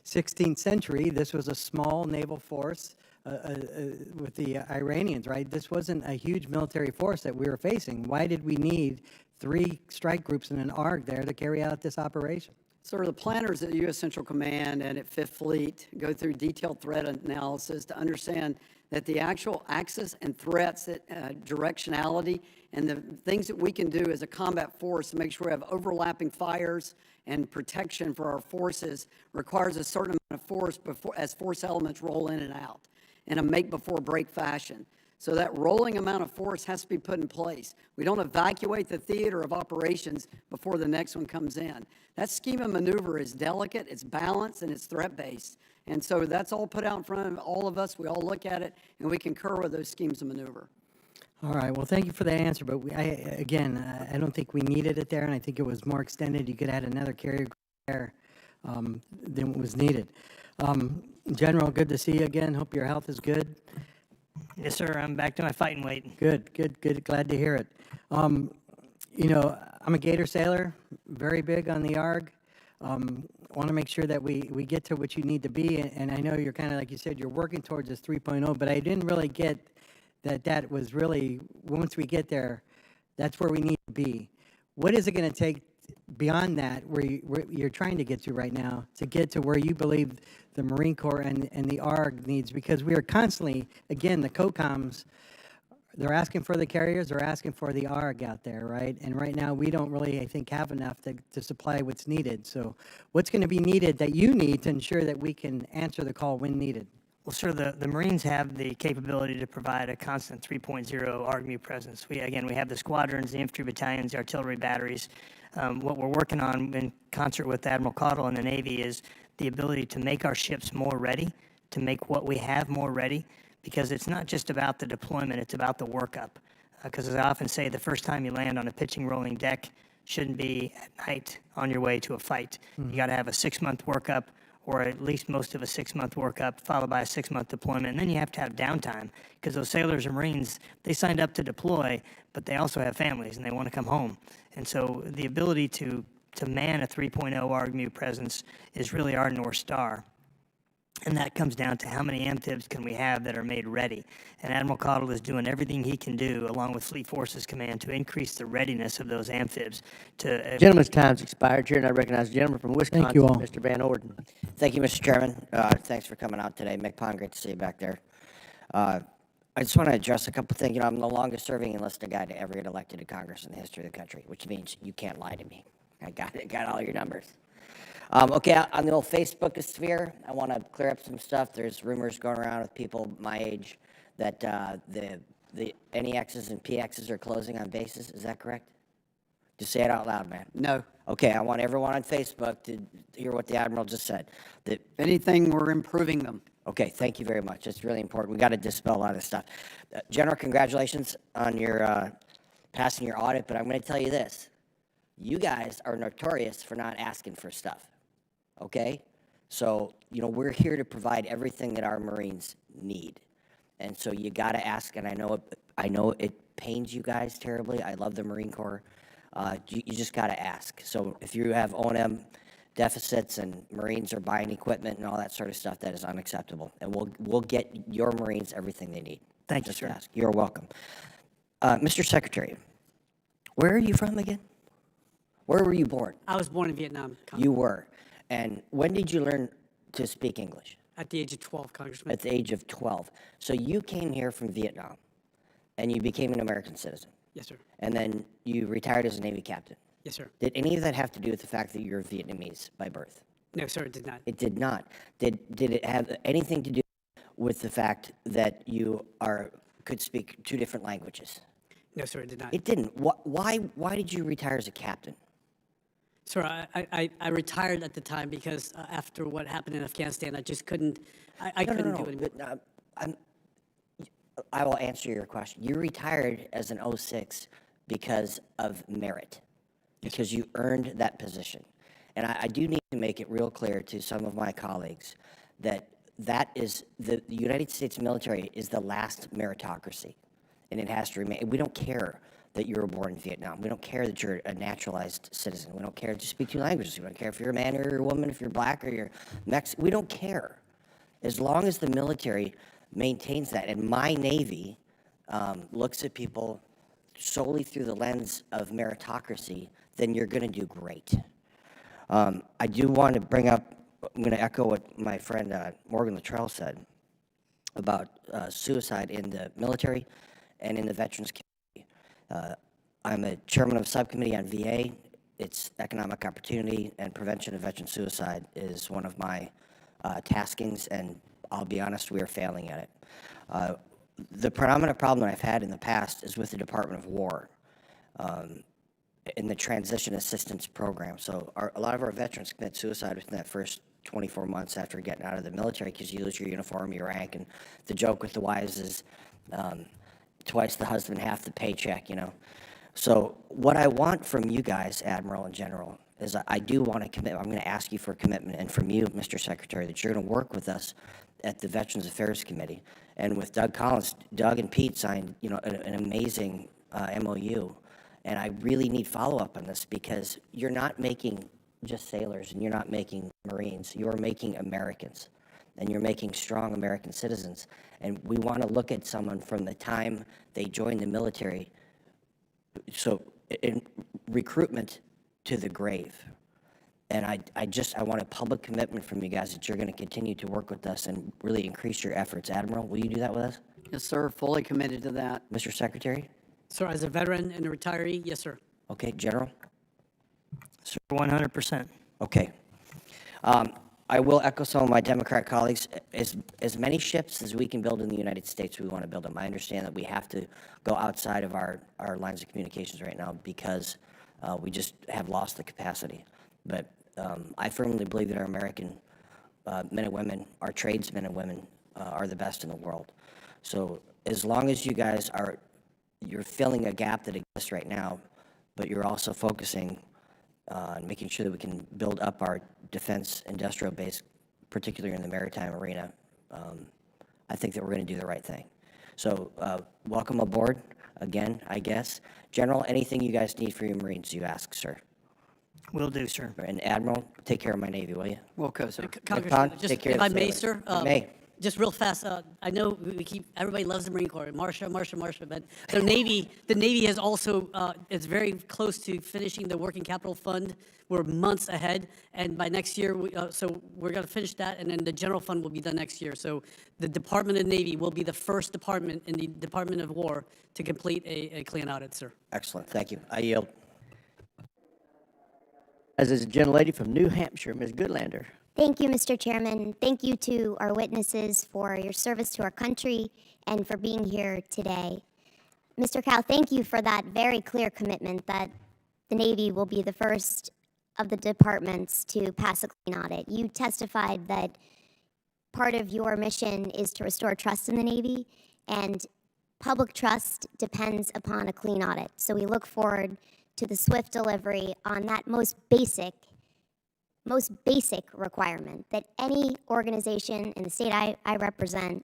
16th century. This was a small naval force with the Iranians, right? This wasn't a huge military force that we were facing. Why did we need 3 strike groups and an ARG there to carry out this operation? Sir, the planners at U.S. Central Command and at Fifth Fleet go through detailed threat analysis to understand that the actual axis and threats, that directionality, and the things that we can do as a combat force to make sure we have overlapping fires and protection for our forces requires a certain amount of force as force elements roll in and out in a make-before-break fashion. So that rolling amount of force has to be put in place. We don't evacuate the theater of operations before the next one comes in. That scheme of maneuver is delicate, it's balanced, and it's threat-based. And so that's all put out in front of all of us. We all look at it, and we concur with those schemes of maneuver. All right, well, thank you for the answer, but I don't think we needed it there, and I think it was more extended. You could add another carrier there than was needed. General, good to see you again. Hope your health is good. Yes, sir. I'm back to my fighting weight. Good. Glad to hear it. You know, I'm a Gator sailor, very big on the ARG. Want to make sure that we get to what you need to be, and I know you're kind of, like you said, you're working towards this 3.0, but I didn't really get that was really, once we get there, that's where we need to be. What is it going to take beyond that, where you're trying to get to right now, to get to where you believe the Marine Corps and the ARG needs? Because we are constantly, again, the COCOMs, they're asking for the carriers, they're asking for the ARG out there, right? And right now, we don't really, I think, have enough to supply what's needed. So what's going to be needed that you need to ensure that we can answer the call when needed? Well, sir, the Marines have the capability to provide a constant 3.0 ARGMU presence. We have the squadrons, the infantry battalions, the artillery batteries. What we're working on in concert with Admiral Caudle and the Navy is the ability to make our ships more ready, to make what we have more ready, because it's not just about the deployment, it's about the workup. Because as I often say, the first time you land on a pitching rolling deck shouldn't be at night on your way to a fight. You got to have a 6-month workup, or at least most of a 6-month workup, followed by a 6-month deployment. And then you have to have downtime, because those sailors and Marines, they signed up to deploy, but they also have families and they want to come home. And so the ability to man a 3.0 ARGMU presence is really our North Star. And that comes down to how many amphibs can we have that are made ready. And Admiral Caudle is doing everything he can do, along with Fleet Forces Command, to increase the readiness of those amphibs. Gentleman's time's expired. Chair, and I recognize the gentleman from Wisconsin, Thank you all. Mr. Van Orden. Thank you, Mr. Chairman. Thanks for coming out today. Mick Pond, great to see you back there. I just want to address a couple things. You know, I'm the longest serving enlisted guy to ever get elected to Congress in the history of the country, which means you can't lie to me. I got all your numbers. Okay, on the old Facebook sphere, I want to clear up some stuff. There's rumors going around with people my age that the NEXs and PXs are closing on bases. Is that correct? Just say it out loud, man. No. Okay, I want everyone on Facebook to hear what the Admiral just said. If anything, we're improving them. Okay, thank you very much. It's really important. We got to dispel a lot of this stuff. General, congratulations on your passing your audit, but I'm going to tell you this. You guys are notorious for not asking for stuff. Okay? So, you know, we're here to provide everything that our Marines need. And so you got to ask, and I know it pains you guys terribly. I love the Marine Corps. You just got to ask. So if you have O&M deficits and Marines are buying equipment and all that sort of stuff, that is unacceptable. And we'll get your Marines everything they need. Thank you, sir. Ask. You're welcome. Mr. Secretary, where are you from again? Where were you born? I was born in Vietnam. You were. And when did you learn to speak English? At the age of 12, Congressman. At the age of 12. So you came here from Vietnam, and you became an American citizen. Yes, sir. And then you retired as a Navy captain. Yes, sir. Did any of that have to do with the fact that you're Vietnamese by birth? No, sir, it did not. It did not. Did it have anything to do with the fact that you could speak 2 different languages? No, sir, it did not. It didn't. Why did you retire as a captain? Sir, I retired at the time because after what happened in Afghanistan, I just couldn't, I couldn't do it anymore. I will answer your question. You retired as an 06 because of merit, because you earned that position. And I do need to make it real clear to some of my colleagues that the United States military is the last meritocracy, and it has to remain. We don't care that you were born in Vietnam. We don't care that you're a naturalized citizen. We don't care that you speak 2 languages. We don't care if you're a man or you're a woman, if you're black or you're Mexican. We don't care. As long as the military maintains that. And my Navy looks at people solely through the lens of meritocracy, then you're going to do great. I do want to bring up, I'm going to echo what my friend Morgan Luttrell said about suicide in the military and in the veterans community. I'm a chairman of a subcommittee on VA. Its economic opportunity and prevention of veteran suicide is one of my taskings, and I'll be honest, we are failing at it. The predominant problem that I've had in the past is with the Department of War in the transition assistance program. So a lot of our veterans commit suicide within that first 24 months after getting out of the military because you lose your uniform, your rank, and the joke with the wives is twice the husband, half the paycheck, you know. So what I want from you guys, Admiral and General, is I do want to commit. I'm going to ask you for a commitment, and from you, Mr. Secretary, that you're going to work with us at the Veterans Affairs Committee. And with Doug Collins, Doug and Pete signed, you know, an amazing MOU. And I really need follow-up on this because you're not making just sailors and you're not making Marines. You're making Americans, and you're making strong American citizens. And we want to look at someone from the time they join the military, so in recruitment to the grave. And I want a public commitment from you guys that you're going to continue to work with us and really increase your efforts. Admiral, will you do that with us? Yes, sir. Fully committed to that. Mr. Secretary? Sir, as a veteran and a retiree, yes, sir. Okay, General? Sir, 100%. Okay. I will echo some of my Democrat colleagues. As many ships as we can build in the United States, we want to build them. I understand that we have to go outside of our lines of communications right now because we just have lost the capacity. But I firmly believe that our American men and women, our tradesmen and women, are the best in the world. So as long as you guys you're filling a gap that exists right now, but you're also focusing on making sure that we can build up our defense industrial base, particularly in the maritime arena, I think that we're going to do the right thing. So welcome aboard again, I guess. General, anything you guys need for your Marines, you ask, sir. Will do, sir. And Admiral, take care of my Navy, will you? Will go, sir. Congressman, just, take care if of I the may, sailors. sir. You may. Just real fast, I know everybody loves the Marine Corps, Marsha, but the Navy has also, is very close to finishing the working capital fund. We're months ahead, and by next year, so we're going to finish that, and then the general fund will be done next year. So the Department of Navy will be the first department in the Department of War to complete a clean audit, sir. Excellent, thank you. I yield. As is a gentlelady from New Hampshire, Ms. Goodlander. Thank you, Mr. Chairman. Thank you to our witnesses for your service to our country and for being here today. Mr. Cow, thank you for that very clear commitment that the Navy will be the first of the departments to pass a clean audit. You testified that part of your mission is to restore trust in the Navy, and public trust depends upon a clean audit. So we look forward to the swift delivery on that most basic requirement that any organization in the state I represent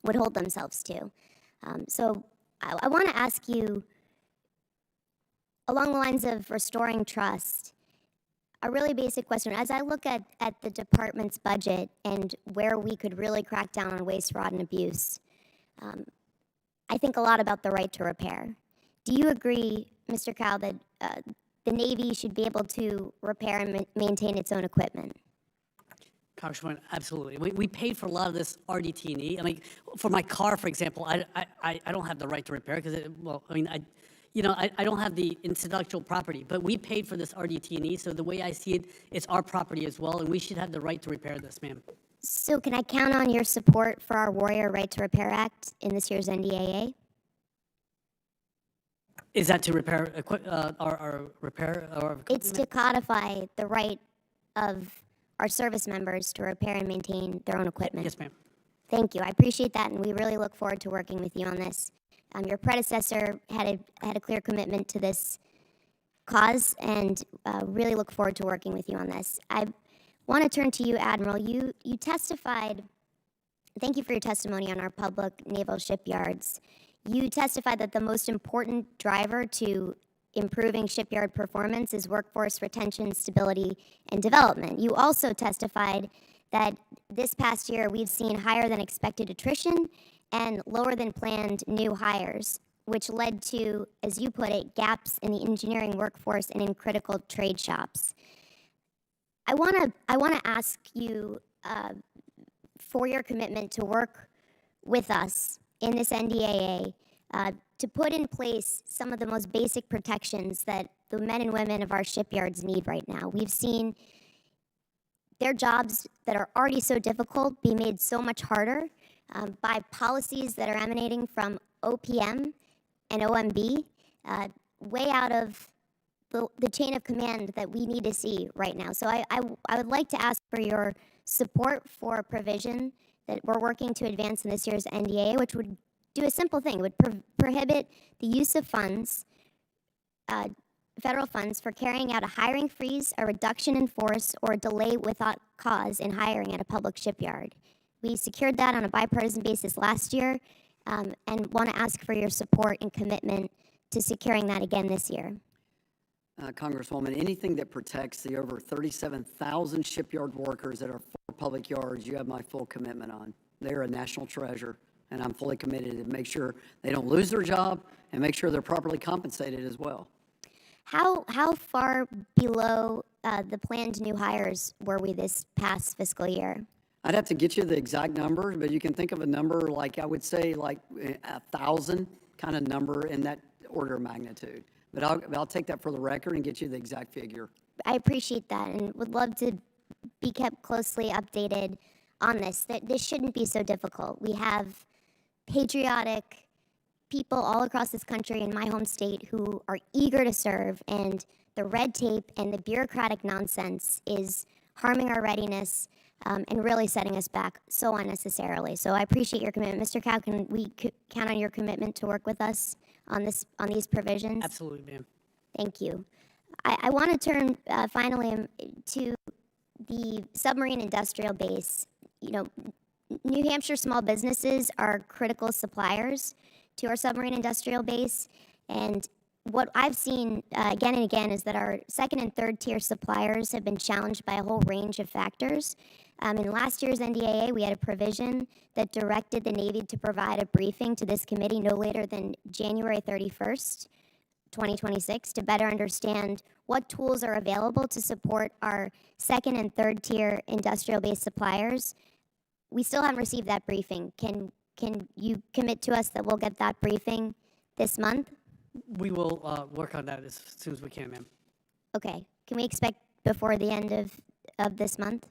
would hold themselves to. So I want to ask you, along the lines of restoring trust, a really basic question. As I look at the department's budget and where we could really crack down on waste, fraud, and abuse, I think a lot about the right to repair. Do you agree, Mr. Cow, that the Navy should be able to repair and maintain its own equipment? Congressman, absolutely. We paid for a lot of this RDT&E. I mean, for my car, for example, I don't have the right to repair because, I don't have the intellectual property, but we paid for this RDT&E, so the way I see it, it's our property as well, and we should have the right to repair this, ma'am. So can I count on your support for our Warrior Right to Repair Act in this year's NDAA? Is that to repair our repair? It's to codify the right of our service members to repair and maintain their own equipment. Yes, ma'am. Thank you. I appreciate that, and we really look forward to working with you on this. Your predecessor had a clear commitment to this cause, and really look forward to working with you on this. I want to turn to you, Admiral. You testified. Thank you for your testimony on our public naval shipyards. You testified that the most important driver to improving shipyard performance is workforce retention, stability, and development. You also testified that this past year we've seen higher than expected attrition and lower than planned new hires, which led to, as you put it, gaps in the engineering workforce and in critical trade shops. I want to ask you for your commitment to work with us in this NDAA to put in place some of the most basic protections that the men and women of our shipyards need right now. We've seen their jobs that are already so difficult be made so much harder by policies that are emanating from OPM and OMB, way out of the chain of command that we need to see right now. So I would like to ask for your support for a provision that we're working to advance in this year's NDAA, which would do a simple thing. It would prohibit the use of funds, federal funds, for carrying out a hiring freeze, a reduction in force, or a delay without cause in hiring at a public shipyard. We secured that on a bipartisan basis last year, and want to ask for your support and commitment to securing that again this year. Congresswoman, anything that protects the over 37,000 shipyard workers that are for public yards, you have my full commitment on. They're a national treasure, and I'm fully committed to make sure they don't lose their job and make sure they're properly compensated as well. How far below the planned new hires were we this past fiscal year? I'd have to get you the exact number, but you can think of a number like, I would say, like 1,000 kind of number in that order of magnitude. But I'll take that for the record and get you the exact figure. I appreciate that and would love to be kept closely updated on this. This shouldn't be so difficult. We have patriotic people all across this country in my home state who are eager to serve, and the red tape and the bureaucratic nonsense is harming our readiness and really setting us back so unnecessarily. So I appreciate your commitment. Mr. Cow, can we count on your commitment to work with us on these provisions? Absolutely, ma'am. Thank you. I want to turn finally to the submarine industrial base. You know, New Hampshire small businesses are critical suppliers to our submarine industrial base, and what I've seen again and again is that our second and third tier suppliers have been challenged by a whole range of factors. In last year's NDAA, we had a provision that directed the Navy to provide a briefing to this committee no later than January 31st, 2026, to better understand what tools are available to support our second and third tier industrial base suppliers. We still haven't received that briefing. Can you commit to us that we'll get that briefing this month? We will work on that as soon as we can, ma'am. Okay. Can we expect before the end of this month?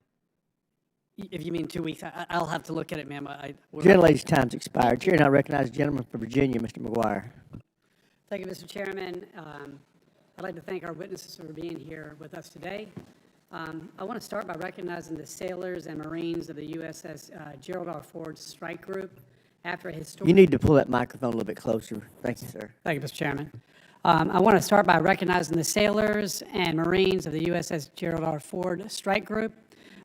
If you mean 2 weeks, I'll have to look at it, ma'am. Gentlelady's time's expired. Chair now recognizes the gentleman from Virginia, Mr. McGuire. Thank you, Mr. Chairman. I'd like to thank our witnesses for being here with us today. I want to start by recognizing the sailors and Marines of the USS Gerald R. Ford Strike Group after a historic... You need to pull that microphone a little bit closer. Thank you, sir. Thank you, Mr. Chairman. I want to start by recognizing the sailors and Marines of the USS Gerald R. Ford Strike Group.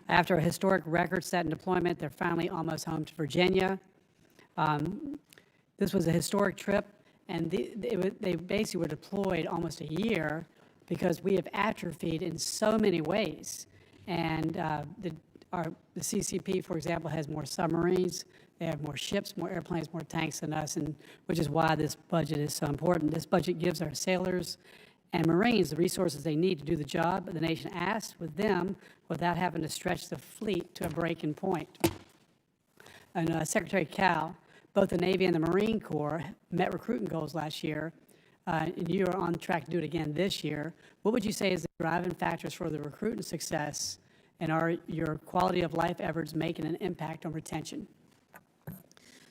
After a historic record-setting deployment, they're finally almost home to Virginia. This was a historic trip, and they basically were deployed almost a year because we have atrophied in so many ways. And the CCP, for example, has more submarines. They have more ships, more airplanes, more tanks than us, and which is why this budget is so important. This budget gives our sailors and Marines the resources they need to do the job the nation asks with them without having to stretch the fleet to a breaking point. And Secretary Cow, both the Navy and the Marine Corps met recruiting goals last year, and you are on track to do it again this year. What would you say is the driving factors for the recruiting success, and are your quality of life efforts making an impact on retention?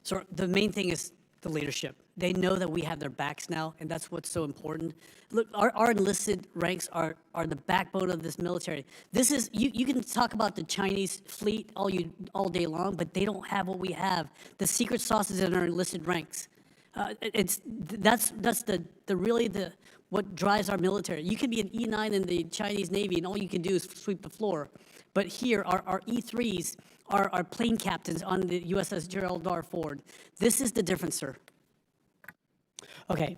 So the main thing is the leadership. They know that we have their backs now, and that's what's so important. Look, our enlisted ranks are the backbone of this military. This is, you can talk about the Chinese fleet all day long, but they don't have what we have. The secret sauce is in our enlisted ranks. That's what drives our military. You can be an E9 in the Chinese Navy, and all you can do is sweep the floor. But here, our E3s are plane captains on the USS Gerald R. Ford. This is the difference, sir. Okay,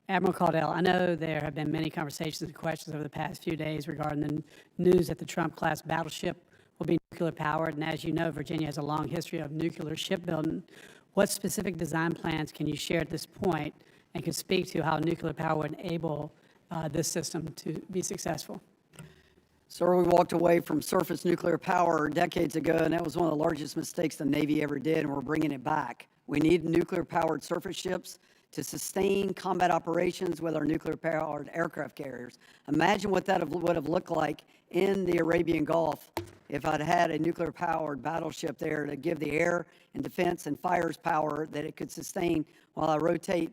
Admiral Caudle, I know there have been many conversations and questions over the past few days regarding the news that the Trump-class battleship will be nuclear powered. And as you know, Virginia has a long history of nuclear shipbuilding. What specific design plans can you share at this point and can speak to how nuclear power would enable this system to be successful? Sir, we walked away from surface nuclear power decades ago, and that was one of the largest mistakes the Navy ever did, and we're bringing it back. We need nuclear-powered surface ships to sustain combat operations with our nuclear-powered aircraft carriers. Imagine what that would have looked like in the Arabian Gulf if I'd had a nuclear-powered battleship there to give the air and defense and fires power that it could sustain while I rotate,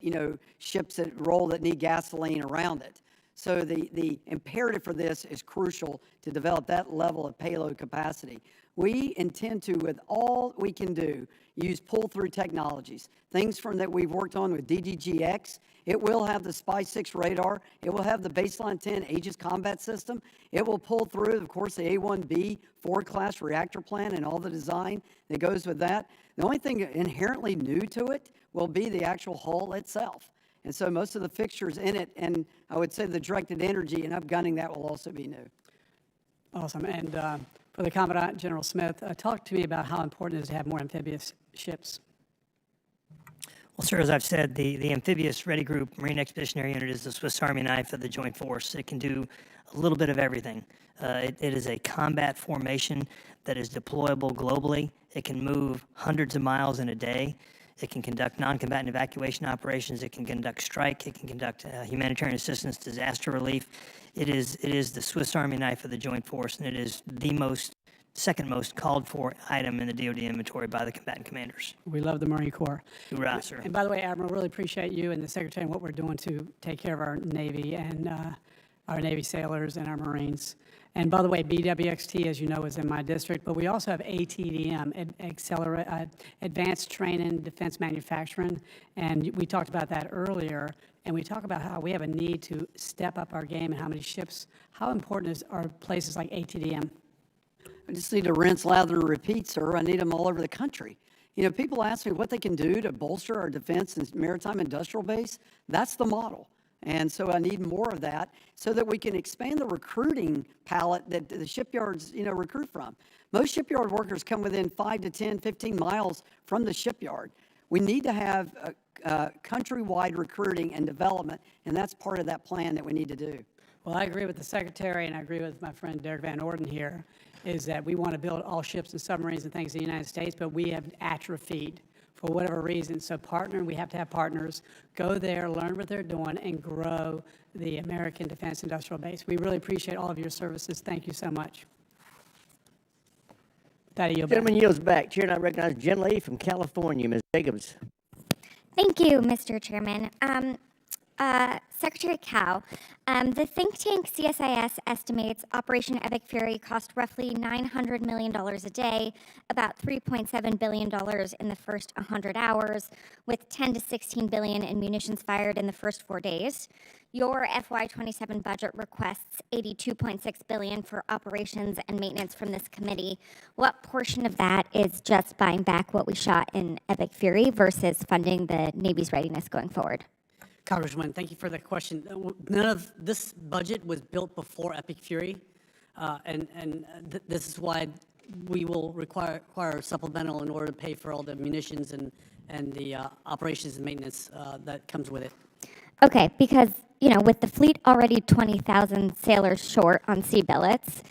ships that roll that need gasoline around it. So the imperative for this is crucial to develop that level of payload capacity. We intend to, with all we can do, use pull-through technologies. Things from that we've worked on with DDGX. It will have the SPY-6 radar. It will have the Baseline 10 Aegis combat system. It will pull through, of course, the A-1B Ford-class reactor plan and all the design that goes with that. The only thing inherently new to it will be the actual hull itself. And so most of the fixtures in it, and I would say the directed energy and upgunning, that will also be new. Awesome. And for the Commandant, General Smith, talk to me about how important it is to have more amphibious ships. Well, sir, as I've said, the Amphibious Ready Group Marine Expeditionary Unit is the Swiss Army knife of the Joint Force. It can do a little bit of everything. It is a combat formation that is deployable globally. It can move hundreds of miles in a day. It can conduct non-combatant evacuation operations. It can conduct strike. It can conduct humanitarian assistance, disaster relief. It is the Swiss Army knife of the Joint Force, and it is the second most called for item in the DoD inventory by the combatant commanders. We love the Marine Corps. Hoorah, sir. And by the way, Admiral, really appreciate you and the Secretary and what we're doing to take care of our Navy and our Navy sailors and our Marines. And by the way, BWXT, as you know, is in my district, but we also have ATDM, Advanced Training Defense Manufacturing, and we talked about that earlier, and we talk about how we have a need to step up our game and how many ships, how important are places like ATDM? I just need to rinse, lather, and repeat, sir. I need them all over the country. People ask me what they can do to bolster our defense and maritime industrial base. That's the model. And so I need more of that so that we can expand the recruiting palette that the shipyards, recruit from. Most shipyard workers come within 5 to 10, 15 miles from the shipyard. We need to have countrywide recruiting and development, and that's part of that plan that we need to do. Well, I agree with the Secretary, and I agree with my friend Derek Van Orden here, is that we want to build all ships and submarines and things in the United States, but we have atrophied for whatever reason. So we have to have partners, go there, learn what they're doing, and grow the American defense industrial base. We really appreciate all of your services. Thank you so much. Gentleman yields back. Chair, and I recognize Jen Lee from California. Ms. Jacobs. Thank you, Mr. Chairman. Secretary Cow, the think tank CSIS estimates Operation Epic Fury cost roughly $900 million a day, about $3.7 billion in the first 100 hours, with $10 to $16 billion in munitions fired in the first 4 days. Your FY27 budget requests $82.6 billion for operations and maintenance from this committee. What portion of that is just buying back what we shot in Epic Fury versus funding the Navy's readiness going forward? Congresswoman, thank you for that question. None of this budget was built before Epic Fury, this is why we will require supplemental in order to pay for all the munitions and the operations and maintenance that comes with it. Okay, because, with the fleet already 20,000 sailors short on sea billets,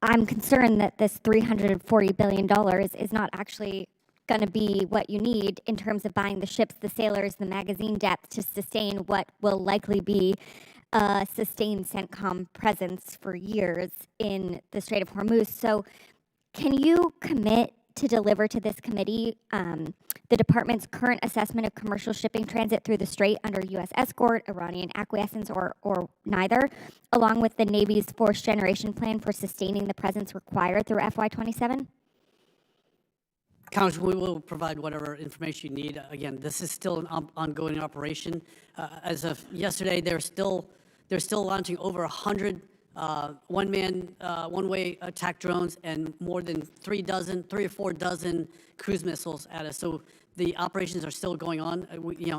I'm concerned that this $340 billion is not actually going to be what you need in terms of buying the ships, the sailors, the magazine depth to sustain what will likely be a sustained CENTCOM presence for years in the Strait of Hormuz. So can you commit to deliver to this committee the department's current assessment of commercial shipping transit through the Strait under U.S. escort, Iranian acquiescence, or neither, along with the Navy's fourth generation plan for sustaining the presence required through FY27? Congressman, we will provide whatever information you need. Again, this is still an ongoing operation. As of yesterday, they're still launching over 100 one-way attack drones and more than 3 or 4 dozen cruise missiles at us. So the operations are still going on.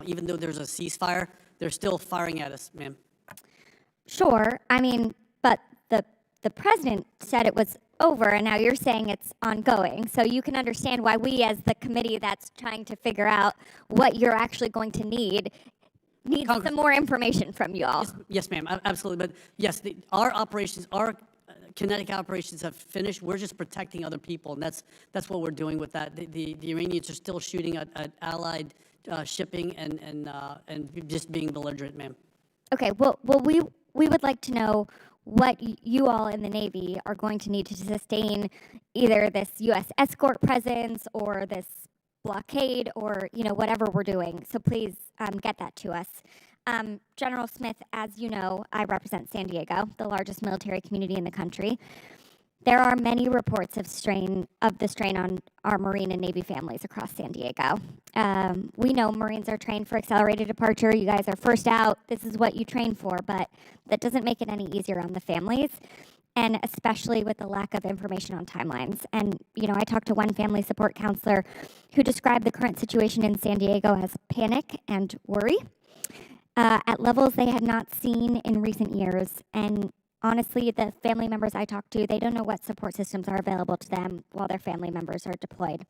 Even though there's a ceasefire, they're still firing at us, ma'am. Sure. But the president said it was over, and now you're saying it's ongoing. So you can understand why we, as the committee that's trying to figure out what you're actually going to need some more information from you all. Yes, ma'am, absolutely. But yes, our operations, our kinetic operations have finished. We're just protecting other people, and that's what we're doing with that. The Iranians are still shooting at Allied shipping and just being belligerent, ma'am. Okay, well, we would like to know what you all in the Navy are going to need to sustain either this U.S. escort presence or this blockade or, whatever we're doing. So please get that to us. General Smith, as you know, I represent San Diego, the largest military community in the country. There are many reports of the strain on our Marine and Navy families across San Diego. We know Marines are trained for accelerated departure. You guys are first out. This is what you train for, but that doesn't make it any easier on the families, and especially with the lack of information on timelines. And, I talked to one family support counselor who described the current situation in San Diego as panic and worry at levels they had not seen in recent years. And honestly, the family members I talked to, they don't know what support systems are available to them while their family members are deployed.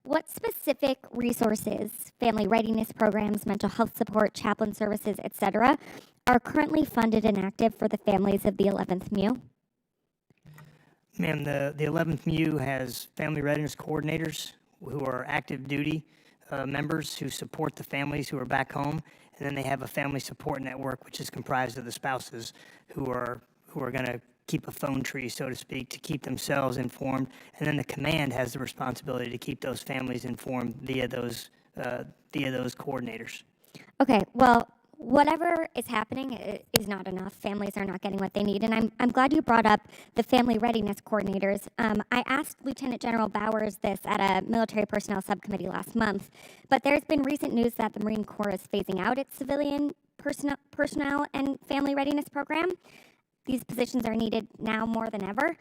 What specific resources, family readiness programs, mental health support, chaplain services, etc., are currently funded and active for the families of the 11th MEU? Ma'am, the 11th MEU has family readiness coordinators who are active duty members who support the families who are back home, and then they have a family support network, which is comprised of the spouses who are going to keep a phone tree, so to speak, to keep themselves informed. And then the command has the responsibility to keep those families informed via those coordinators. Okay, well, whatever is happening is not enough. Families are not getting what they need. And I'm glad you brought up the family readiness coordinators. I asked Lieutenant General Bowers this at a military personnel subcommittee last month, but there's been recent news that the Marine Corps is phasing out its civilian personnel and family readiness program. These positions are needed now more than ever.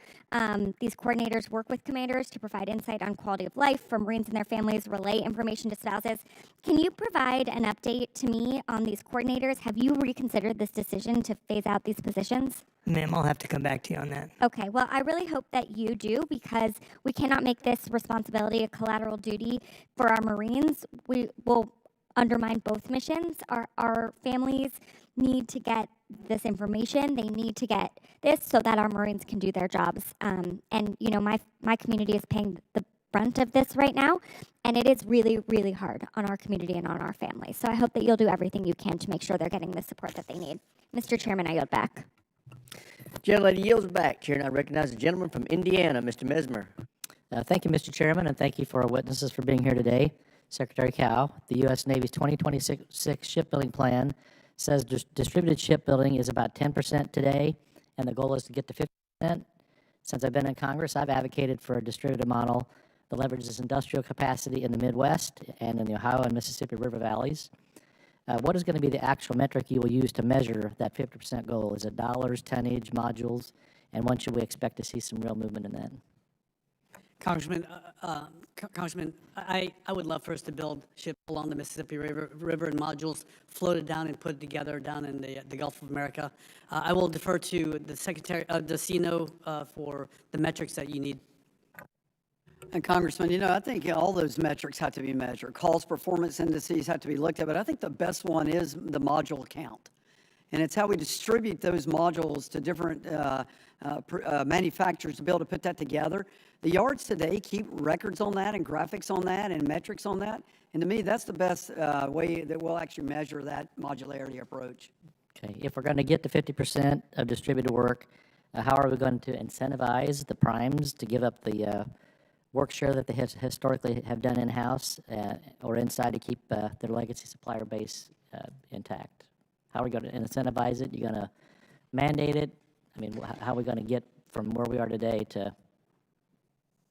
These coordinators work with commanders to provide insight on quality of life for Marines and their families, relay information to spouses. Can you provide an update to me on these coordinators? Have you reconsidered this decision to phase out these positions? Ma'am, I'll have to come back to you on that. Okay, well, I really hope that you do, because we cannot make this responsibility a collateral duty for our Marines. We will undermine both missions. Our families need to get this information. They need to get this so that our Marines can do their jobs. And my community is paying the brunt of this right now, and it is really, really hard on our community and on our families. So I hope that you'll do everything you can to make sure they're getting the support that they need. Mr. Chairman, I yield back. Gentlelady yields back. Chair, and I recognize the gentleman from Indiana, Mr. Mesmer. Thank you, Mr. Chairman, and thank you for our witnesses for being here today. Secretary Cow, the U.S. Navy's 2026 shipbuilding plan says distributed shipbuilding is about 10% today, and the goal is to get to 50%. Since I've been in Congress, I've advocated for a distributed model that leverages industrial capacity in the Midwest and in the Ohio and Mississippi River valleys. What is going to be the actual metric you will use to measure that 50% goal? Is it dollars, tonnage, modules, and when should we expect to see some real movement in that? Congressman, I would love for us to build ships along the Mississippi River and modules floated down and put together down in the Gulf of America. I will defer to the Secretary, the CNO, for the metrics that you need. And Congressman, I think all those metrics have to be measured. Calls performance indices have to be looked at, but I think the best one is the module count. And it's how we distribute those modules to different manufacturers to be able to put that together. The yards today keep records on that and graphics on that and metrics on that. And to me, that's the best way that we'll actually measure that modularity approach. Okay, if we're going to get to 50% of distributed work, how are we going to incentivize the primes to give up the work share that they historically have done in-house or inside to keep their legacy supplier base intact? How are we going to incentivize it? You're going to mandate it? I mean, how are we going to get from where we are today to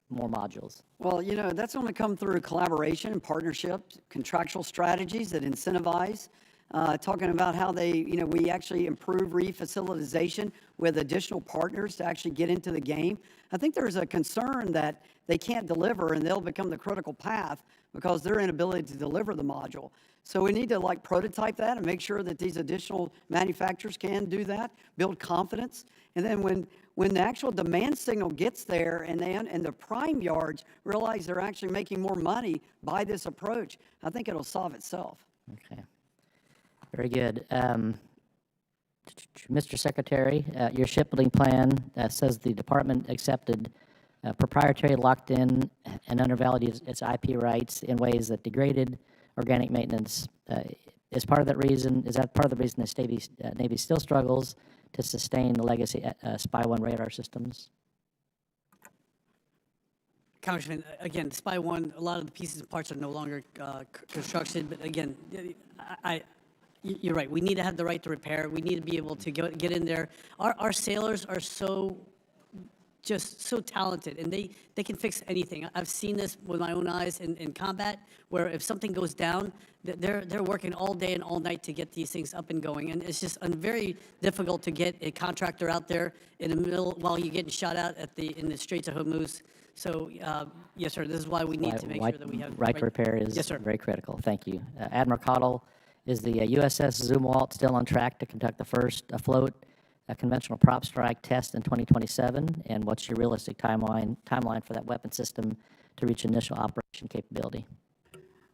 more modules? Well, that's going to come through collaboration and partnerships, contractual strategies that incentivize, talking about how we actually improve refacilitization with additional partners to actually get into the game. I think there's a concern that they can't deliver and they'll become the critical path because their inability to deliver the module. So we need to prototype that and make sure that these additional manufacturers can do that, build confidence. And then when when the actual demand signal gets there and the prime yards realize they're actually making more money by this approach, I think it'll solve itself. Okay. Very good. Mr. Secretary, your shipbuilding plan says the department accepted proprietary, locked-in, and undervalued its IP rights in ways that degraded organic maintenance. Is part of that reason? Is that part of the reason the Navy still struggles to sustain the legacy Spy-1 radar systems? Congressman, again, Spy-1, a lot of the pieces and parts are no longer constructed, but again, you're right. We need to have the right to repair. We need to be able to get in there. Our sailors are just so talented, and they can fix anything. I've seen this with my own eyes in combat, where if something goes down, they're working all day and all night to get these things up and going. And it's just very difficult to get a contractor out there in the middle while you're getting shot out in the Straits of Hormuz. So, yes, sir, this is why we need to make sure that we have right to repair is yes, sir. Very critical. Thank you. Admiral Caudle, is the USS Zumwalt still on track to conduct the first afloat conventional prop strike test in 2027? And what's your realistic timeline for that weapon system to reach initial operation capability?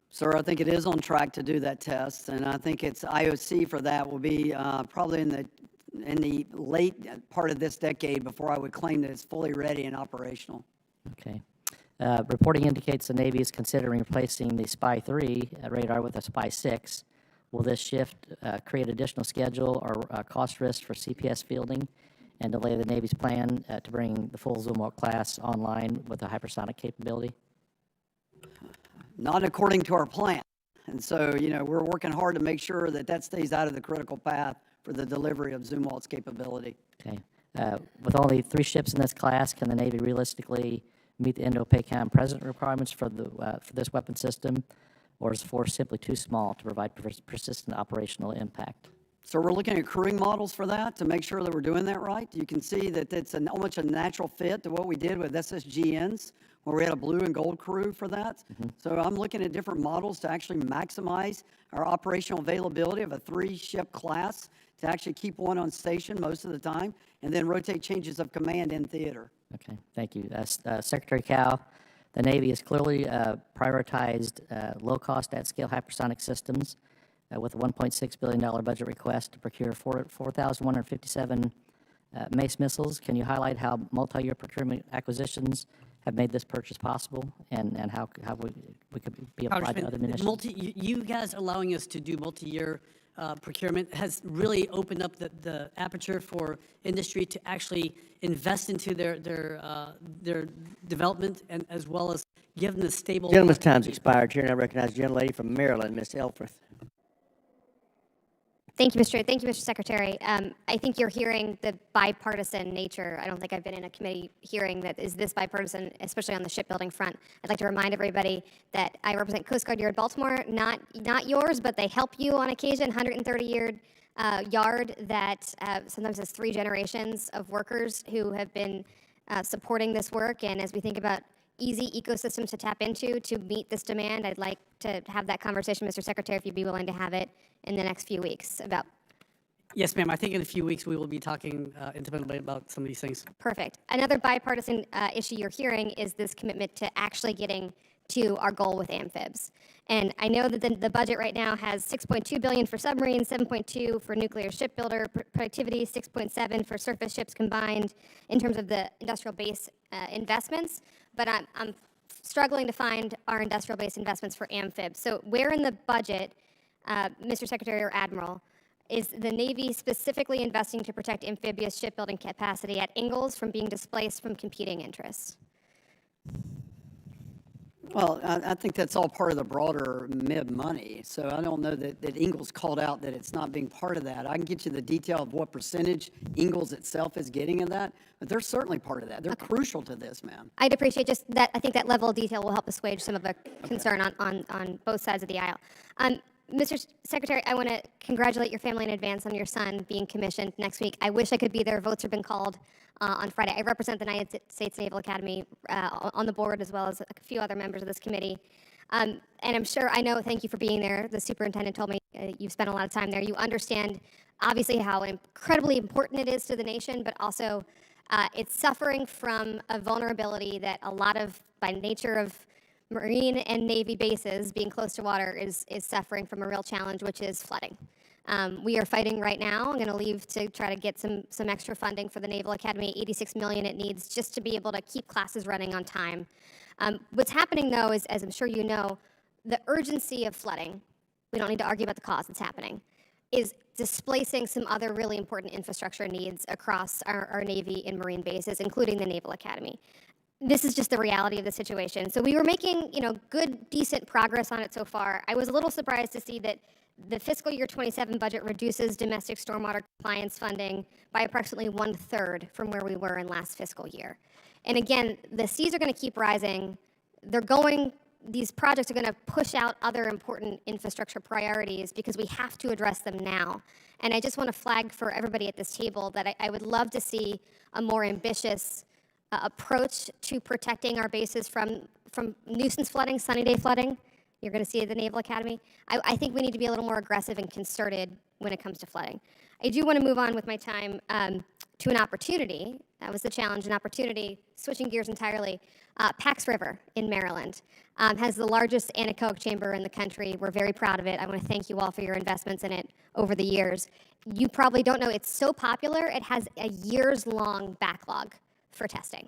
Sir, I think it is on track to do that test, and I think its IOC for that will be probably in the late part of this decade before I would claim that it's fully ready and operational. Okay. Reporting indicates the Navy is considering replacing the Spy-3 radar with a Spy-6. Will this shift create additional schedule or cost risk for CPS fielding and delay the Navy's plan to bring the full Zumwalt class online with a hypersonic capability? Not according to our plan. And so, we're working hard to make sure that stays out of the critical path for the delivery of Zumwalt's capability. Okay. With only 3 ships in this class, can the Navy realistically meet the Indo-PACOM present requirements for this weapon system, or is the force simply too small to provide persistent operational impact? So we're looking at crewing models for that to make sure that we're doing that right. You can see that it's almost a natural fit to what we did with SSGNs, where we had a blue and gold crew for that. Mm-hmm. So I'm looking at different models to actually maximize our operational availability of a 3-ship class, to actually keep one on station most of the time, and then rotate changes of command in theater. Okay, thank you. Secretary Cow, the Navy has clearly prioritized low-cost, at-scale hypersonic systems with a $1.6 billion budget request to procure 4,157 MACE missiles. Can you highlight how multi-year procurement acquisitions have made this purchase possible, and how we could be applied to other munitions? You guys allowing us to do multi-year procurement has really opened up the aperture for industry to actually invest into their development, and as well as give them the stable. Gentleman's time's expired. Chair, and I recognize the gentlelady from Maryland, Ms. Elfreth. Thank you, Mr. Secretary. I think you're hearing the bipartisan nature. I don't think I've been in a committee hearing that is this bipartisan, especially on the shipbuilding front. I'd like to remind everybody that I represent Coast Guard Yard Baltimore, not yours, but they help you on occasion. 130-year yard that sometimes has 3 generations of workers who have been supporting this work. And as we think about easy ecosystems to tap into to meet this demand, I'd like to have that conversation, Mr. Secretary, if you'd be willing to have it in the next few weeks about. Yes, ma'am. I think in a few weeks we will be talking intimately about some of these things. Perfect. Another bipartisan issue you're hearing is this commitment to actually getting to our goal with amphibs. And I know that the budget right now has $6.2 billion for submarines, $7.2 for nuclear shipbuilder productivity, $6.7 for surface ships combined in terms of the industrial base investments. But I'm struggling to find our industrial base investments for amphibs. So where in the budget, Mr. Secretary or Admiral, is the Navy specifically investing to protect amphibious shipbuilding capacity at Ingalls from being displaced from competing interests? Well, I think that's all part of the broader MIB money. So I don't know that Ingalls called out that it's not being part of that. I can get you the detail of what percentage Ingalls itself is getting of that, but they're certainly part of that. They're crucial to this, ma'am. I'd appreciate just that. I think that level of detail will help assuage some of the concern on both sides of the aisle. Mr. Secretary, I want to congratulate your family in advance on your son being commissioned next week. I wish I could be there. Votes have been called on Friday. I represent the United States Naval Academy on the board, as well as a few other members of this committee. And I'm sure, thank you for being there. The superintendent told me you've spent a lot of time there. You understand, obviously, how incredibly important it is to the nation, but also It's suffering from a vulnerability that a lot of, by nature of Marine and Navy bases being close to water, is suffering from a real challenge, which is flooding. We are fighting right now. I'm going to leave to try to get some extra funding for the Naval Academy, $86 million it needs just to be able to keep classes running on time. What's happening, though, is, as I'm sure you know, the urgency of flooding, we don't need to argue about the cause, it's happening, is displacing some other really important infrastructure needs across our Navy and Marine bases, including the Naval Academy. This is just the reality of the situation. So we were making, good, decent progress on it so far. I was a little surprised to see that the fiscal year 27 budget reduces domestic stormwater compliance funding by approximately 1/3 from where we were in last fiscal year. And again, the seas are going to keep rising. These projects are going to push out other important infrastructure priorities because we have to address them now. And I just want to flag for everybody at this table that I would love to see a more ambitious approach to protecting our bases from nuisance flooding, sunny day flooding. You're going to see at the Naval Academy. I think we need to be a little more aggressive and concerted when it comes to flooding. I do want to move on with my time to an opportunity. That was the challenge, an opportunity. Switching gears entirely, Pax River in Maryland has the largest anechoic chamber in the country. We're very proud of it. I want to thank you all for your investments in it over the years. You probably don't know it's so popular, it has a years-long backlog for testing.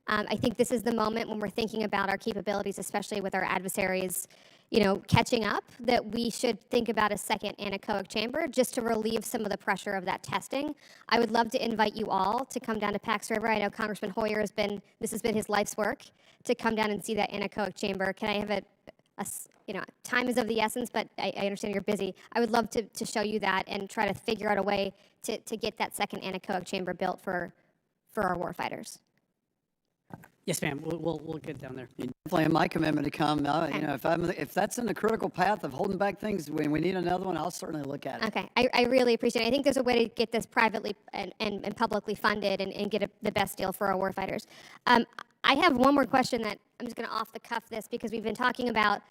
I think this is the moment when we're thinking about our capabilities, especially with our adversaries, catching up, that we should think about a second anechoic chamber just to relieve some of the pressure of that testing. I would love to invite you all to come down to Pax River. I know Congressman Hoyer this has been his life's work, to come down and see that anechoic chamber. Can I have time is of the essence, but I understand you're busy. I would love to show you that and try to figure out a way to get that second anechoic chamber built for our warfighters. Yes, ma'am. We'll get down there. Definitely my commitment to come. If that's in the critical path of holding back things, when we need another one, I'll certainly look at it. Okay, I really appreciate it. I think there's a way to get this privately and publicly funded and get the best deal for our warfighters. I have one more question that I'm just going to off the cuff this, because we've been talking about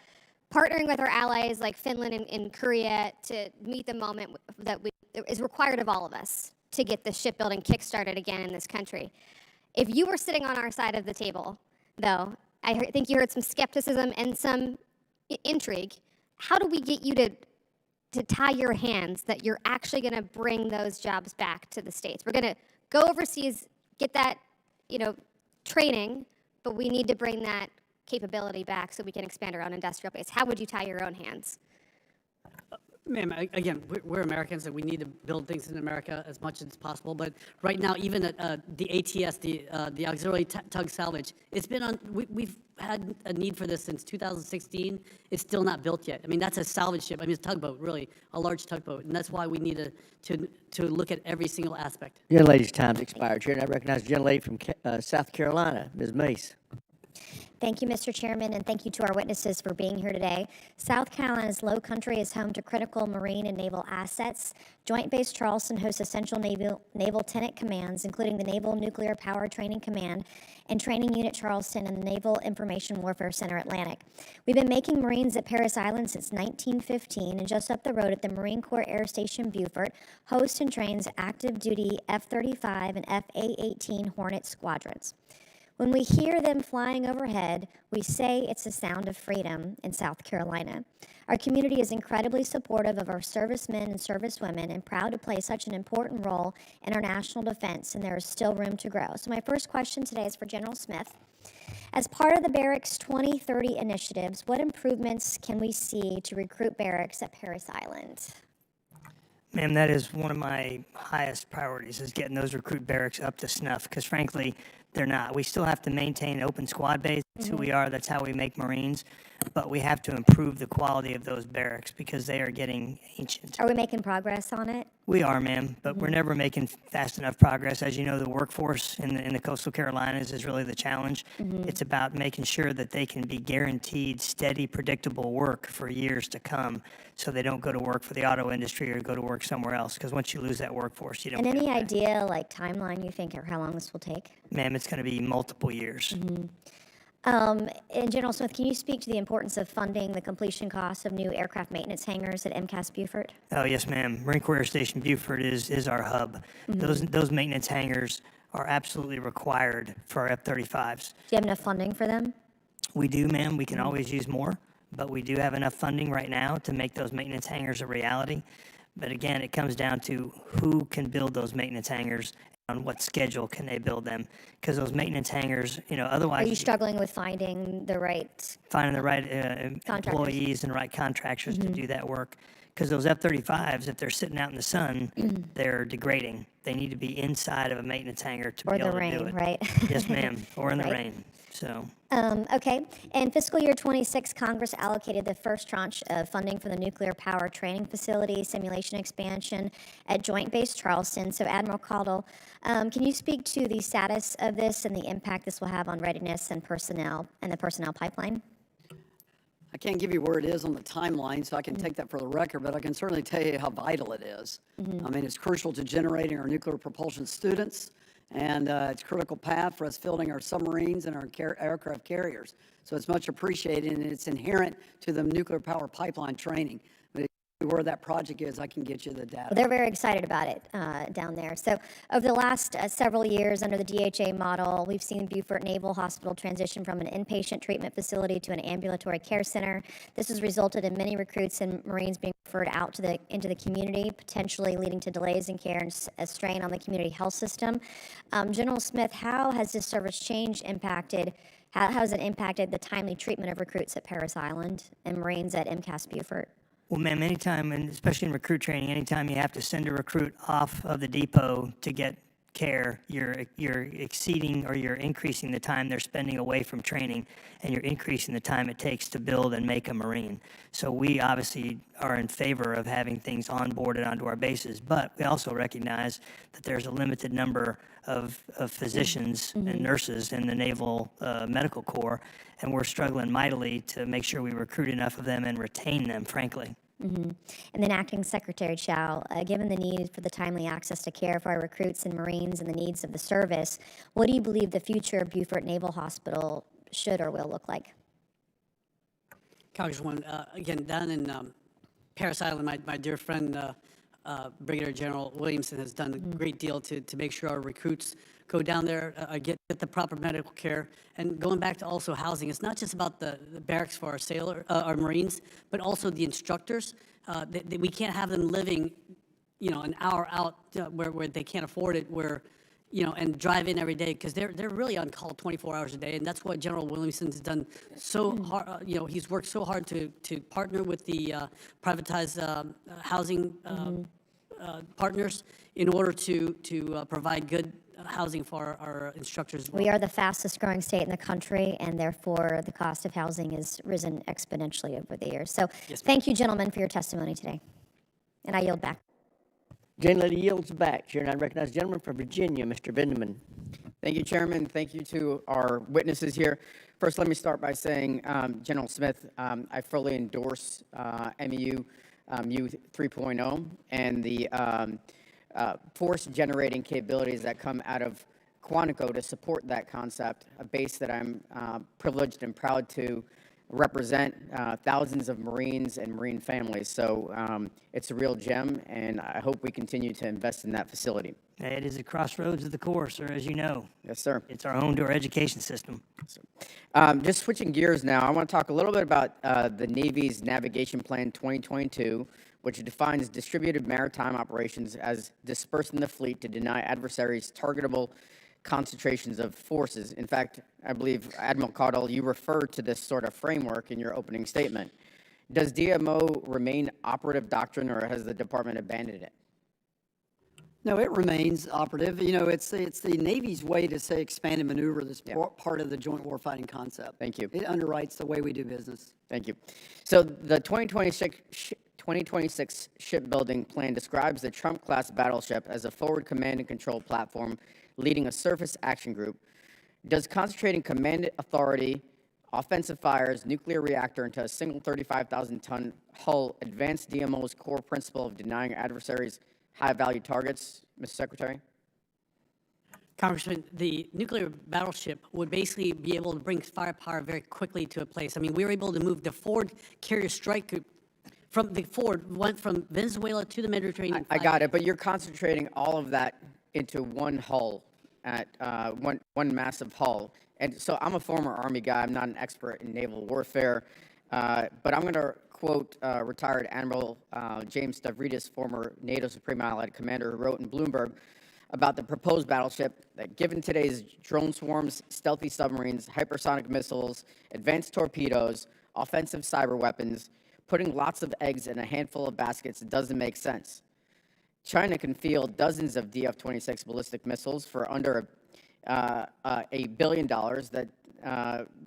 partnering with our allies like Finland and Korea to meet the moment that is required of all of us to get the shipbuilding kick-started again in this country. If you were sitting on our side of the table, though, I think you heard some skepticism and some intrigue. How do we get you to tie your hands that you're actually going to bring those jobs back to the States? We're going to go overseas, get that, training, but we need to bring that capability back so we can expand our own industrial base. How would you tie your own hands? Ma'am, again, we're Americans and we need to build things in America as much as possible. But right now, even at the ATS, the auxiliary tug salvage, it's been on. We've had a need for this since 2016. It's still not built yet. I mean, that's a salvage ship. I mean, it's a tugboat, really, a large tugboat, and that's why we need to look at every single aspect. Gentlelady's time's expired. Chair, and I recognize the gentlelady from South Carolina, Ms. Mace. Thank you, Mr. Chairman, and thank you to our witnesses for being here today. South Carolina's low country is home to critical marine and naval assets. Joint Base Charleston hosts essential naval tenant commands, including the Naval Nuclear Power Training Command and Training Unit Charleston and the Naval Information Warfare Center Atlantic. We've been making Marines at Parris Island since 1915, and just up the road at the Marine Corps Air Station Beaufort hosts and trains active duty F-35 and F-A-18 Hornet squadrons. When we hear them flying overhead, we say it's the sound of freedom in South Carolina. Our community is incredibly supportive of our servicemen and servicewomen and proud to play such an important role in our national defense, and there is still room to grow. So my first question today is for General Smith. As part of the Barracks 2030 initiatives, what improvements can we see to recruit barracks at Parris Island? Ma'am, that is one of my highest priorities, is getting those recruit barracks up to snuff, because frankly, they're not. We still have to maintain an open squad base. That's who we are. That's how we make Marines. But we have to improve the quality of those barracks because they are getting ancient. Are we making progress on it? We are, ma'am, but we're never making fast enough progress. As you know, the workforce in the coastal Carolinas is really the challenge. It's about making sure that they can be guaranteed steady, predictable work for years to come, so they don't go to work for the auto industry or go to work somewhere else, because once you lose that workforce, you don't And get any it back. idea, like timeline you think, or how long this will take? Ma'am, it's going to be multiple years. And General Smith, can you speak to the importance of funding the completion costs of new aircraft maintenance hangars at MCAS Beaufort? Oh, yes, ma'am. Marine Corps Air Station Beaufort is our hub. Those maintenance hangars are absolutely required for our F-35s. Do you have enough funding for them? We do, ma'am. We can always use more, but we do have enough funding right now to make those maintenance hangars a reality. But again, it comes down to who can build those maintenance hangars, on what schedule can they build them? Because those maintenance hangars, otherwise. Are you struggling with finding the right employees and the right contractors to do that work? Because those F-35s, if they're sitting out in the sun, they're degrading. They need to be inside of a maintenance hangar to be able to do it. Or the rain, right? Yes, ma'am, or in the Right. rain, so. Okay. In fiscal year 26, Congress allocated the first tranche of funding for the nuclear power training facility simulation expansion at Joint Base Charleston. So Admiral Caudle, can you speak to the status of this and the impact this will have on readiness and personnel and the personnel pipeline? I can't give you where it is on the timeline, so I can take that for the record, but I can certainly tell you how vital it is. I mean, it's crucial to generating our nuclear propulsion students, and it's a critical path for us fielding our submarines and our aircraft carriers. So it's much appreciated, and it's inherent to the nuclear power pipeline training. But where that project is, I can get you the data. Well, they're very excited about it down there. So over the last several years under the DHA model, we've seen Beaufort Naval Hospital transition from an inpatient treatment facility to an ambulatory care center. This has resulted in many recruits and Marines being referred out into the community, potentially leading to delays in care and a strain on the community health system. General Smith, how has this service change impacted, how has it impacted the timely treatment of recruits at Parris Island and Marines at MCAS Beaufort? Well, ma'am, anytime, and especially in recruit training, anytime you have to send a recruit off of the depot to get care, you're exceeding or you're increasing the time they're spending away from training, and you're increasing the time it takes to build and make a Marine. So we obviously are in favor of having things onboarded onto our bases, but we also recognize that there's a limited number of physicians and nurses in the Naval Medical Corps, and we're struggling mightily to make sure we recruit enough of them and retain them, frankly. And then Acting Secretary Chow, given the need for the timely access to care for our recruits and Marines and the needs of the service, what do you believe the future of Beaufort Naval Hospital should or will look like? Congresswoman, again, down in Parris Island, my dear friend, Brigadier General Williamson has done a great deal to make sure our recruits go down there, get the proper medical care. And going back to also housing, it's not just about the barracks for our Marines, but also the instructors. We can't have them living, an hour out where they can't afford it, and drive in every day, because they're really on call 24 hours a day, and that's what General Williamson's done so hard. He's worked so hard to partner with the privatized housing partners in order to provide good housing for our instructors. We are the fastest growing state in the country, and therefore the cost of housing has risen exponentially over the years. So thank you, gentlemen, for your testimony today. And I yield back. Gentlelady yields back. Chair, and I recognize the gentleman from Virginia, Mr. Benjamin. Thank you, Chairman. Thank you to our witnesses here. First, let me start by saying, General Smith, I fully endorse MEU U 3.0 and the force generating capabilities that come out of Quantico to support that concept, a base that I'm privileged and proud to represent thousands of Marines and Marine families. So it's a real gem, and I hope we continue to invest in that facility. It is a crossroads of the Corps, sir, as you know. Yes, sir. It's our home to our education system. Just switching gears now, I want to talk a little bit about the Navy's Navigation Plan 2022, which defines distributed maritime operations as dispersing the fleet to deny adversaries targetable concentrations of forces. In fact, I believe, Admiral Caudle, you referred to this sort of framework in your opening statement. Does DMO remain operative doctrine, or has the department abandoned it? No, it remains operative. It's the Navy's way to say expand and maneuver that's part of the joint warfighting concept. Thank you. It underwrites the way we do business. Thank you. So the 2026 shipbuilding plan describes the Trump-class battleship as a forward command and control platform leading a surface action group. Does concentrating command authority, offensive fires, nuclear reactor into a single 35,000-ton hull advance DMO's core principle of denying adversaries high-value targets, Mr. Secretary? Congressman, the nuclear battleship would basically be able to bring firepower very quickly to a place. I mean, we were able to move the Ford carrier strike group from the Ford, went from Venezuela to the Mediterranean. I got it, but you're concentrating all of that into one hull. at one massive hull. And so I'm a former Army guy. I'm not an expert in naval warfare, but I'm going to quote retired Admiral James Stavridis, former NATO Supreme Allied Commander, who wrote in Bloomberg about the proposed battleship that, given today's drone swarms, stealthy submarines, hypersonic missiles, advanced torpedoes, offensive cyber weapons, putting lots of eggs in a handful of baskets doesn't make sense. China can field dozens of DF-26 ballistic missiles for under $1 billion.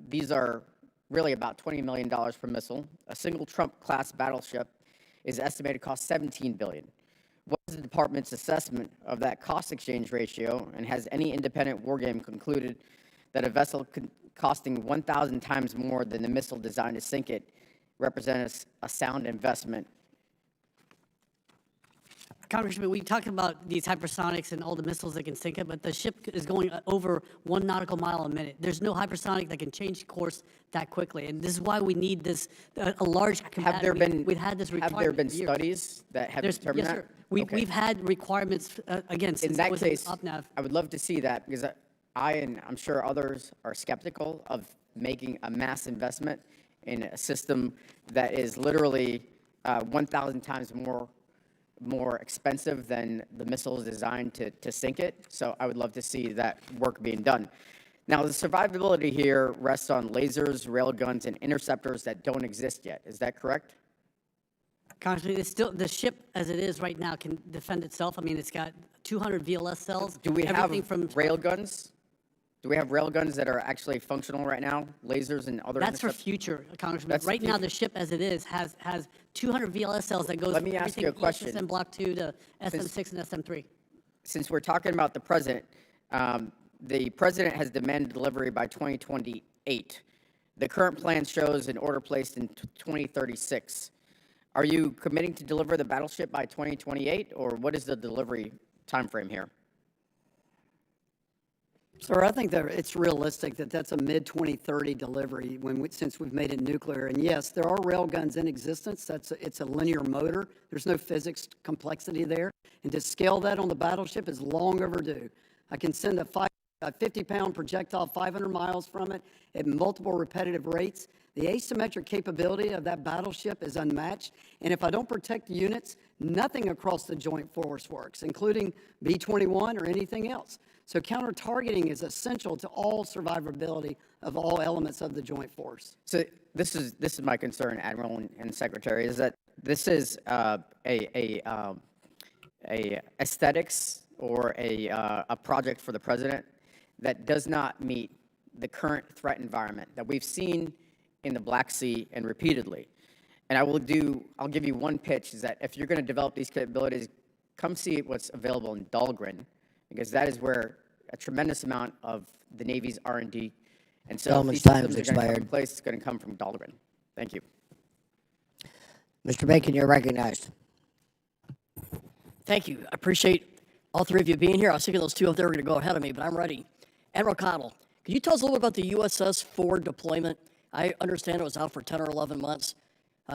These are really about $20 million per missile. A single Trump-class battleship is estimated to cost $17 billion. What is the department's assessment of that cost exchange ratio, and has any independent wargame concluded that a vessel costing 1,000 times more than the missile designed to sink it represents a sound investment? Congressman, we talk about these hypersonics and all the missiles that can sink it, but the ship is going over 1 nautical mile a minute. There's no hypersonic that can change course that quickly, and this is why we need this a large. Have there been we've had this requirement? Have there been for years. studies that have determined yes, that? Sir. We've had requirements again since in that it was case, UpNav. I would love to see that, because I and I'm sure others are skeptical of making a mass investment in a system that is literally 1,000 times more expensive than the missiles designed to sink it. So I would love to see that work being done. Now, the survivability here rests on lasers, railguns, and interceptors that don't exist yet. Is that correct? Congressman, it's still, the ship as it is right now can defend itself. I mean, it's got 200 VLS cells. Do we have from railguns? Do we have railguns that are actually functional right now? Lasers and other. That's for future, Congressman. That's right now, future. the ship as it is has 200 VLS cells that goes Let me from ask you a everything question. SM Block 2 to SM6 and SM3. Since we're talking about the president has demanded delivery by 2028. The current plan shows an order placed in 2036. Are you committing to deliver the battleship by 2028, or what is the delivery timeframe here? Sir, I think that it's realistic that that's a mid-2030 delivery since we've made it nuclear. And yes, there are railguns in existence. It's a linear motor. There's no physics complexity there. And to scale that on the battleship is long overdue. I can send a 50-pound projectile 500 miles from it at multiple repetitive rates. The asymmetric capability of that battleship is unmatched. And if I don't protect units, nothing across the joint force works, including B-21 or anything else. So counter-targeting is essential to all survivability of all elements of the joint force. So this is my concern, Admiral and Secretary, is that this is a aesthetics or a project for the president that does not meet the current threat environment that we've seen in the Black Sea and repeatedly. And I'll give you one pitch, is that if you're going to develop these capabilities, come see what's available in Dahlgren, because that is where a tremendous amount of the Navy's R&D, and so if these systems are going to come in place, it's going to come from Dahlgren. Thank you. Mr. Bacon, you're recognized. Thank you. I appreciate all three of you being here. I was thinking those two up there were going to go ahead of me, but I'm ready. Admiral Caudle, could you tell us a little bit about the USS Ford deployment? I understand it was out for 10 or 11 months.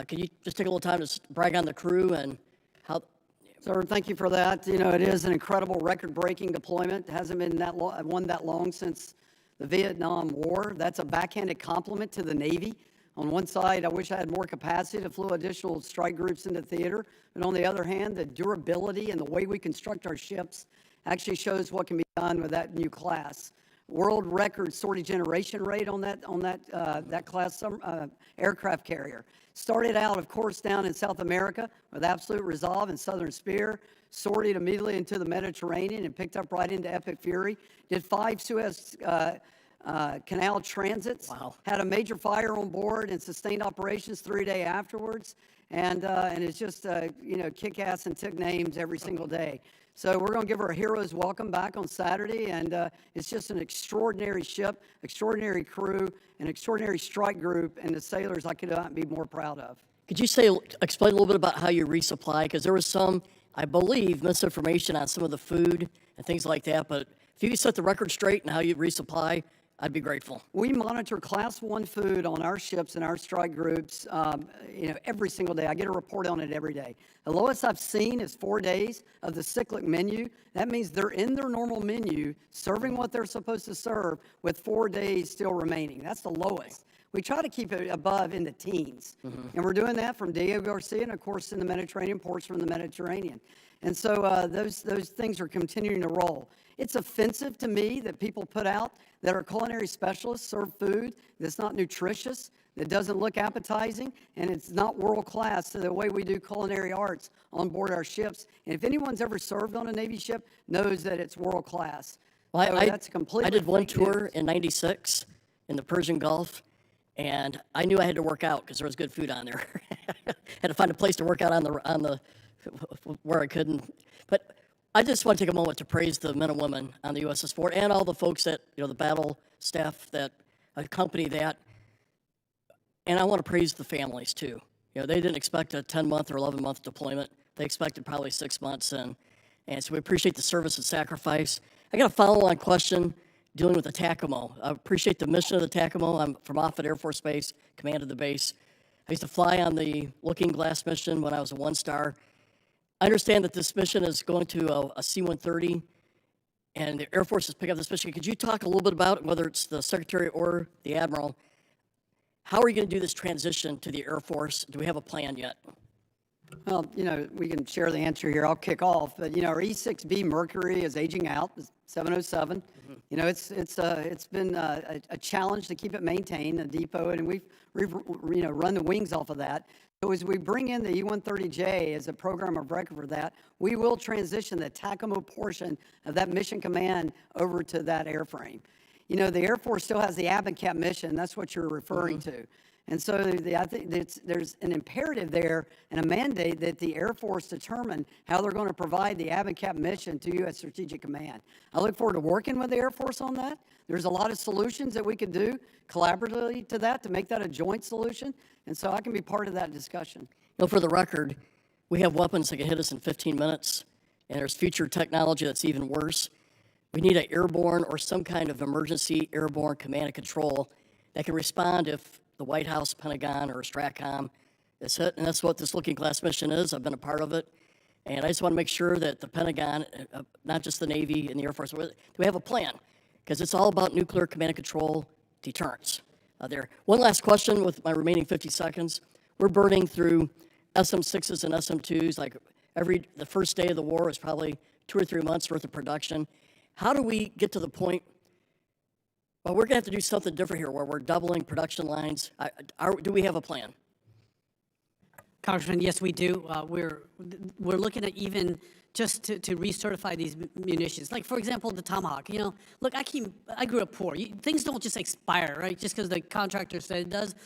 Could you just take a little time to brag on the crew and how? Sir, thank you for that. You know, it is an incredible record-breaking deployment. It hasn't been that long since the Vietnam War. That's a backhanded compliment to the Navy. On one side, I wish I had more capacity to flew additional strike groups into theater. But on the other hand, the durability and the way we construct our ships actually shows what can be done with that new class. World record sortie generation rate on that class aircraft carrier. Started out, of course, down in South America with absolute resolve and Southern Spear, sortied immediately into the Mediterranean and picked up right into Epic Fury. Did 5 Suez Canal transits. Wow. Had a major fire on board and sustained operations 3 days afterwards. And it's just, kick-ass and tick names every single day. So we're going to give her a hero's welcome back on Saturday, and it's just an extraordinary ship, extraordinary crew, an extraordinary strike group, and the sailors I could not be more proud of. Could you explain a little bit about how you resupply? Because there was some, I believe, misinformation on some of the food and things like that, but if you could set the record straight and how you resupply, I'd be grateful. We monitor Class 1 food on our ships and our strike groups, every single day. I get a report on it every day. The lowest I've seen is 4 days of the cyclic menu. That means they're in their normal menu, serving what they're supposed to serve, with 4 days still remaining. That's the lowest. We try to keep it above in the teens. And we're doing that from Diego Garcia and, of course, in the Mediterranean, ports from the Mediterranean. And so those things are continuing to roll. It's offensive to me that people put out that our culinary specialists serve food that's not nutritious, that doesn't look appetizing, and it's not world class to the way we do culinary arts on board our ships. And if anyone's ever served on a Navy ship, knows that it's world class. Well, So that's completely I did one fake tour news. in '96 in the Persian Gulf, and I knew I had to work out because there was good food on there. Had to find a place to work out on the where I couldn't. But I just want to take a moment to praise the men and women on the USS Ford and all the folks that, the battle staff that accompany that. And I want to praise the families too. They didn't expect a 10-month or 11-month deployment. They expected probably 6 months. And so we appreciate the service and sacrifice. I got a follow-on question dealing with the TACAMO. I appreciate the mission of the TACAMO. I'm from Offutt Air Force Base, commanded the base. I used to fly on the Looking Glass mission when I was a one-star. I understand that this mission is going to a C-130, and the Air Force is picking up this mission. Could you talk a little bit about whether it's the Secretary or the Admiral? How are you going to do this transition to the Air Force? Do we have a plan yet? Well, we can share the answer here. I'll kick off. But, our E-6B Mercury is aging out, it's 707. It's been a challenge to keep it maintained, a depot, and we've run the wings off of that. So as we bring in the E-130J as a program of record for that, we will transition the TACAMO portion of that mission command over to that airframe. The Air Force still has the ABICAP mission. That's what you're referring to. And so I think there's an imperative there and a mandate that the Air Force determine how they're going to provide the ABICAP mission to U.S. Strategic Command. I look forward to working with the Air Force on that. There's a lot of solutions that we could do collaboratively to that to make that a joint solution. And so I can be part of that discussion. For the record, we have weapons that can hit us in 15 minutes, and there's future technology that's even worse. We need an airborne or some kind of emergency airborne command and control that can respond if the White House, Pentagon, or STRATCOM is hit, and that's what this Looking Glass mission is. I've been a part of it, and I just want to make sure that the Pentagon, not just the Navy and the Air Force, we have a plan, because it's all about nuclear command and control deterrence. There. One last question with my remaining 50 seconds. We're burning through SM-6s and SM-2s, like the first day of the war is probably 2 or 3 months worth of production. How do we get to the point? Well, we're going to have to do something different here where we're doubling production lines. Do we have a plan? Congressman, yes, we do. We're looking at even just to recertify these munitions. Like, for example, the Tomahawk. Look, I grew up poor. Things don't just expire, right? Just because the contractor said it does.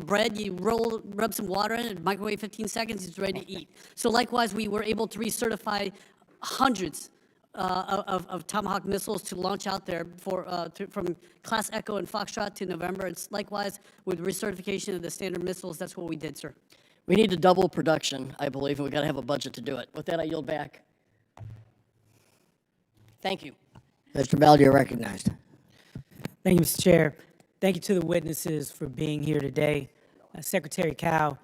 Bread, you rub some water in it, microwave 15 seconds, it's ready to eat. So likewise, we were able to recertify hundreds of Tomahawk missiles to launch out there from Class Echo and Foxtrot to November. It's likewise with recertification of the Standard missiles. That's what we did, sir. We need to double production, I believe, and we've got to have a budget to do it. With that, I yield back. Thank you. Mr. Bell, you're recognized. Thank you, Mr. Chair. Thank you to the witnesses for being here today. Secretary Cow,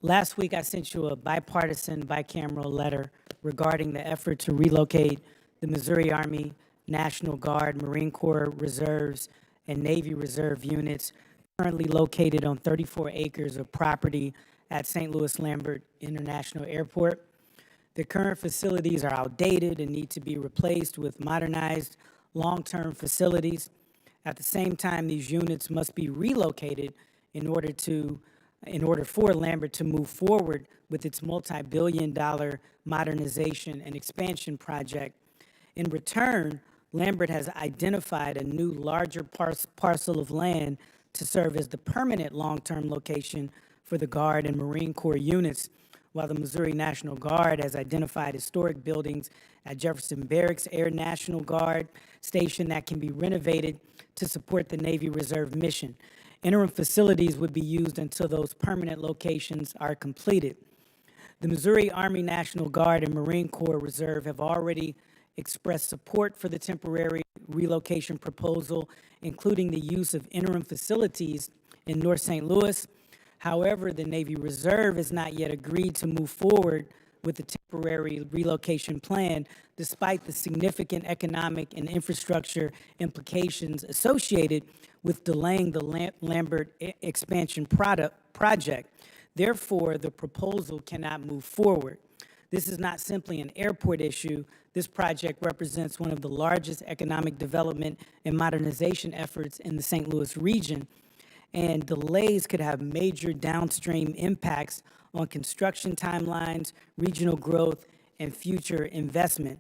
last week I sent you a bipartisan, bicameral letter regarding the effort to relocate the Missouri Army, National Guard, Marine Corps Reserves, and Navy Reserve units currently located on 34 acres of property at St. Louis Lambert International Airport. The current facilities are outdated and need to be replaced with modernized long-term facilities. At the same time, these units must be relocated in order for Lambert to move forward with its multi-billion-dollar modernization and expansion project. In return, Lambert has identified a new larger parcel of land to serve as the permanent long-term location for the Guard and Marine Corps units, while the Missouri National Guard has identified historic buildings at Jefferson Barracks Air National Guard Station that can be renovated to support the Navy Reserve mission. Interim facilities would be used until those permanent locations are completed. The Missouri Army National Guard and Marine Corps Reserve have already expressed support for the temporary relocation proposal, including the use of interim facilities in North St. Louis. However, the Navy Reserve has not yet agreed to move forward with the temporary relocation plan, despite the significant economic and infrastructure implications associated with delaying the Lambert expansion project. Therefore, the proposal cannot move forward. This is not simply an airport issue. This project represents one of the largest economic development and modernization efforts in the St. Louis region, and delays could have major downstream impacts on construction timelines, regional growth, and future investment.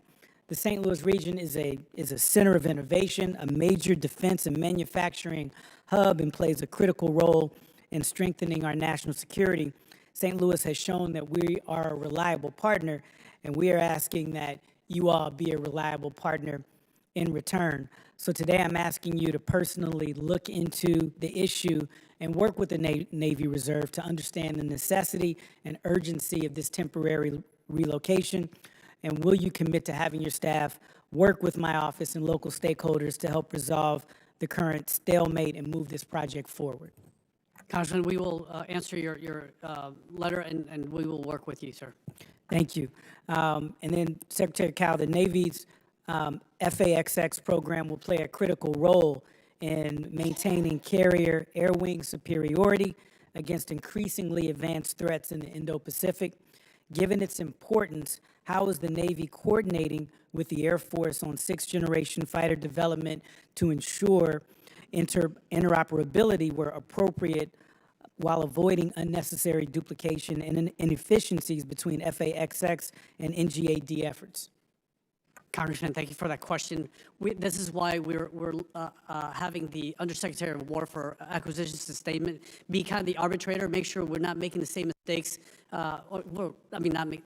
The St. Louis region is a center of innovation, a major defense and manufacturing hub, and plays a critical role in strengthening our national security. St. Louis has shown that we are a reliable partner, and we are asking that you all be a reliable partner in return. So today I'm asking you to personally look into the issue and work with the Navy Reserve to understand the necessity and urgency of this temporary relocation. And will you commit to having your staff work with my office and local stakeholders to help resolve the current stalemate and move this project forward? Congressman, we will answer your letter, and we will work with you, sir. Thank you. And then, Secretary Caudle, the Navy's FAXX program will play a critical role in maintaining carrier air wing superiority against increasingly advanced threats in the Indo-Pacific. Given its importance, how is the Navy coordinating with the Air Force on sixth-generation fighter development to ensure interoperability where appropriate, while avoiding unnecessary duplication and inefficiencies between FAXX and NGAD efforts? Congressman, thank you for that question. This is why we're having the Undersecretary of War for Acquisition Sustainment be kind of the arbitrator, make sure we're not making the same mistakes,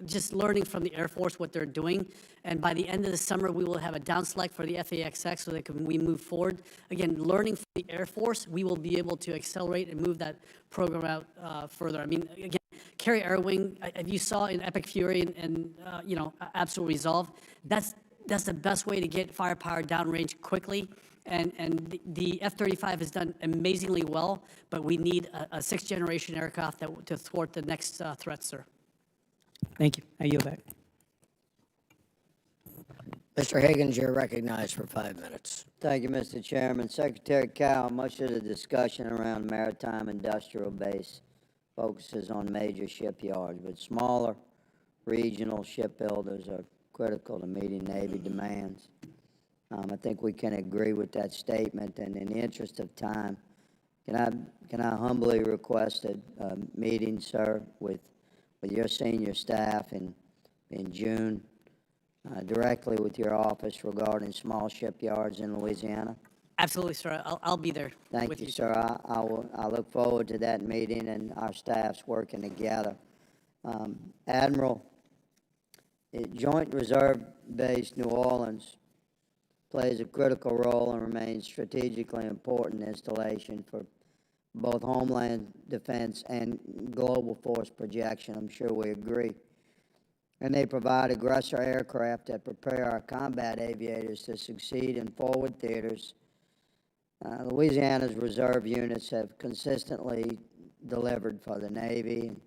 just learning from the Air Force what they're doing. And by the end of the summer, we will have a down select for the FAXX so that we move forward. Again, learning from the Air Force, we will be able to accelerate and move that program out further. I mean, again, carrier air wing, you saw in Epic Fury and Absolute Resolve, that's the best way to get firepower downrange quickly. And the F-35 has done amazingly well, but we need a sixth-generation aircraft to thwart the next threat, sir. Thank you. I yield back. Mr. Higgins, you're recognized for 5 minutes. Thank you, Mr. Chairman. Secretary Caudle, much of the discussion around maritime industrial base focuses on major shipyards, but smaller regional shipbuilders are critical to meeting Navy demands. I think we can agree with that statement, and in the interest of time, can I humbly request a meeting, sir, with your senior staff in June, directly with your office regarding small shipyards in Louisiana? Absolutely, sir. I'll be there. Thank you, sir. I look forward to that meeting and our staffs working together. Admiral, Joint Reserve Base New Orleans plays a critical role and remains strategically important installation for both homeland defense and global force projection. I'm sure we agree. And they provide aggressor aircraft that prepare our combat aviators to succeed in forward theaters. Louisiana's reserve units have consistently delivered for the Navy and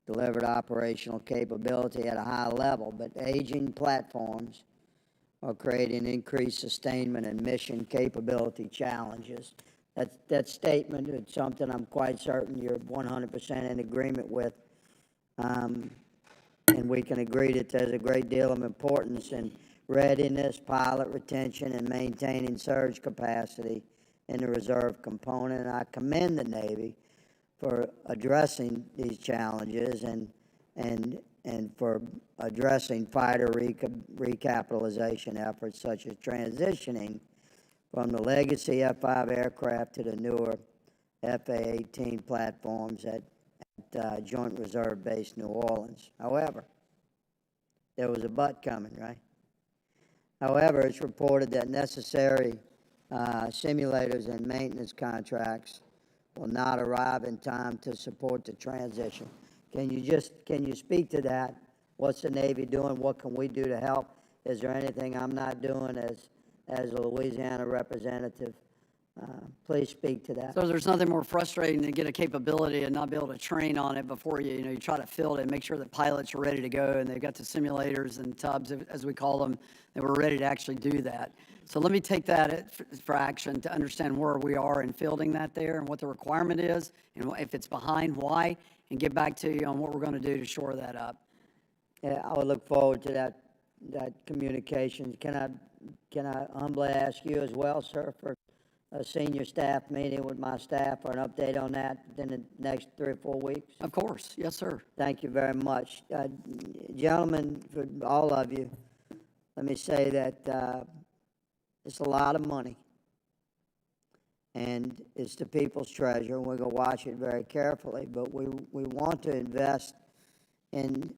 delivered operational capability at a high level, but aging platforms are creating increased sustainment and mission capability challenges. That statement is something I'm quite certain you're 100% in agreement with, and we can agree that there's a great deal of importance in readiness, pilot retention, and maintaining surge capacity in the reserve component. And I commend the Navy for addressing these challenges and for addressing fighter recapitalization efforts, such as transitioning from the legacy F-5 aircraft to the newer FA-18 platforms at Joint Reserve Base New Orleans. However, there was a but coming, right? However, it's reported that necessary simulators and maintenance contracts will not arrive in time to support the transition. Can you speak to that? What's the Navy doing? What can we do to help? Is there anything I'm not doing as a Louisiana representative? Please speak to that. So there's nothing more frustrating than get a capability and not be able to train on it before you try to field it and make sure that pilots are ready to go and they've got the simulators and tubs, as we call them, that we're ready to actually do that. So let me take that for action to understand where we are in fielding that there and what the requirement is, and if it's behind, why, and get back to you on what we're going to do to shore that up. Yeah, I would look forward to that communication. Can I humbly ask you as well, sir, for a senior staff meeting with my staff or an update on that within the next 3 or 4 weeks? Of course. Yes, sir. Thank you very much. Gentlemen, for all of you, let me say that it's a lot of money. And it's the people's treasure, and we're going to watch it very carefully. But we want to invest in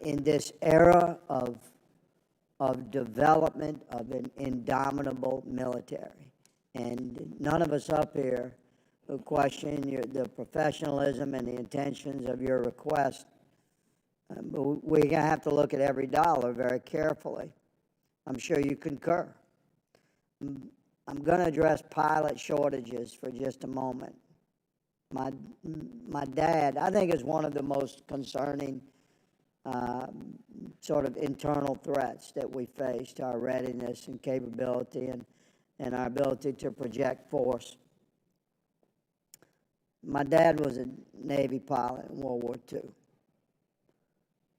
this era of development of an indomitable military. And none of us up here who question the professionalism and the intentions of your request, but we're going to have to look at every dollar very carefully. I'm sure you concur. I'm going to address pilot shortages for just a moment. My dad, I think, is one of the most concerning sort of internal threats that we face to our readiness and capability and our ability to project force. My dad was a Navy pilot in World War II,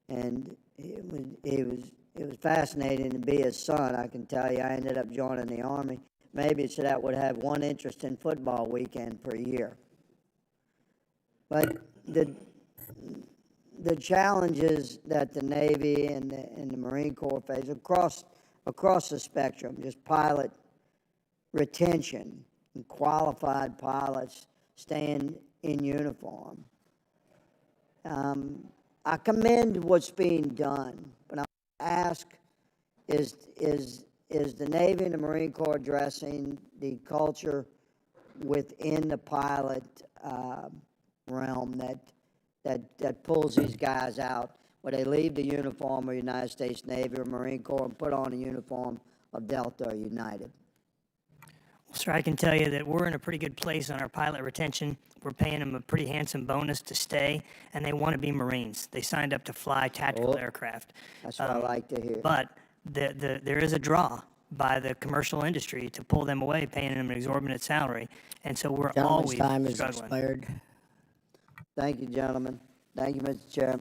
and it was fascinating to be his son. I can tell you, I ended up joining the Army. Maybe so that would have one interest in football weekend per year. But the challenges that the Navy and the Marine Corps face across the spectrum, just pilot retention and qualified pilots staying in uniform. I commend what's being done, but I ask, is the Navy and the Marine Corps addressing the culture within the pilot realm that pulls these guys out where they leave the uniform of the United States Navy or Marine Corps and put on a uniform of Delta or United? Well, sir, I can tell you that we're in a pretty good place on our pilot retention. We're paying them a pretty handsome bonus to stay, and they want to be Marines. They signed up to fly tactical aircraft. That's what I like to hear. But there is a draw by the commercial industry to pull them away, paying them an exorbitant salary. And so we're always time has struggling. expired. Thank you, gentlemen. Thank you, Mr. Chairman.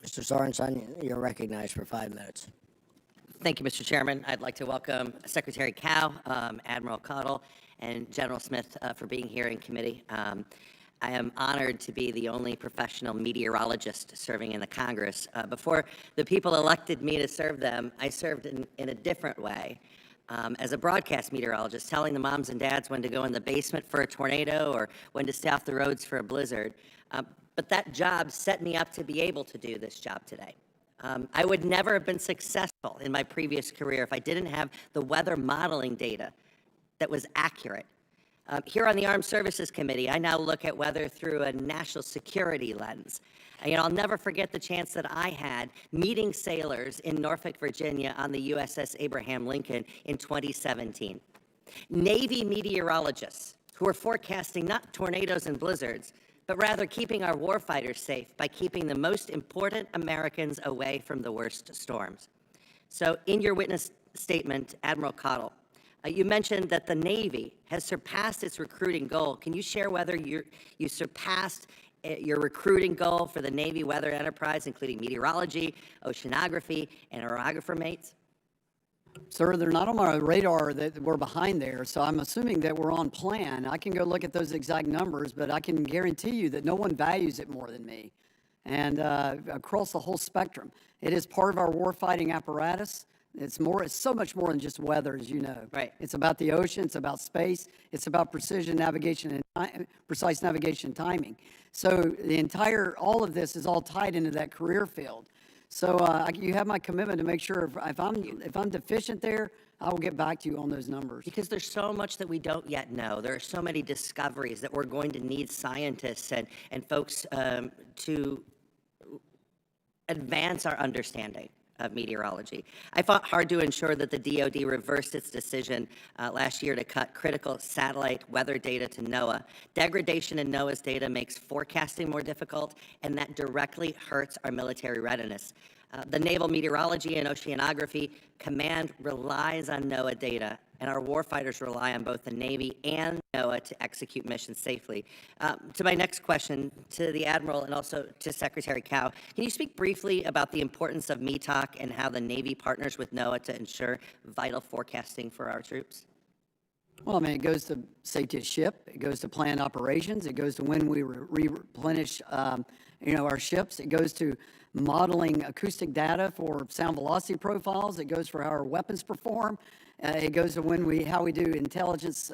Mr. Sorensen, you're recognized for 5 minutes. Thank you, Mr. Chairman. I'd like to welcome Secretary Cow, Admiral Caudle, and General Smith for being here in committee. I am honored to be the only professional meteorologist serving in the Congress. Before the people elected me to serve them, I served in a different way. As a broadcast meteorologist, telling the moms and dads when to go in the basement for a tornado or when to stay off the roads for a blizzard. But that job set me up to be able to do this job today. I would never have been successful in my previous career if I didn't have the weather modeling data that was accurate. Here on the Armed Services Committee, I now look at weather through a national security lens. I'll never forget the chance that I had meeting sailors in Norfolk, Virginia on the USS Abraham Lincoln in 2017. Navy meteorologists who are forecasting not tornadoes and blizzards, but rather keeping our warfighters safe by keeping the most important Americans away from the worst storms. So in your witness statement, Admiral Caudle, you mentioned that the Navy has surpassed its recruiting goal. Can you share whether you surpassed your recruiting goal for the Navy weather enterprise, including meteorology, oceanography, and orographer mates? Sir, they're not on my radar that we're behind there, so I'm assuming that we're on plan. I can go look at those exact numbers, but I can guarantee you that no one values it more than me. And across the whole spectrum, it is part of our warfighting apparatus. It's so much more than just weather, as you know. Right. It's about the ocean, it's about space, it's about precision navigation and precise navigation timing. So all of this is all tied into that career field. So you have my commitment to make sure if I'm deficient there, I will get back to you on those numbers. Because there's so much that we don't yet know. There are so many discoveries that we're going to need scientists and folks to advance our understanding of meteorology. I fought hard to ensure that the DoD reversed its decision last year to cut critical satellite weather data to NOAA. Degradation in NOAA's data makes forecasting more difficult, and that directly hurts our military readiness. The Naval Meteorology and Oceanography Command relies on NOAA data, and our warfighters rely on both the Navy and NOAA to execute missions safely. To my next question, to the Admiral and also to Secretary Cow, can you speak briefly about the importance of METOC and how the Navy partners with NOAA to ensure vital forecasting for our troops? Well, I mean, it goes to safety of ship, it goes to planned operations, it goes to when we replenish, our ships, it goes to modeling acoustic data for sound velocity profiles, it goes for how our weapons perform, it goes to how we do intelligence,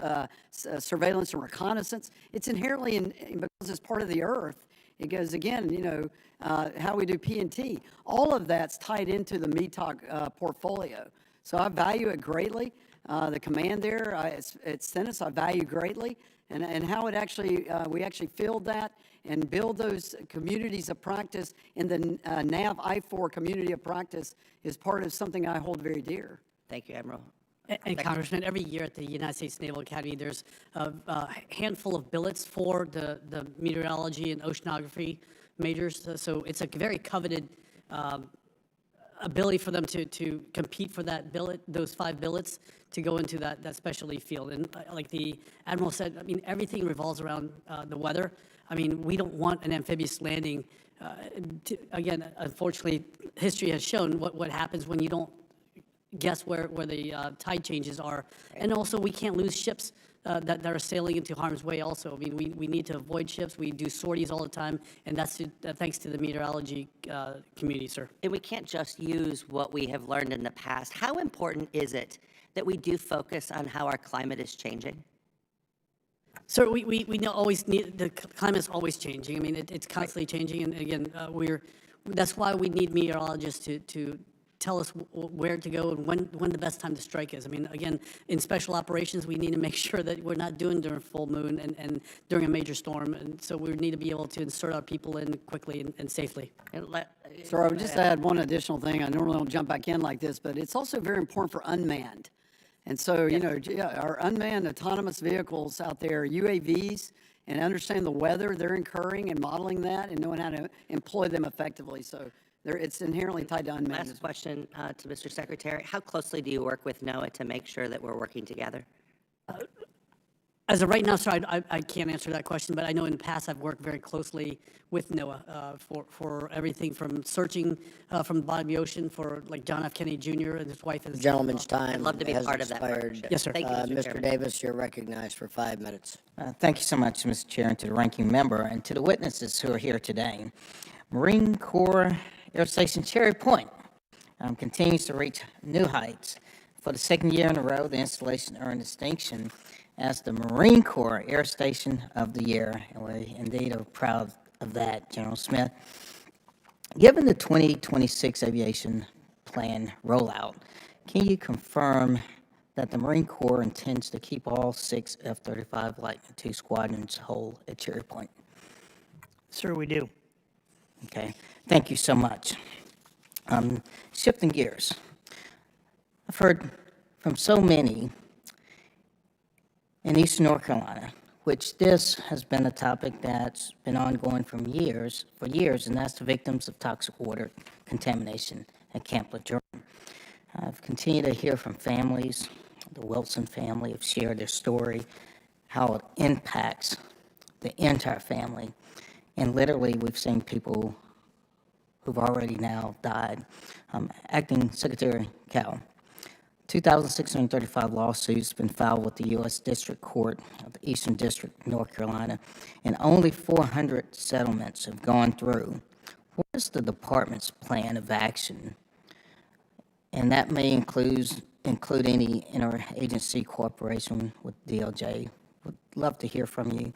surveillance and reconnaissance. It's inherently, because it's part of the Earth, it goes again, how we do P&T. All of that's tied into the METOC portfolio. So I value it greatly. The command there at Stennis, I value greatly, and how it actually, we actually field that and build those communities of practice in the NAV I4 community of practice is part of something I hold very dear. Thank you, Admiral. And Congressman, every year at the United States Naval Academy, there's a handful of billets for the meteorology and oceanography majors. So it's a very coveted ability for them to compete for that billet, those 5 billets, to go into that specialty field. And like the Admiral said, I mean, everything revolves around the weather. I mean, we don't want an amphibious landing. Again, unfortunately, history has shown what happens when you don't guess where the tide changes are. And also, we can't lose ships that are sailing into harm's way also. I mean, we need to avoid ships. We do sorties all the time, and that's thanks to the meteorology community, sir. And we can't just use what we have learned in the past. How important is it that we do focus on how our climate is changing? Sir, we know always need, the climate is always changing. I mean, it's constantly changing, and again, that's why we need meteorologists to tell us where to go and when the best time to strike is. I mean, again, in special operations, we need to make sure that we're not doing during full moon and during a major storm, and so we need to be able to insert our people in quickly and safely. So I would just add one additional thing. I normally don't jump back in like this, but it's also very important for unmanned. And so, our unmanned autonomous vehicles out there, UAVs, and understand the weather they're incurring and modeling that and knowing how to employ them effectively. So it's inherently tied to unmanned. Last question to Mr. Secretary. How closely do you work with NOAA to make sure that we're working together? As of right now, sir, I can't answer that question, but I know in the past I've worked very closely with NOAA for everything from searching from the bottom of the ocean for like John F. Kennedy Jr. and his wife. The gentleman's time I'd love to be has part of that expired. partnership. Yes, sir. Thank you, Mr. Chairman. Davis, you're recognized for 5 minutes. Thank you so much, Mr. Chair, and to the ranking member, and to the witnesses who are here today. Marine Corps Air Station Cherry Point continues to reach new heights. For the second year in a row, the installation earned distinction as the Marine Corps Air Station of the Year, and we indeed are proud of that, General Smith. Given the 2026 aviation plan rollout, can you confirm that the Marine Corps intends to keep all 6 F-35 Lightning II squadrons whole at Cherry Point? Sir, we do. Okay, thank you so much. Shifting gears, I've heard from so many in Eastern North Carolina, which this has been a topic that's been ongoing for years, and that's the victims of toxic water contamination at Camp Lejeune. I've continued to hear from families. The Wilson family have shared their story, how it impacts the entire family. And literally, we've seen people who've already now died. Acting Secretary Cow, 2,635 lawsuits been filed with the U.S. District Court of the Eastern District, North Carolina, and only 400 settlements have gone through. What is the department's plan of action? And that may include any interagency cooperation with DOJ. Would love to hear from you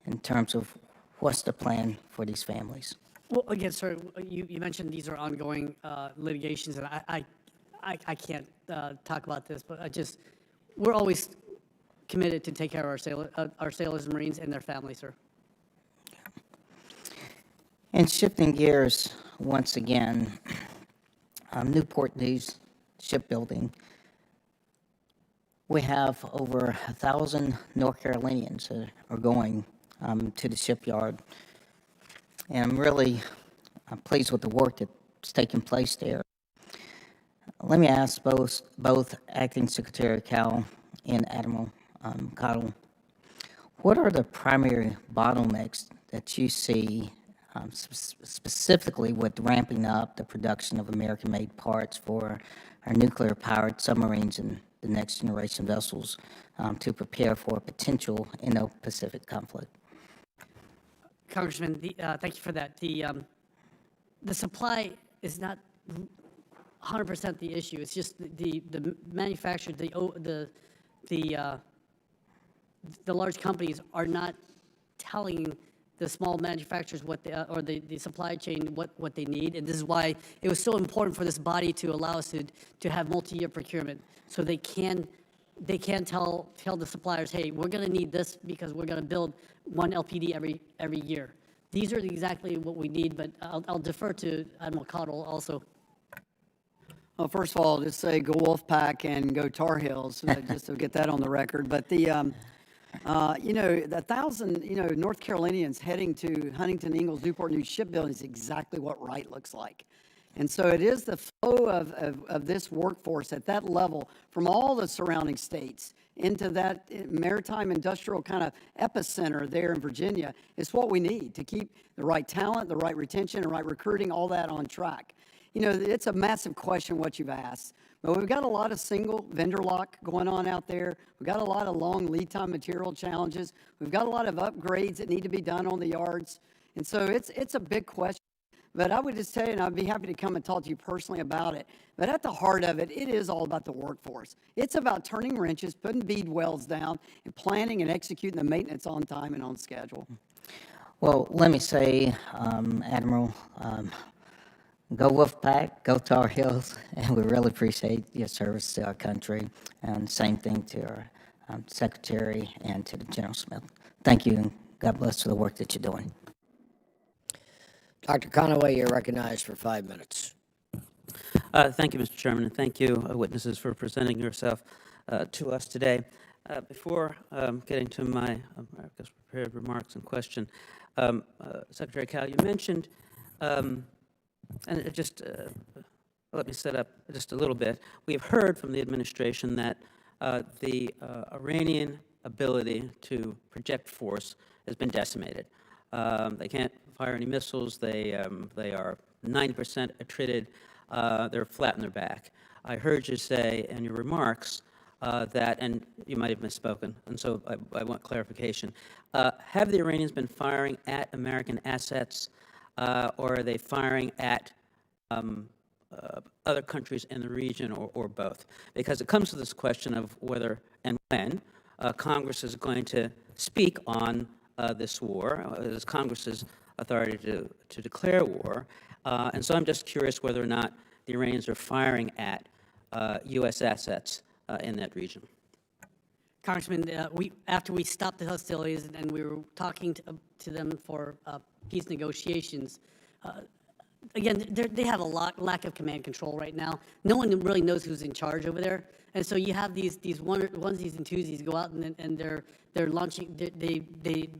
in terms of what's the plan for these families. Well, again, sir, you mentioned these are ongoing litigations, and I can't talk about this, but we're always committed to take care of our sailors and Marines and their families, sir. And shifting gears once again, Newport News Shipbuilding. We have over 1,000 North Carolinians that are going to the shipyard, and I'm really pleased with the work that's taking place there. Let me ask both Acting Secretary Caudle and Admiral Caudle, what are the primary bottlenecks that you see specifically with ramping up the production of American-made parts for our nuclear-powered submarines and the next generation vessels to prepare for a potential Indo-Pacific conflict? Congressman, thank you for that. The supply is not 100% the issue. It's just the manufacturer, the large companies are not telling the small manufacturers what they, or the supply chain what they need, and this is why it was so important for this body to allow us to have multi-year procurement, so they can tell the suppliers, hey, we're going to need this because we're going to build one LPD every year. These are exactly what we need, but I'll defer to Admiral Caudle also. Well, first of all, just say go Wolfpack and go Tar Heels, just to get that on the record. But the, you know, the 1,000, you know, North Carolinians heading to Huntington Ingalls Newport News Shipbuilding is exactly what right looks like. And so it is the flow of this workforce at that level from all the surrounding states into that maritime industrial kind of epicenter there in Virginia is what we need to keep the right talent, the right retention, the right recruiting, all that on track. You know, it's a massive question what you've asked, but we've got a lot of single vendor lock going on out there. We've got a lot of long lead time material challenges. We've got a lot of upgrades that need to be done on the yards. And so it's a big question. But I would just tell you, and I'd be happy to come and talk to you personally about it, but at the heart of it, it is all about the workforce. It's about turning wrenches, putting bead wells down, and planning and executing the maintenance on time and on schedule. Well, let me say, Admiral, go Wolfpack, go Tar Heels, and we really appreciate your service to our country, and same thing to our Secretary and to the General Smith. Thank you, and God bless for the work that you're doing. Dr. Conaway, you're recognized for 5 minutes. Thank you, Mr. Chairman, and thank you, witnesses, for presenting yourself to us today. Before getting to my prepared remarks and question, Secretary Caudle, you mentioned, and it just let me set up just a little bit. We've heard from the administration that the Iranian ability to project force has been decimated. They can't fire any missiles. They are 90% attrited. They're flat in their back. I heard you say in your remarks that, and you might have misspoken, and so I want clarification. Have the Iranians been firing at American assets, or are they firing at other countries in the region, or both? Because it comes to this question of whether and when Congress is going to speak on this war, this Congress's authority to declare war. And so I'm just curious whether or not the Iranians are firing at U.S. assets in that region. Congressman, after we stopped the hostilities and we were talking to them for peace negotiations, again, they have a lack of command control right now. No one really knows who's in charge over there, and so you have these onesies and twosies go out and they're launching. They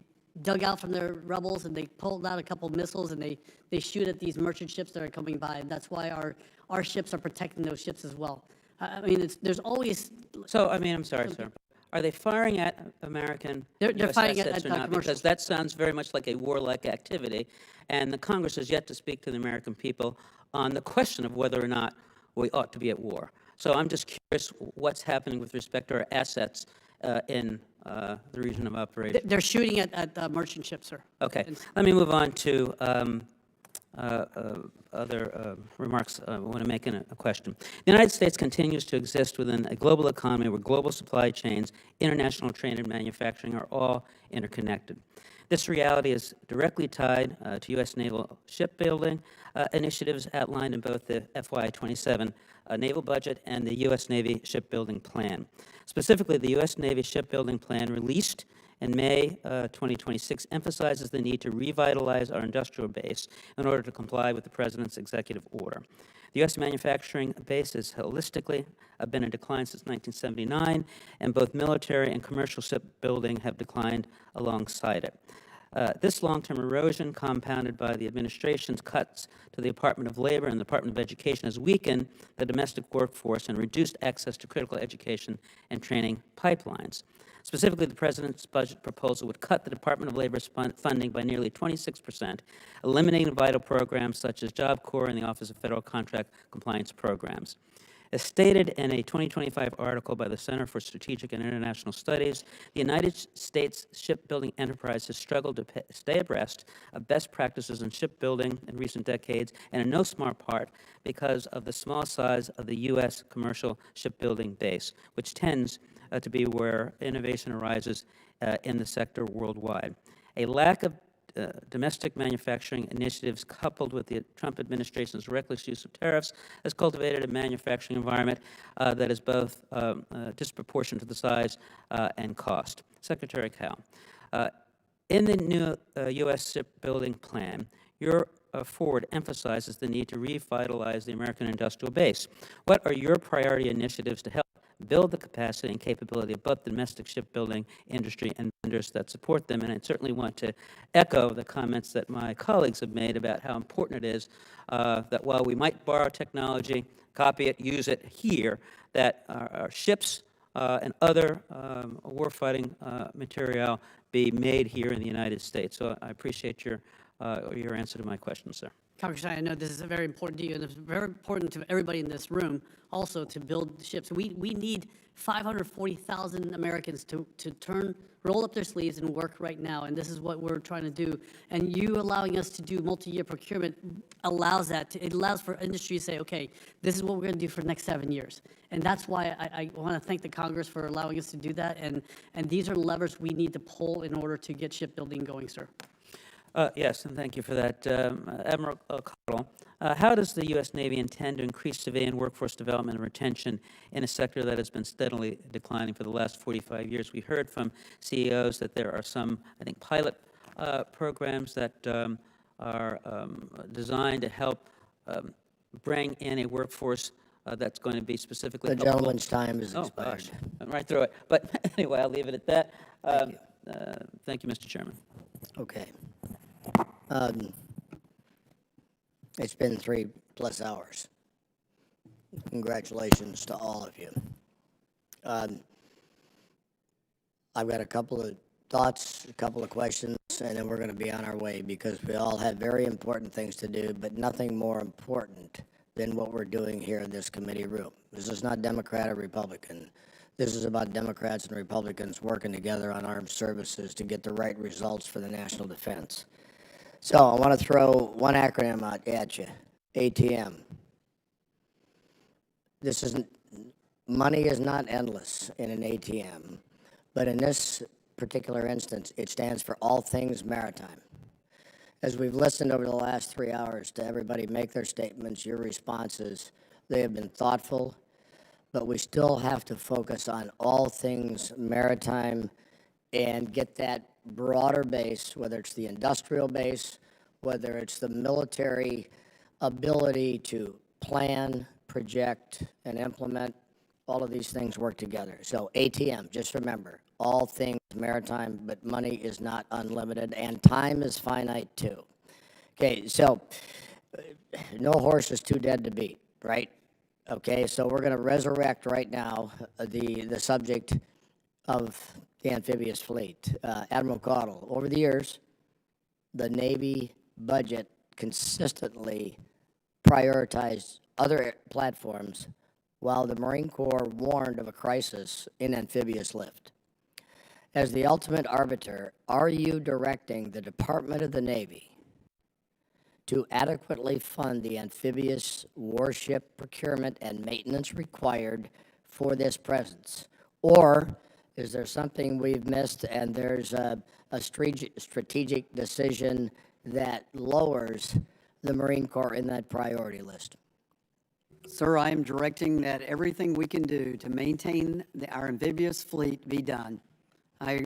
dug out from their rebels and they pulled out a couple of missiles and they shoot at these merchant ships that are coming by, and that's why our ships are protecting those ships as well. I mean, there's always. So I mean, I'm sorry, sir. Are they firing at American They're US firing assets at or not? Because that sounds very much like a warlike activity, and the Congress has yet to speak to the American people on the question of whether or not we ought to be at war. So I'm just curious what's happening with respect to our assets in the region of operation. They're shooting at merchant ships, sir. Okay. Let me move on to other remarks I want to make in a question. The United States continues to exist within a global economy where global supply chains, international trade, and manufacturing are all interconnected. This reality is directly tied to U.S. naval shipbuilding initiatives outlined in both the FY27 Naval budget and the U.S. Navy Shipbuilding Plan. Specifically, the U.S. Navy Shipbuilding Plan released in May 2026 emphasizes the need to revitalize our industrial base in order to comply with the President's executive order. The U.S. manufacturing base has holistically been in decline since 1979, and both military and commercial shipbuilding have declined alongside it. This long-term erosion, compounded by the administration's cuts to the Department of Labor and the Department of Education, has weakened the domestic workforce and reduced access to critical education and training pipelines. Specifically, the President's budget proposal would cut the Department of Labor's funding by nearly 26%, eliminating vital programs such as Job Corps and the Office of Federal Contract Compliance Programs. As stated in a 2025 article by the Center for Strategic and International Studies, the United States shipbuilding enterprise has struggled to stay abreast of best practices in shipbuilding in recent decades, and in no small part because of the small size of the U.S. commercial shipbuilding base, which tends to be where innovation arises in the sector worldwide. A lack of domestic manufacturing initiatives coupled with the Trump administration's reckless use of tariffs has cultivated a manufacturing environment that is both disproportionate to the size and cost. Secretary Caudle, in the new U.S. shipbuilding plan, your forward emphasizes the need to revitalize the American industrial base. What are your priority initiatives to help build the capacity and capability of both the domestic shipbuilding industry and vendors that support them? And I certainly want to echo the comments that my colleagues have made about how important it is that while we might borrow technology, copy it, use it here, that our ships and other warfighting material be made here in the United States. So I appreciate your answer to my question, sir. Congressman, I know this is very important to you, and it's very important to everybody in this room also to build ships. We need 540,000 Americans to roll up their sleeves and work right now, and this is what we're trying to do. And you allowing us to do multi-year procurement allows that. It allows for industry to say, okay, this is what we're going to do for the next 7 years. And that's why I want to thank the Congress for allowing us to do that, and these are levers we need to pull in order to get shipbuilding going, sir. Yes, and thank you for that. Admiral Caudle, how does the U.S. Navy intend to increase civilian workforce development and retention in a sector that has been steadily declining for the last 45 years? We heard from CEOs that there are some, I think, pilot programs that are designed to help bring in a workforce that's going to be specifically The gentleman's time is expired. Gosh, I'm right through it. But anyway, I'll leave it at that. Thank you, Mr. Chairman. Okay. It's been 3+ hours. Congratulations to all of you. I've got a couple of thoughts, a couple of questions, and then we're going to be on our way because we all have very important things to do, but nothing more important than what we're doing here in this committee room. This is not Democrat or Republican. This is about Democrats and Republicans working together on armed services to get the right results for the national defense. So I want to throw one acronym out at you, ATM. Money is not endless in an ATM, but in this particular instance, it stands for all things maritime. As we've listened over the last 3 hours to everybody make their statements, your responses, they have been thoughtful, but we still have to focus on all things maritime and get that broader base, whether it's the industrial base, whether it's the military ability to plan, project, and implement. All of these things work together. So ATM, just remember, all things maritime, but money is not unlimited, and time is finite too. Okay, so no horse is too dead to beat, right? Okay, so we're going to resurrect right now the subject of the amphibious fleet. Admiral Caudle, over the years, the Navy budget consistently prioritized other platforms while the Marine Corps warned of a crisis in amphibious lift. As the ultimate arbiter, are you directing the Department of the Navy to adequately fund the amphibious warship procurement and maintenance required for this presence? Or is there something we've missed and there's a strategic decision that lowers the Marine Corps in that priority list? Sir, I am directing that everything we can do to maintain our amphibious fleet be done. I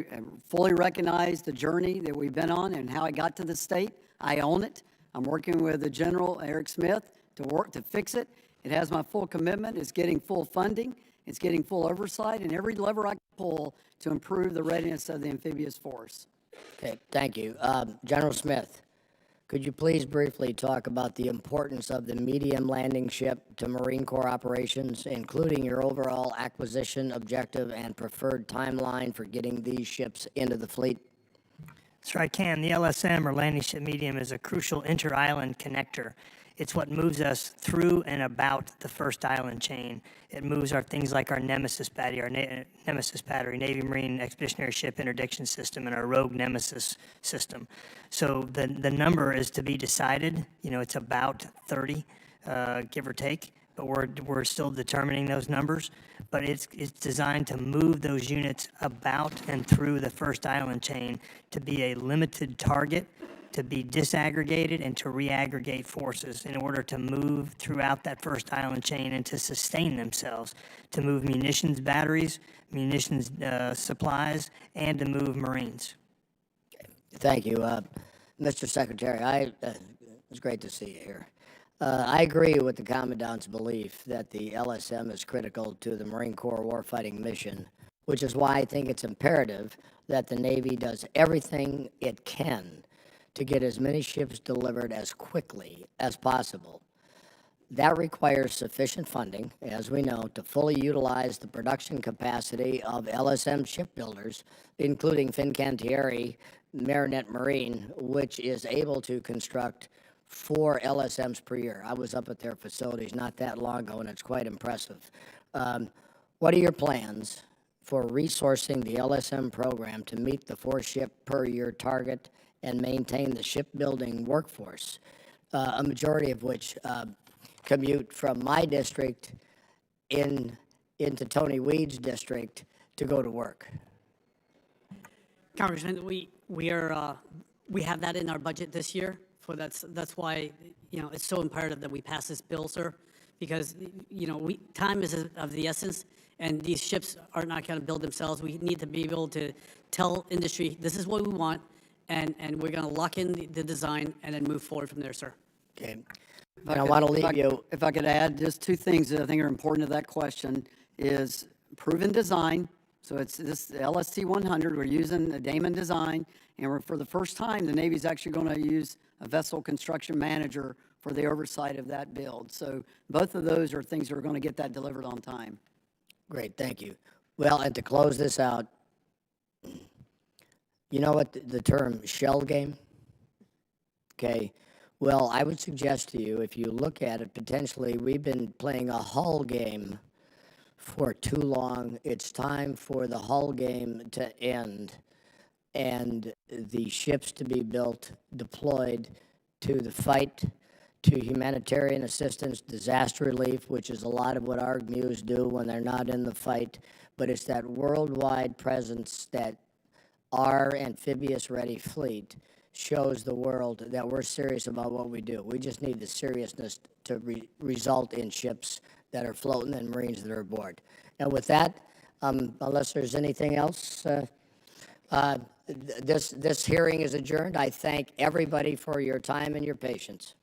fully recognize the journey that we've been on and how it got to the state. I own it. I'm working with the General, Eric Smith, to fix it. It has my full commitment. It's getting full funding. It's getting full oversight and every lever I can pull to improve the readiness of the amphibious force. Okay, thank you. General Smith, could you please briefly talk about the importance of the medium landing ship to Marine Corps operations, including your overall acquisition objective and preferred timeline for getting these ships into the fleet? Sir, I can. The LSM, or Landing Ship Medium, is a crucial inter-island connector. It's what moves us through and about the first island chain. It moves our things like our Nemesis battery, Navy Marine Expeditionary Ship Interdiction System, and our Rogue Nemesis system. So the number is to be decided. You know, it's about 30, give or take, but we're still determining those numbers. But it's designed to move those units about and through the first island chain to be a limited target, to be disaggregated, and to reaggregate forces in order to move throughout that first island chain and to sustain themselves, to move munitions batteries, munitions supplies, and to move Marines. Thank you. Mr. Secretary, it's great to see you here. I agree with the Commandant's belief that the LSM is critical to the Marine Corps warfighting mission, which is why I think it's imperative that the Navy does everything it can to get as many ships delivered as quickly as possible. That requires sufficient funding, as we know, to fully utilize the production capacity of LSM shipbuilders, including Fincantieri Marinette Marine, which is able to construct 4 LSMs per year. I was up at their facilities not that long ago, and it's quite impressive. What are your plans for resourcing the LSM program to meet the 4-ship per year target and maintain the shipbuilding workforce, a majority of which commute from my district into Tony Weed's district to go to work? Congressman, we have that in our budget this year. That's why, you know, it's so imperative that we pass this bill, sir, because, you know, time is of the essence, and these ships are not going to build themselves. We need to be able to tell industry, this is what we want, and we're going to lock in the design and then move forward from there, sir. Okay. And I want to leave you. If I could add just 2 things that I think are important to that question is proven design. So it's this LST 100. We're using a Damon design, and for the first time, the Navy's actually going to use a vessel construction manager for the oversight of that build. So both of those are things that are going to get that delivered on time. Great, thank you. Well, and to close this out, you know what the term shell game? Okay, well, I would suggest to you, if you look at it, potentially we've been playing a hull game for too long. It's time for the hull game to end and the ships to be built, deployed to the fight, to humanitarian assistance, disaster relief, which is a lot of what our MUs do when they're not in the fight, but it's that worldwide presence that our amphibious-ready fleet shows the world that we're serious about what we do. We just need the seriousness to result in ships that are floating and Marines that are aboard. And with that, unless there's anything else, this hearing is adjourned. I thank everybody for your time and your patience.